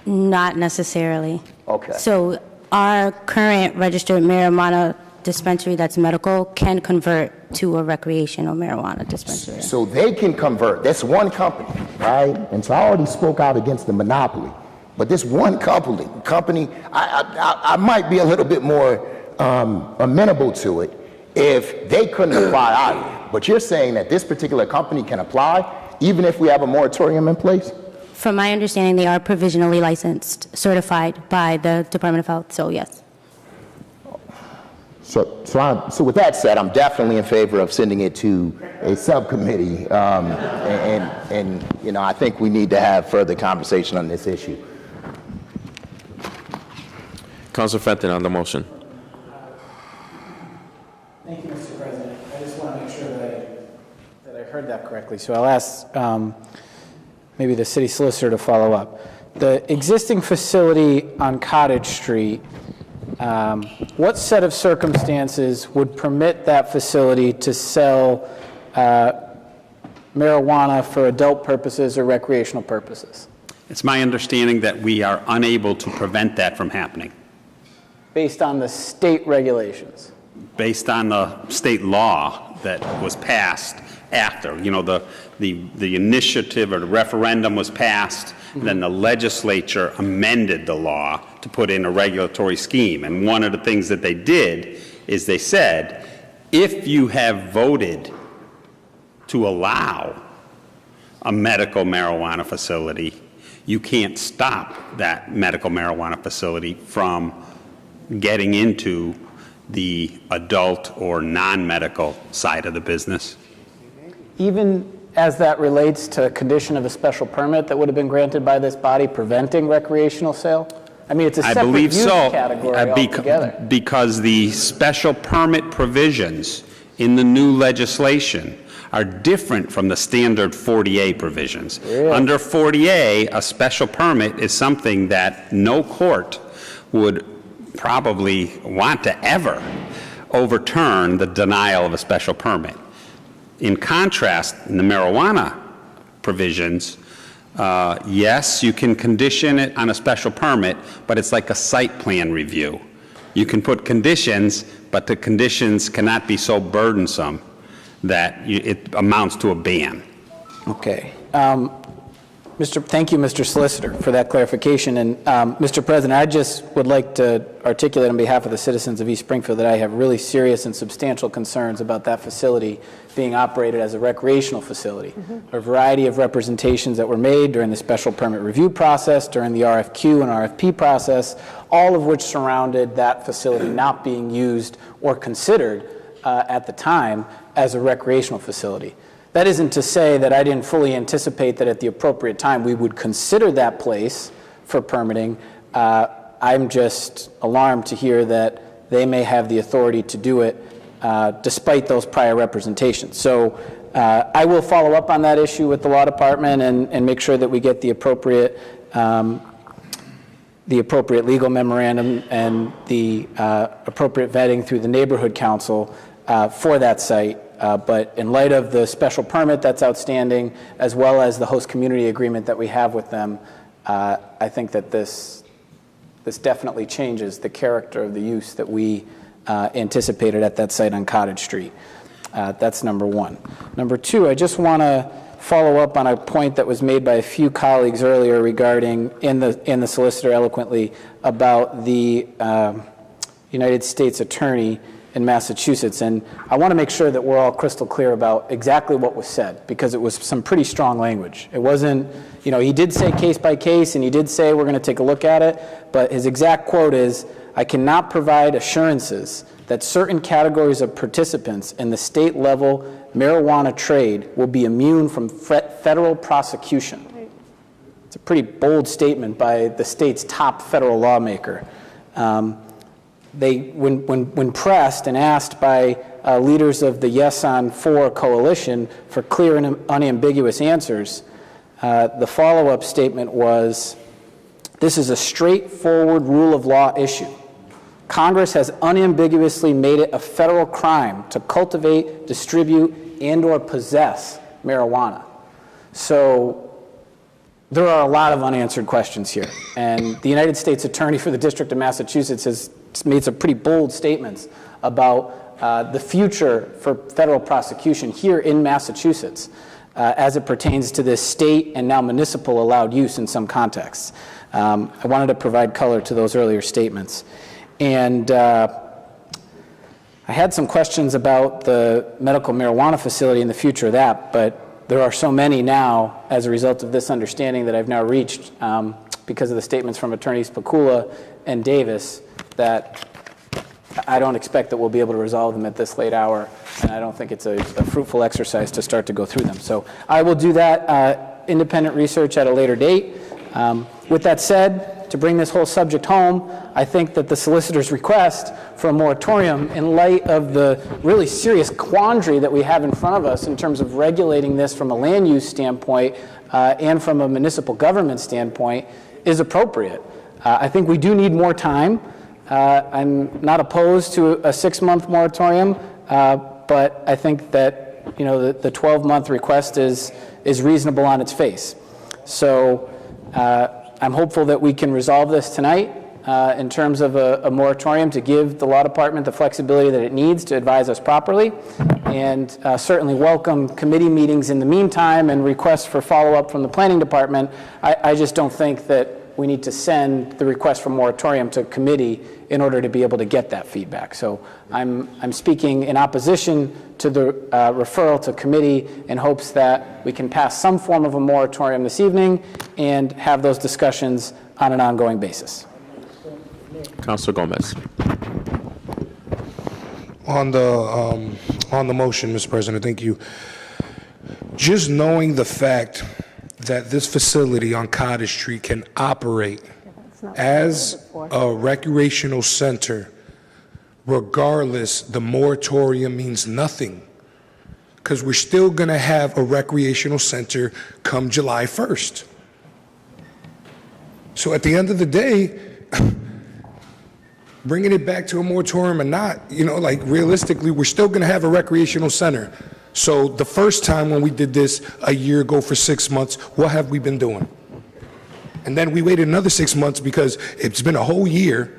Not necessarily. Okay. So our current registered marijuana dispensary that's medical can convert to a recreational marijuana dispensary. So they can convert. That's one company, right? And so I already spoke out against the monopoly. But this one company, I might be a little bit more amenable to it if they couldn't apply either. But you're saying that this particular company can apply even if we have a moratorium in place? From my understanding, they are provisionally licensed, certified by the Department of Health, so yes. So with that said, I'm definitely in favor of sending it to a subcommittee, and I think we need to have further conversation on this issue. Councilor Fenton on the motion. Thank you, Mr. President. I just want to make sure that I heard that correctly. So I'll ask maybe the city solicitor to follow up. The existing facility on Cottage Street, what set of circumstances would permit that facility to sell marijuana for adult purposes or recreational purposes? It's my understanding that we are unable to prevent that from happening. Based on the state regulations? Based on the state law that was passed after. The initiative or the referendum was passed, then the legislature amended the law to put in a regulatory scheme. And one of the things that they did is they said, if you have voted to allow a medical marijuana facility, you can't stop that medical marijuana facility from getting into the adult or non-medical side of the business. Even as that relates to a condition of a special permit that would have been granted by this body preventing recreational sale? I mean, it's a separate use category altogether. Because the special permit provisions in the new legislation are different from the standard 40A provisions. Really? Under 40A, a special permit is something that no court would probably want to ever overturn the denial of a special permit. In contrast, in the marijuana provisions, yes, you can condition it on a special permit, but it's like a site plan review. You can put conditions, but the conditions cannot be so burdensome that it amounts to a ban. Okay. Thank you, Mr. Solicitor, for that clarification. And Mr. President, I just would like to articulate on behalf of the citizens of East Springfield that I have really serious and substantial concerns about that facility being operated as a recreational facility. A variety of representations that were made during the special permit review process, during the RFQ and RFP process, all of which surrounded that facility not being used or considered at the time as a recreational facility. That isn't to say that I didn't fully anticipate that at the appropriate time we would consider that place for permitting. I'm just alarmed to hear that they may have the authority to do it despite those prior representations. So I will follow up on that issue with the law department and make sure that we get the appropriate legal memorandum and the appropriate vetting through the neighborhood council for that site. But in light of the special permit that's outstanding, as well as the host community agreement that we have with them, I think that this definitely changes the character of the use that we anticipated at that site on Cottage Street. That's number one. Number two, I just want to follow up on a point that was made by a few colleagues earlier regarding, in the solicitor eloquently, about the United States Attorney in Massachusetts. And I want to make sure that we're all crystal clear about exactly what was said, because it was some pretty strong language. It wasn't, he did say case by case, and he did say we're going to take a look at it, but his exact quote is, "I cannot provide assurances that certain categories of participants in the state level marijuana trade will be immune from federal prosecution." It's a pretty bold statement by the state's top federal lawmaker. When pressed and asked by leaders of the Yes on 4 coalition for clear and unambiguous answers, the follow-up statement was, "This is a straightforward rule of law issue. Congress has unambiguously made it a federal crime to cultivate, distribute, and/or possess marijuana." So there are a lot of unanswered questions here. And the United States Attorney for the District of Massachusetts has made some pretty bold statements about the future for federal prosecution here in Massachusetts as it pertains to this state and now municipal allowed use in some contexts. I wanted to provide color to those earlier statements. And I had some questions about the medical marijuana facility and the future of that, but there are so many now as a result of this understanding that I've now reached because of the statements from Attorneys Pakula and Davis that I don't expect that we'll be able to resolve them at this late hour, and I don't think it's a fruitful exercise to start to go through them. So I will do that independent research at a later date. With that said, to bring this whole subject home, I think that the solicitor's request for a moratorium, in light of the really serious quandary that we have in front of us in terms of regulating this from a land use standpoint and from a municipal government standpoint, is appropriate. I think we do need more time. I'm not opposed to a 6-month moratorium, but I think that the 12-month request is reasonable on its face. So I'm hopeful that we can resolve this tonight in terms of a moratorium to give the law department the flexibility that it needs to advise us properly, and certainly welcome committee meetings in the meantime and requests for follow-up from the planning department. I just don't think that we need to send the request for moratorium to committee in order to be able to get that feedback. So I'm speaking in opposition to the referral to committee in hopes that we can pass some form of a moratorium this evening and have those discussions on an ongoing basis. Councilor Gomez. On the motion, Mr. President, thank you. Just knowing the fact that this facility on Cottage Street can operate as a recreational center, regardless, the moratorium means nothing, because we're still going to have a recreational center come July 1st. So at the end of the day, bringing it back to a moratorium or not, realistically, we're still going to have a recreational center. So the first time when we did this a year ago for 6 months, what have we been doing? And then we waited another 6 months because it's been a whole year,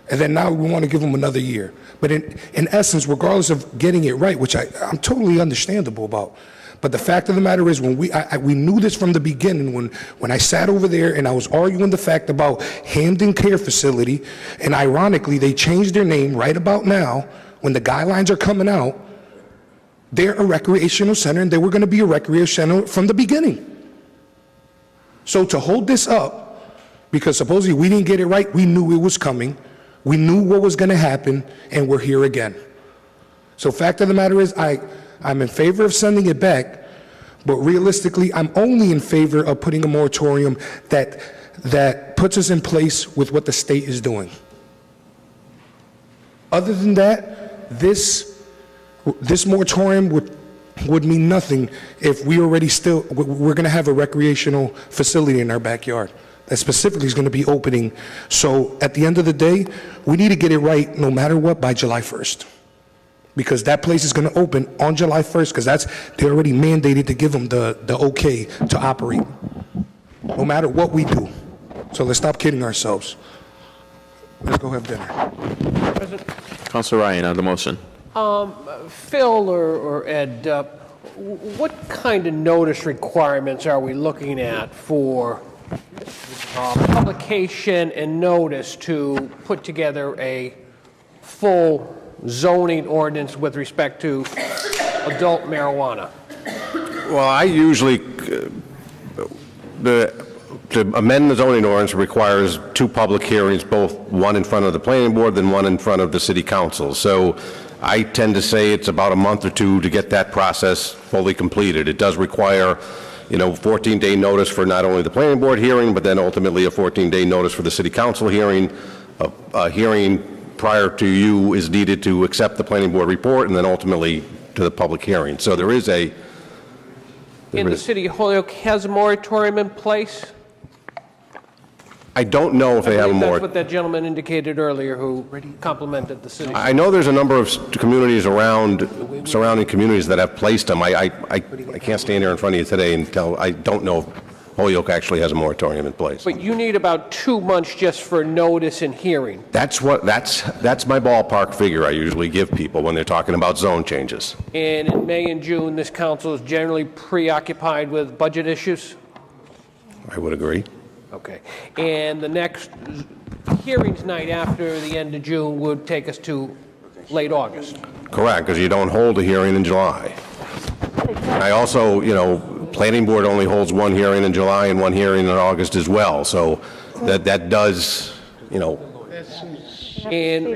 and then now we want to give them another year. But in essence, regardless of getting it right, which I'm totally understandable about, But the fact of the matter is, when we knew this from the beginning, when I sat over there and I was arguing the fact about Hamden Care Facility, and ironically, they changed their name right about now, when the guidelines are coming out, they're a recreational center, and they were going to be a recreational center from the beginning. So to hold this up, because supposedly we didn't get it right, we knew it was coming, we knew what was going to happen, and we're here again. So fact of the matter is, I'm in favor of sending it back, but realistically, I'm only in favor of putting a moratorium that puts us in place with what the state is doing. Other than that, this moratorium would mean nothing if we're going to have a recreational facility in our backyard that specifically is going to be opening. So at the end of the day, we need to get it right no matter what by July 1st. Because that place is going to open on July 1st, because they're already mandated to give them the okay to operate, no matter what we do. So let's stop kidding ourselves. Let's go have dinner. Councilor Ryan on the motion. Phil or Ed, what kind of notice requirements are we looking at for publication and notice to put together a full zoning ordinance with respect to adult marijuana? Well, I usually, to amend the zoning ordinance requires 2 public hearings, both one in front of the planning board, then one in front of the city council. So I tend to say it's about a month or 2 to get that process fully completed. It does require, 14-day notice for not only the planning board hearing, but then ultimately a 14-day notice for the city council hearing. A hearing prior to you is needed to accept the planning board report, and then ultimately to the public hearing. So there is a... The city of Holyoke has a moratorium in place? I don't know if they have a That's what that gentleman indicated earlier who complimented the city. I know there's a number of communities surrounding communities that have placed them. I can't stand here in front of you today and tell, I don't know if Holyoke actually has a moratorium in place. But you need about 2 months just for notice and hearing. That's my ballpark figure I usually give people when they're talking about zone changes. And in May and June, this council is generally preoccupied with budget issues? I would agree. Okay. And the next hearings night after the end of June would take us to late August? Correct, because you don't hold a hearing in July. I also, planning board only holds 1 hearing in July and 1 hearing in August as well. So that does, And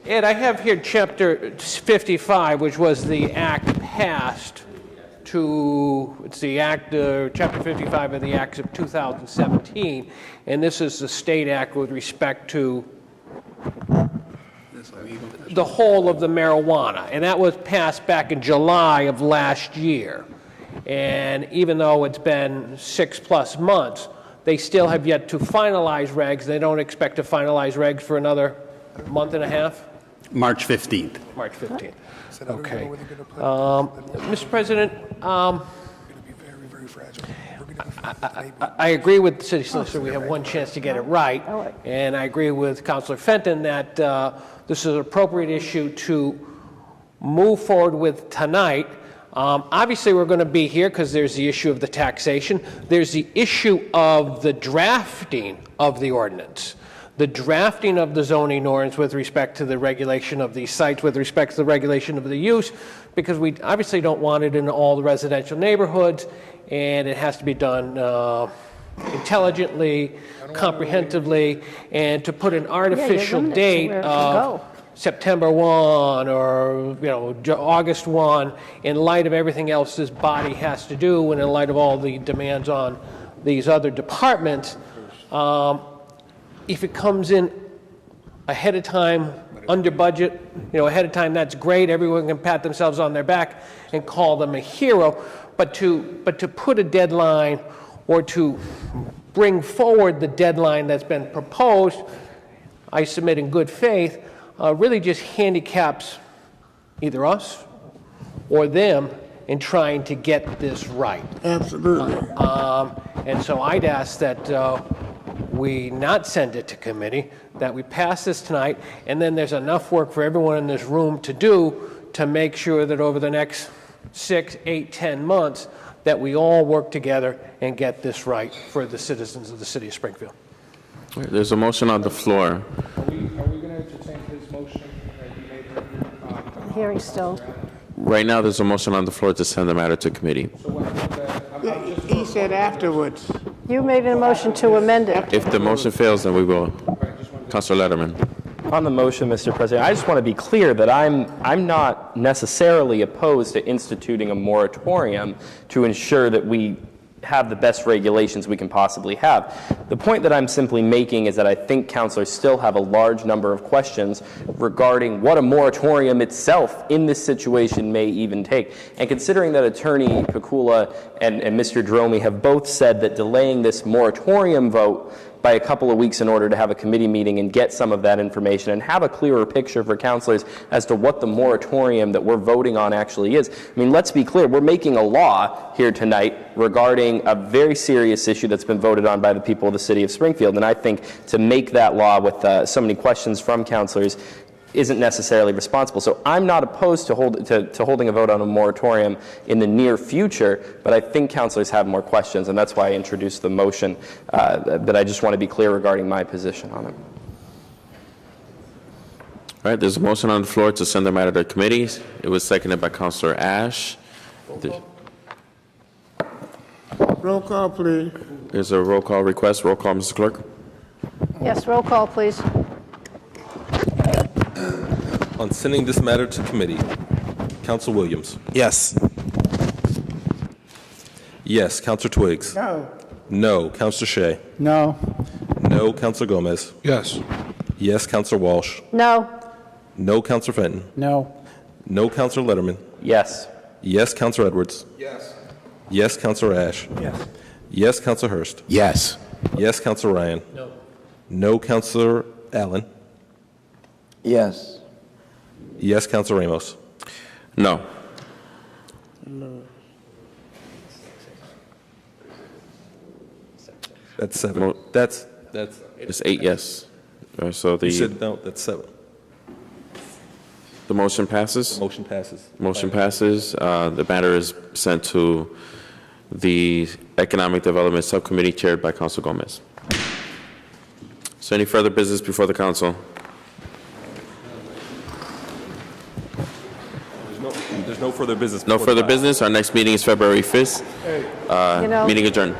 Ed, I have here Chapter 55, which was the act passed it's the act, Chapter 55 of the Acts of 2017, and this is the state act with respect to the whole of the marijuana, and that was passed back in July of last year. And even though it's been 6+ months, they still have yet to finalize regs. They don't expect to finalize regs for another month and a half? March 15th. March 15th. Okay. Mr. President, I agree with the city solicitor. We have one chance to get it right. And I agree with Councilor Fenton that this is an appropriate issue to move forward with tonight. Obviously, we're going to be here because there's the issue of the taxation. There's the issue of the drafting of the ordinance. The drafting of the zoning ordinance with respect to the regulation of these sites, with respect to the regulation of the use, because we obviously don't want it in all the residential neighborhoods, and it has to be done intelligently, comprehensively, and to put an artificial date of September 1 or August 1 in light of everything else this body has to do and in light of all the demands on these other departments. If it comes in ahead of time, under budget, ahead of time, that's great. Everyone can pat themselves on their back and call them a hero. But to put a deadline or to bring forward the deadline that's been proposed, I submit in good faith, really just handicaps either us or them in trying to get this right. Absolutely. And so I'd ask that we not send it to committee, that we pass this tonight, and then there's enough work for everyone in this room to do to make sure that over the next 6, 8, 10 months, that we all work together and get this right for the citizens of the city of Springfield. All right, there's a motion on the floor. Are we going to entertain his motion that he made? Hearing still. Right now, there's a motion on the floor to send the matter to committee. He said afterwards. You made a motion to amend it. If the motion fails, then we will. Councilor Letterman. On the motion, Mr. President, I just want to be clear that I'm not necessarily opposed to instituting a moratorium to ensure that we have the best regulations we can possibly have. The point that I'm simply making is that I think councilors still have a large number of questions regarding what a moratorium itself in this situation may even take. And considering that Attorney Pikula and Mr. Dromi have both said that delaying this moratorium vote by a couple of weeks in order to have a committee meeting and get some of that information and have a clearer picture for councilors as to what the moratorium that we're voting on actually is. I mean, let's be clear, we're making a law here tonight regarding a very serious issue that's been voted on by the people of the city of Springfield, and I think to make that law with so many questions from councilors isn't necessarily responsible. So I'm not opposed to holding a vote on a moratorium in the near future, but I think councilors have more questions, and that's why I introduced the motion, but I just want to be clear regarding my position on it. All right, there's a motion on the floor to send the matter to committees. It was seconded by Councilor Ash. Roll call, please. There's a roll call request. Roll call, Mr. Clerk. Yes, roll call, please. On sending this matter to committee, Council Williams. Yes. Yes, Councilor Twiggs. No. No, Councilor Shea. No. No, Councilor Gomez. Yes. Yes, Councilor Walsh. No. No, Councilor Fenton. No. No, Councilor Letterman. Yes. Yes, Councilor Edwards. Yes. Yes, Councilor Ash. Yes. Yes, Councilor Hurst. Yes. Yes, Councilor Ryan. No. No, Councilor Allen. Yes. Yes, Councilor Ramos. No. That's 7. That's It's 8 yes. So you the said no, that's 7. the motion passes? Motion passes. Motion passes. The matter is sent to the Economic Development Subcommittee chaired by Council Gomez. So any further business before the council? There's no further business. No further business. Our next meeting is February 5th. Meeting adjourned.